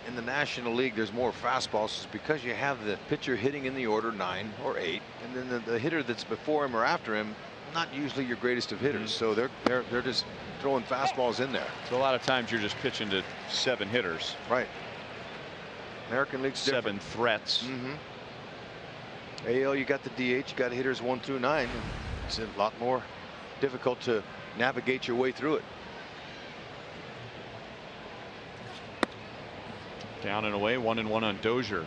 in the National League there's more fastballs is because you have the pitcher hitting in the order 9 or 8, and then the hitter that's before him or after him not usually your greatest of hitters. So they're just throwing fastballs in there. So a lot of times you're just pitching to 7 hitters. Right. American League's 7 threats. AL, you got the DH, you got hitters 1 through 9. It's a lot more difficult to navigate your way through it. Down and away, 1-1 on Dozier.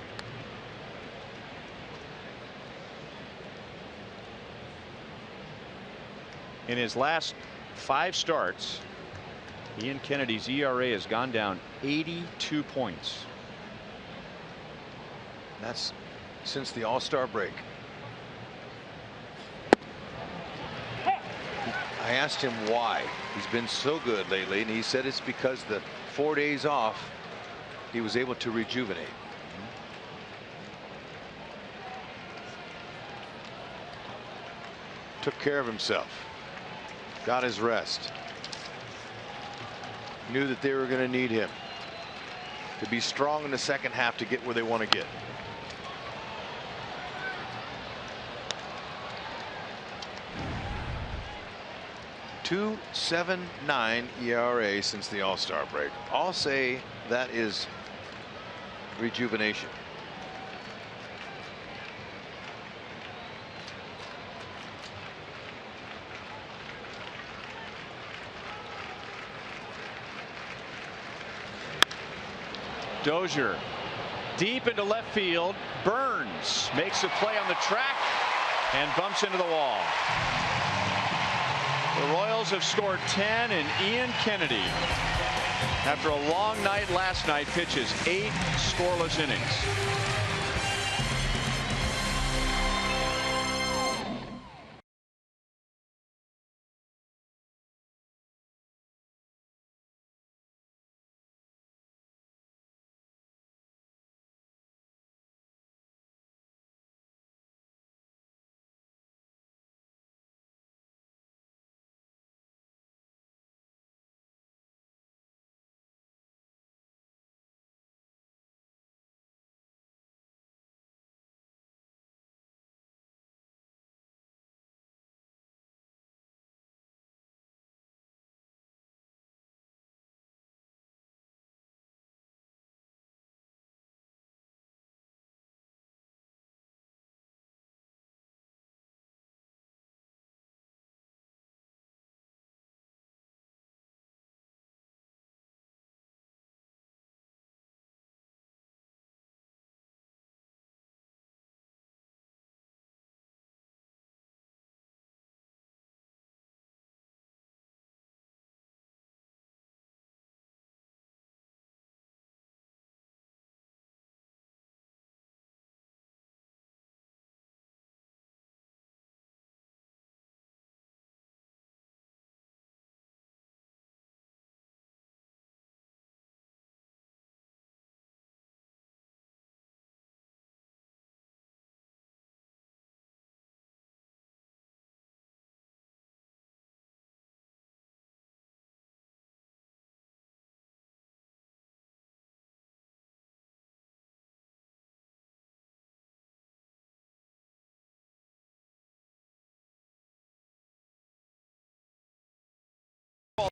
In his last 5 starts, Ian Kennedy's ERA has gone down 82 points. That's since the All-Star break. I asked him why he's been so good lately, and he said it's because the 4 days off he was able to rejuvenate. Took care of himself. Got his rest. Knew that they were going to need him to be strong in the second half to get where they want to get. .279 ERA since the All-Star break. I'll say that is rejuvenation. Dozier deep into left field. Burns makes a play on the track and bumps into the wall. The Royals have scored 10, and Ian Kennedy, after a long night last night, pitches 8 scoreless innings.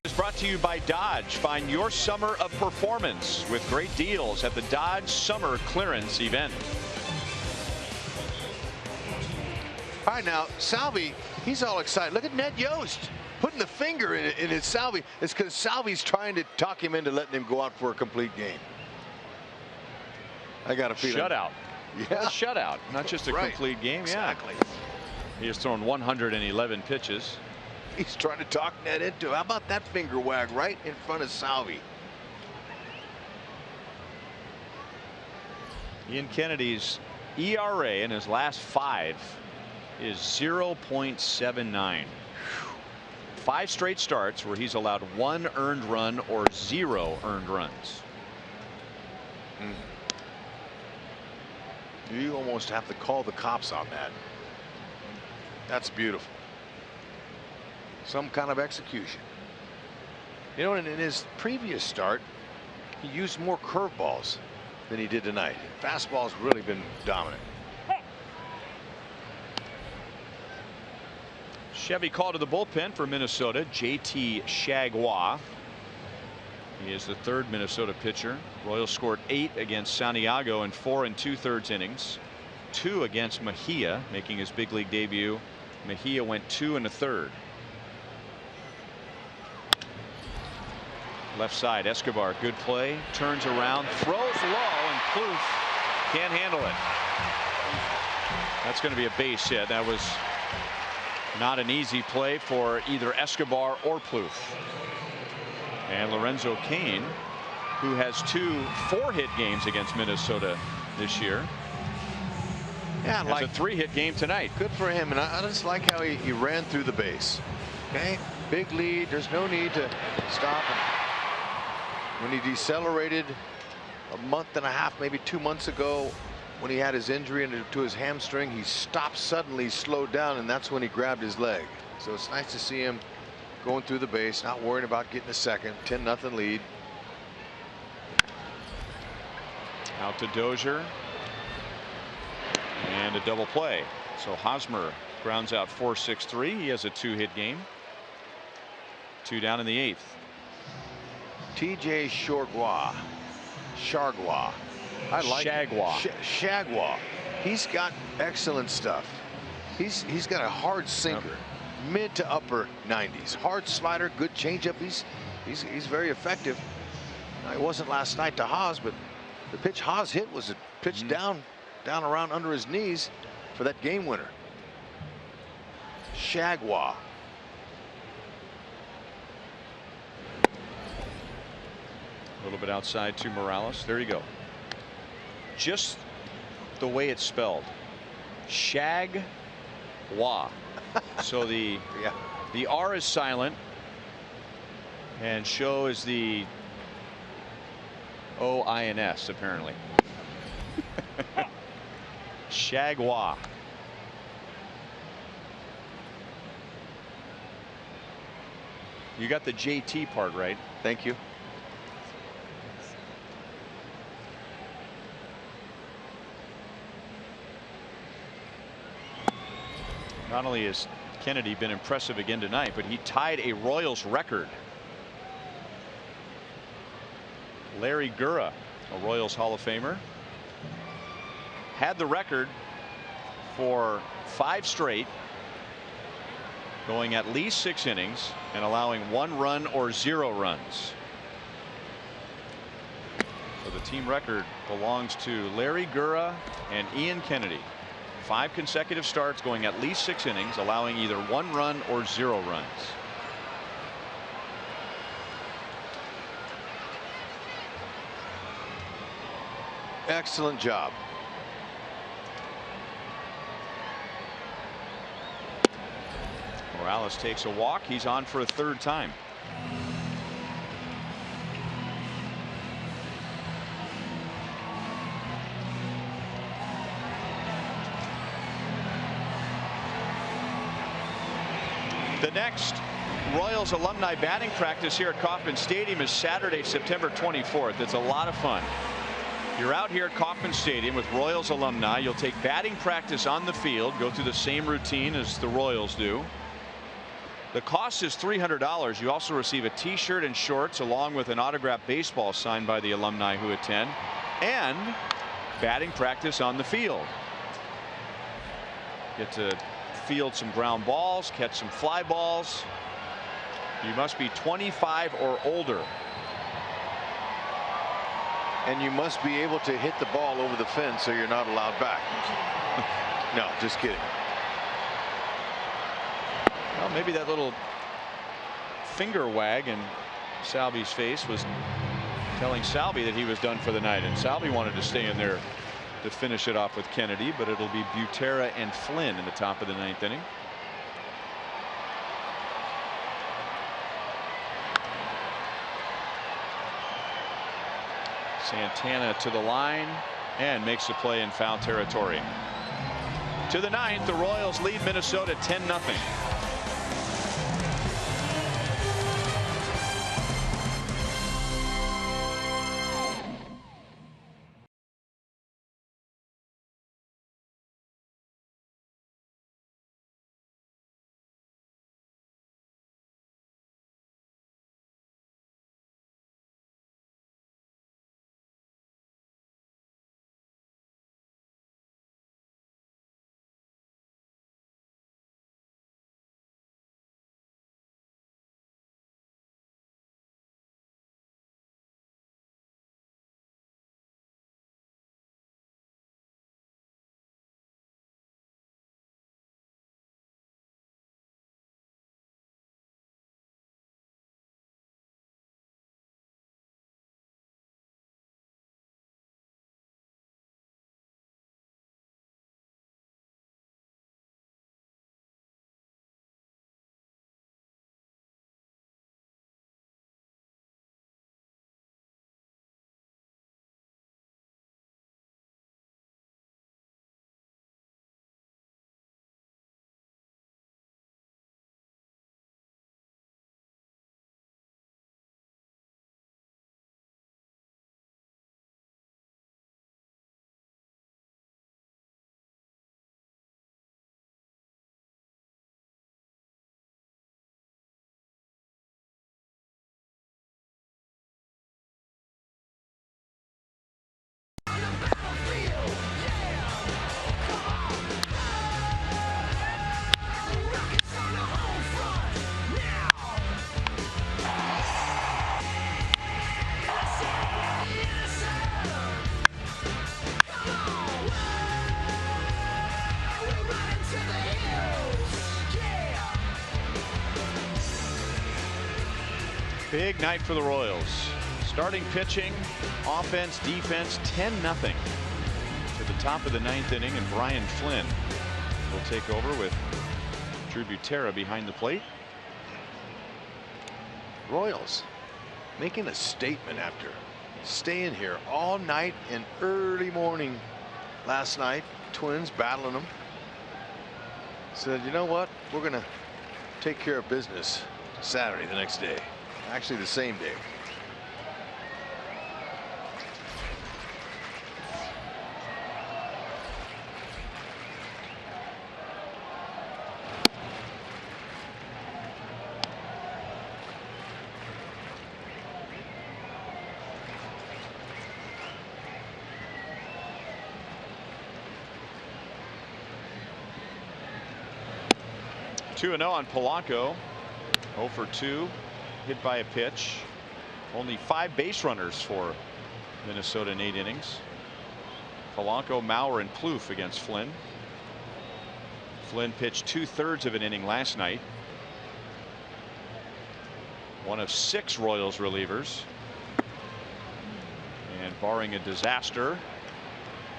Is brought to you by Dodge. Find your summer of performance with great deals at the Dodge Summer Clearance Event. All right, now, Salvi, he's all excited. Look at Ned Yost putting the finger in his Salvi. It's because Salvi's trying to talk him into letting him go out for a complete game. I got a feeling. Shutout. Yeah. A shutout, not just a complete game. Exactly. Yeah. He has thrown 111 pitches. He's trying to talk Ned into it. How about that finger wag right in front of Salvi? Ian Kennedy's ERA in his last 5 is 0.79. 5 straight starts where he's allowed 1 earned run or 0 earned runs. You almost have to call the cops on that. That's beautiful. Some kind of execution. You know, in his previous start, he used more curveballs than he did tonight. Fastball's really been dominant. Chevy called to the bullpen for Minnesota, JT Chargois. He is the 3rd Minnesota pitcher. Royals scored 8 against Santiago in 4 2/3 innings. 2 against Mejia, making his big league debut. Mejia went 2 1/3. Left side, Escobar, good play, turns around, throws low, and Plouffe can't handle it. That's going to be a base hit. That was not an easy play for either Escobar or Plouffe. And Lorenzo Cain, who has 2 4-hit games against Minnesota this year. Yeah, like a 3-hit game tonight. Good for him, and I just like how he ran through the base. Okay, big lead. There's no need to stop him. When he decelerated a month and a half, maybe 2 months ago, when he had his injury to his hamstring, he stopped suddenly, slowed down, and that's when he grabbed his leg. So it's nice to see him going through the base, not worrying about getting a second. 10-0 lead. Out to Dozier. And a double play. So Hosmer grounds out 4-6-3. He has a 2-hit game. 2 down in the 8th. TJ Chargois. I like Chargois. He's got excellent stuff. He's got a hard sinker, mid to upper 90s, hard slider, good changeup. He's very effective. Now, he wasn't last night to Haas, but the pitch Haas hit was a pitch down around under his knees for that game winner. Chargois. A little bit outside to Morales. There you go. Just the way it's spelled. Chargois. So the R is silent. And show is the O-I-N-S apparently. Chargois. You got the JT part right. Thank you. Not only has Kennedy been impressive again tonight, but he tied a Royals record. Larry Gura, a Royals Hall of Famer, had the record for 5 straight, going at least 6 innings and allowing 1 run or 0 runs. So the team record belongs to Larry Gura and Ian Kennedy. 5 consecutive starts, going at least 6 innings, allowing either 1 run or 0 runs. Excellent job. Morales takes a walk. He's on for a 3rd time. The next Royals alumni batting practice here at Kauffman Stadium is Saturday, September 24th. It's a lot of fun. You're out here at Kauffman Stadium with Royals alumni. You'll take batting practice on the field, go through the same routine as the Royals do. The cost is $300. You also receive a t-shirt and shorts along with an autographed baseball signed by the alumni who attend, and batting practice on the field. Get to field some ground balls, catch some fly balls. You must be 25 or older. And you must be able to hit the ball over the fence, so you're not allowed back. No, just kidding. Well, maybe that little finger wag in Salvi's face was telling Salvi that he was done for the night, and Salvi wanted to stay in there to finish it off with Kennedy, but it'll be Butera and Flynn in the top of the 9th inning. Santana to the line and makes the play in foul territory. To the 9th, the Royals lead Minnesota 10-0. Big night for the Royals. Starting pitching, offense, defense, 10-0 to the top of the 9th inning, and Brian Flynn will take over with Drew Butera behind the plate. Royals making a statement after staying here all night and early morning last night. Twins battling them. Said, you know what? We're going to take care of business Saturday, the next day. Actually, the same day. Two 2-0 on Polanco. 0 for 2. Hit by a pitch. Only 5 base runners for Minnesota in 8 innings. Polanco, Mauer, and Plouffe against Flynn. Flynn pitched 2/3 of an inning last night. One of 6 Royals relievers. And barring a disaster,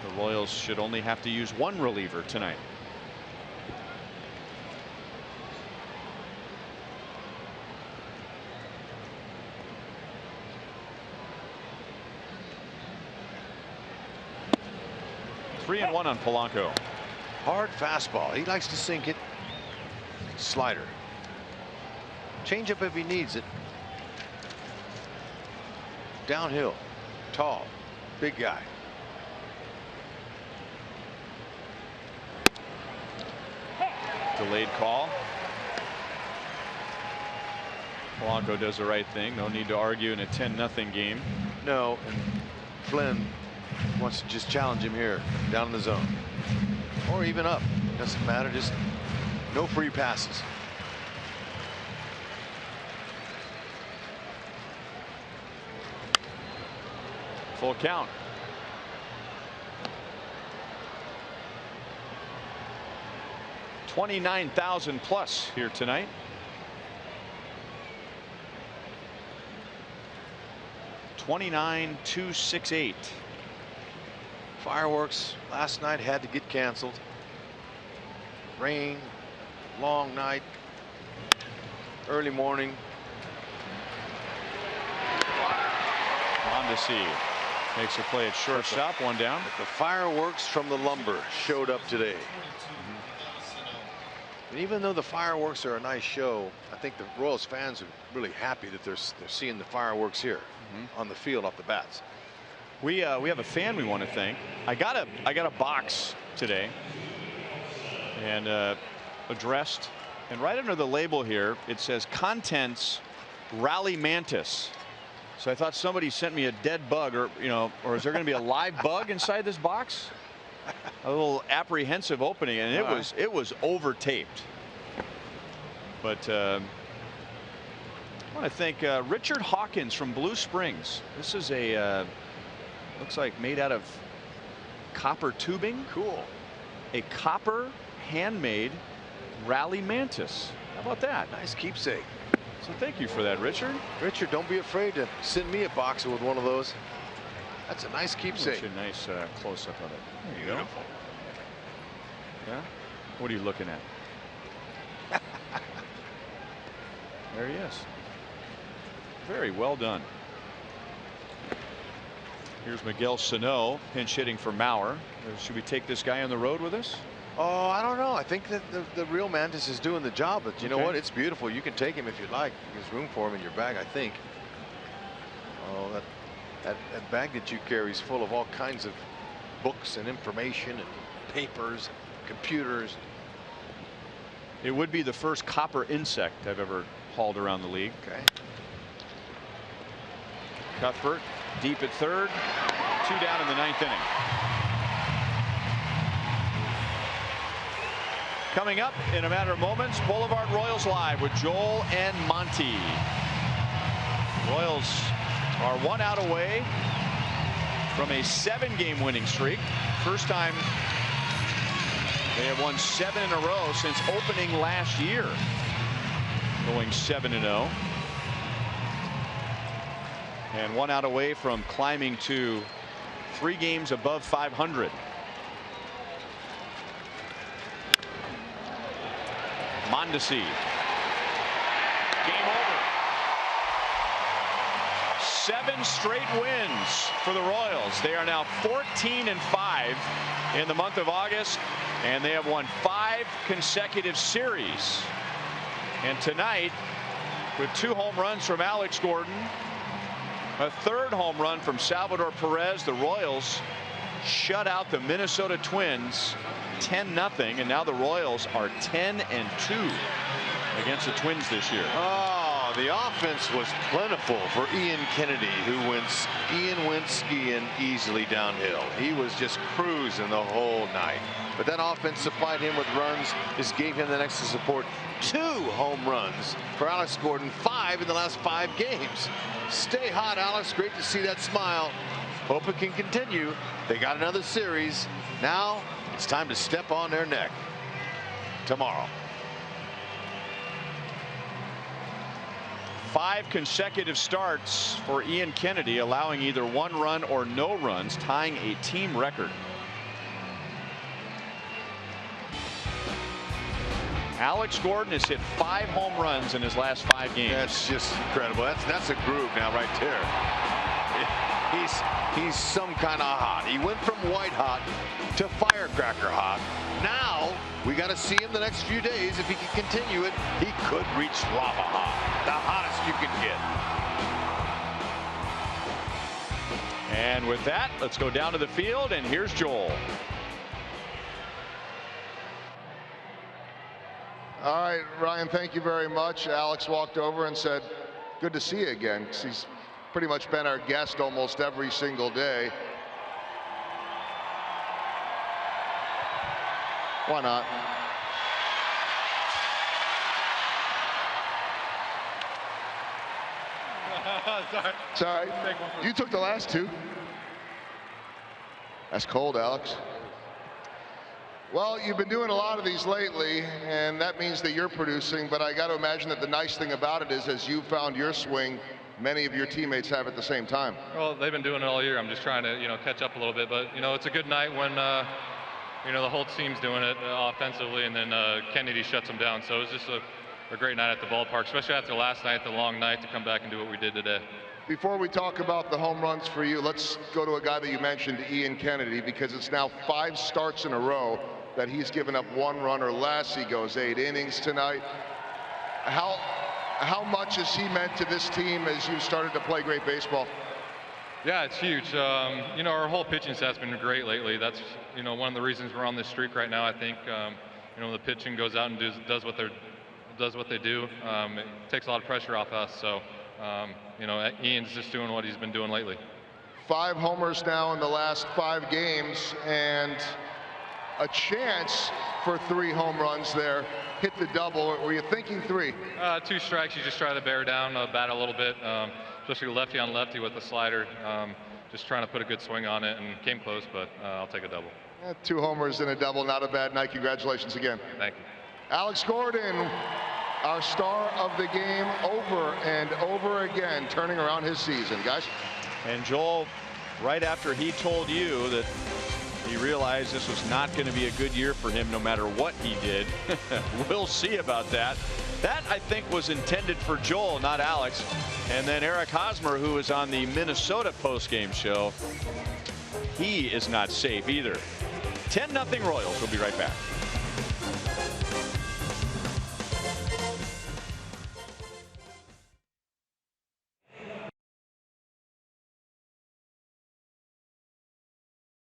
the Royals should only have to use 1 reliever tonight. Three and 1 on Polanco. Hard fastball. He likes to sink it. Slider. Changeup if he needs it. Downhill. Tall. Big guy. Delayed call. Polanco does the right thing. No need to argue in a 10-0 game. No, and Flynn wants to just challenge him here down in the zone, or even up. Doesn't matter. Just no free passes. Full count. $29,000 plus here tonight. $29,268. Fireworks last night had to get canceled. Rain, long night, early morning. Mondesi makes a play at shortstop, one down. The fireworks from the lumber showed up today. And even though the fireworks are a nice show, I think the Royals fans are really happy that they're seeing the fireworks here on the field off the bats. We have a fan we want to thank. I got a box today and addressed, and right under the label here it says contents Rally Mantis. So I thought somebody sent me a dead bug, or or is there going to be a live bug inside this box? A little apprehensive opening, and it was over taped. But I want to thank Richard Hawkins from Blue Springs. This is a looks like made out of copper tubing. Cool. A copper handmade Rally Mantis. How about that? Nice keepsake. So thank you for that, Richard. Richard, don't be afraid to send me a box with one of those. That's a nice keepsake. A nice close-up of it. There you go. Yeah. What are you looking at? There he is. Very well done. Here's Miguel Sano pinch hitting for Mauer. Should we take this guy on the road with us? Oh, I don't know. I think that the real Mantis is doing the job, but you know what? It's beautiful. You can take him if you like. There's room for him in your bag, I think. Oh, that bag that you carry is full of all kinds of books and information and papers, computers. It would be the first copper insect I've ever hauled around the league. Okay. Cuthbert deep at third. 2 down in the 9th inning. Coming up in a matter of moments, Boulevard Royals Live with Joel and Monty. Royals are 1 out away from a 7-game winning streak. First time they have won 7 in a row since opening last year, going 7-0. And 1 out away from climbing to 3 games above 500. Mondesi. Game over. 7 straight wins for the Royals. They are now 14-5 in the month of August, and they have won 5 consecutive series. And tonight, with 2 home runs from Alex Gordon, a 3rd home run from Salvador Perez, the Royals shut out the Minnesota Twins 10-0, and now the Royals are 10-2 against the Twins this year. Oh, the offense was plentiful for Ian Kennedy, who went skiing easily downhill. He was just cruising the whole night. But that offense supplied him with runs, just gave him that extra support. 2 home runs for Alex Gordon, 5 in the last 5 games. Stay hot, Alex. Great to see that smile. Hope it can continue. They got another series. Now it's time to step on their neck tomorrow. 5 consecutive starts for Ian Kennedy, allowing either 1 run or no runs, tying a team record. Alex Gordon has hit 5 home runs in his last 5 games. That's just incredible. That's a groove now right there. He's some kind of hot. He went from white hot to firecracker hot. Now we got to see him the next few days. If he can continue it, he could reach lava hot, the hottest you can get. And with that, let's go down to the field, and here's Joel. All right, Ryan, thank you very much. Alex walked over and said, good to see you again, 'cause he's pretty much been our guest almost every single day. Why not? Sorry. It's all right. You took the last two. That's cold, Alex. Well, you've been doing a lot of these lately, and that means that you're producing, but I got to imagine that the nice thing about it is as you found your swing, many of your teammates have at the same time. Well, they've been doing it all year. I'm just trying to, catch up a little bit, but, it's a good night when, the whole team's doing it offensively, and then Kennedy shuts them down. So it was just a great night at the ballpark, especially after last night, the long night, to come back and do what we did today. Before we talk about the home runs for you, let's go to a guy that you mentioned, Ian Kennedy, because it's now 5 starts in a row that he's given up 1 run or less. He goes 8 innings tonight. How much has he meant to this team as you started to play great baseball? Yeah, it's huge. Our whole pitching staff's been great lately. That's, one of the reasons we're on this streak right now. I think, the pitching goes out and does what they do. It takes a lot of pressure off us. So, Ian's just doing what he's been doing lately. 5 homers now in the last 5 games, and a chance for 3 home runs there. Hit the double. Were you thinking 3? 2 strikes. You just try to bear down, bat a little bit, especially lefty on lefty with the slider. Just trying to put a good swing on it, and came close, but I'll take a double. 2 homers and a double. Not a bad night. Congratulations again. Thank you. Alex Gordon, our star of the game, over and over again, turning around his season, guys. And Joel, right after he told you that he realized this was not going to be a good year for him no matter what he did. We'll see about that. That, I think, was intended for Joel, not Alex. And then Eric Hosmer, who is on the Minnesota postgame show, he is not safe either. 10-0 Royals. We'll be right back.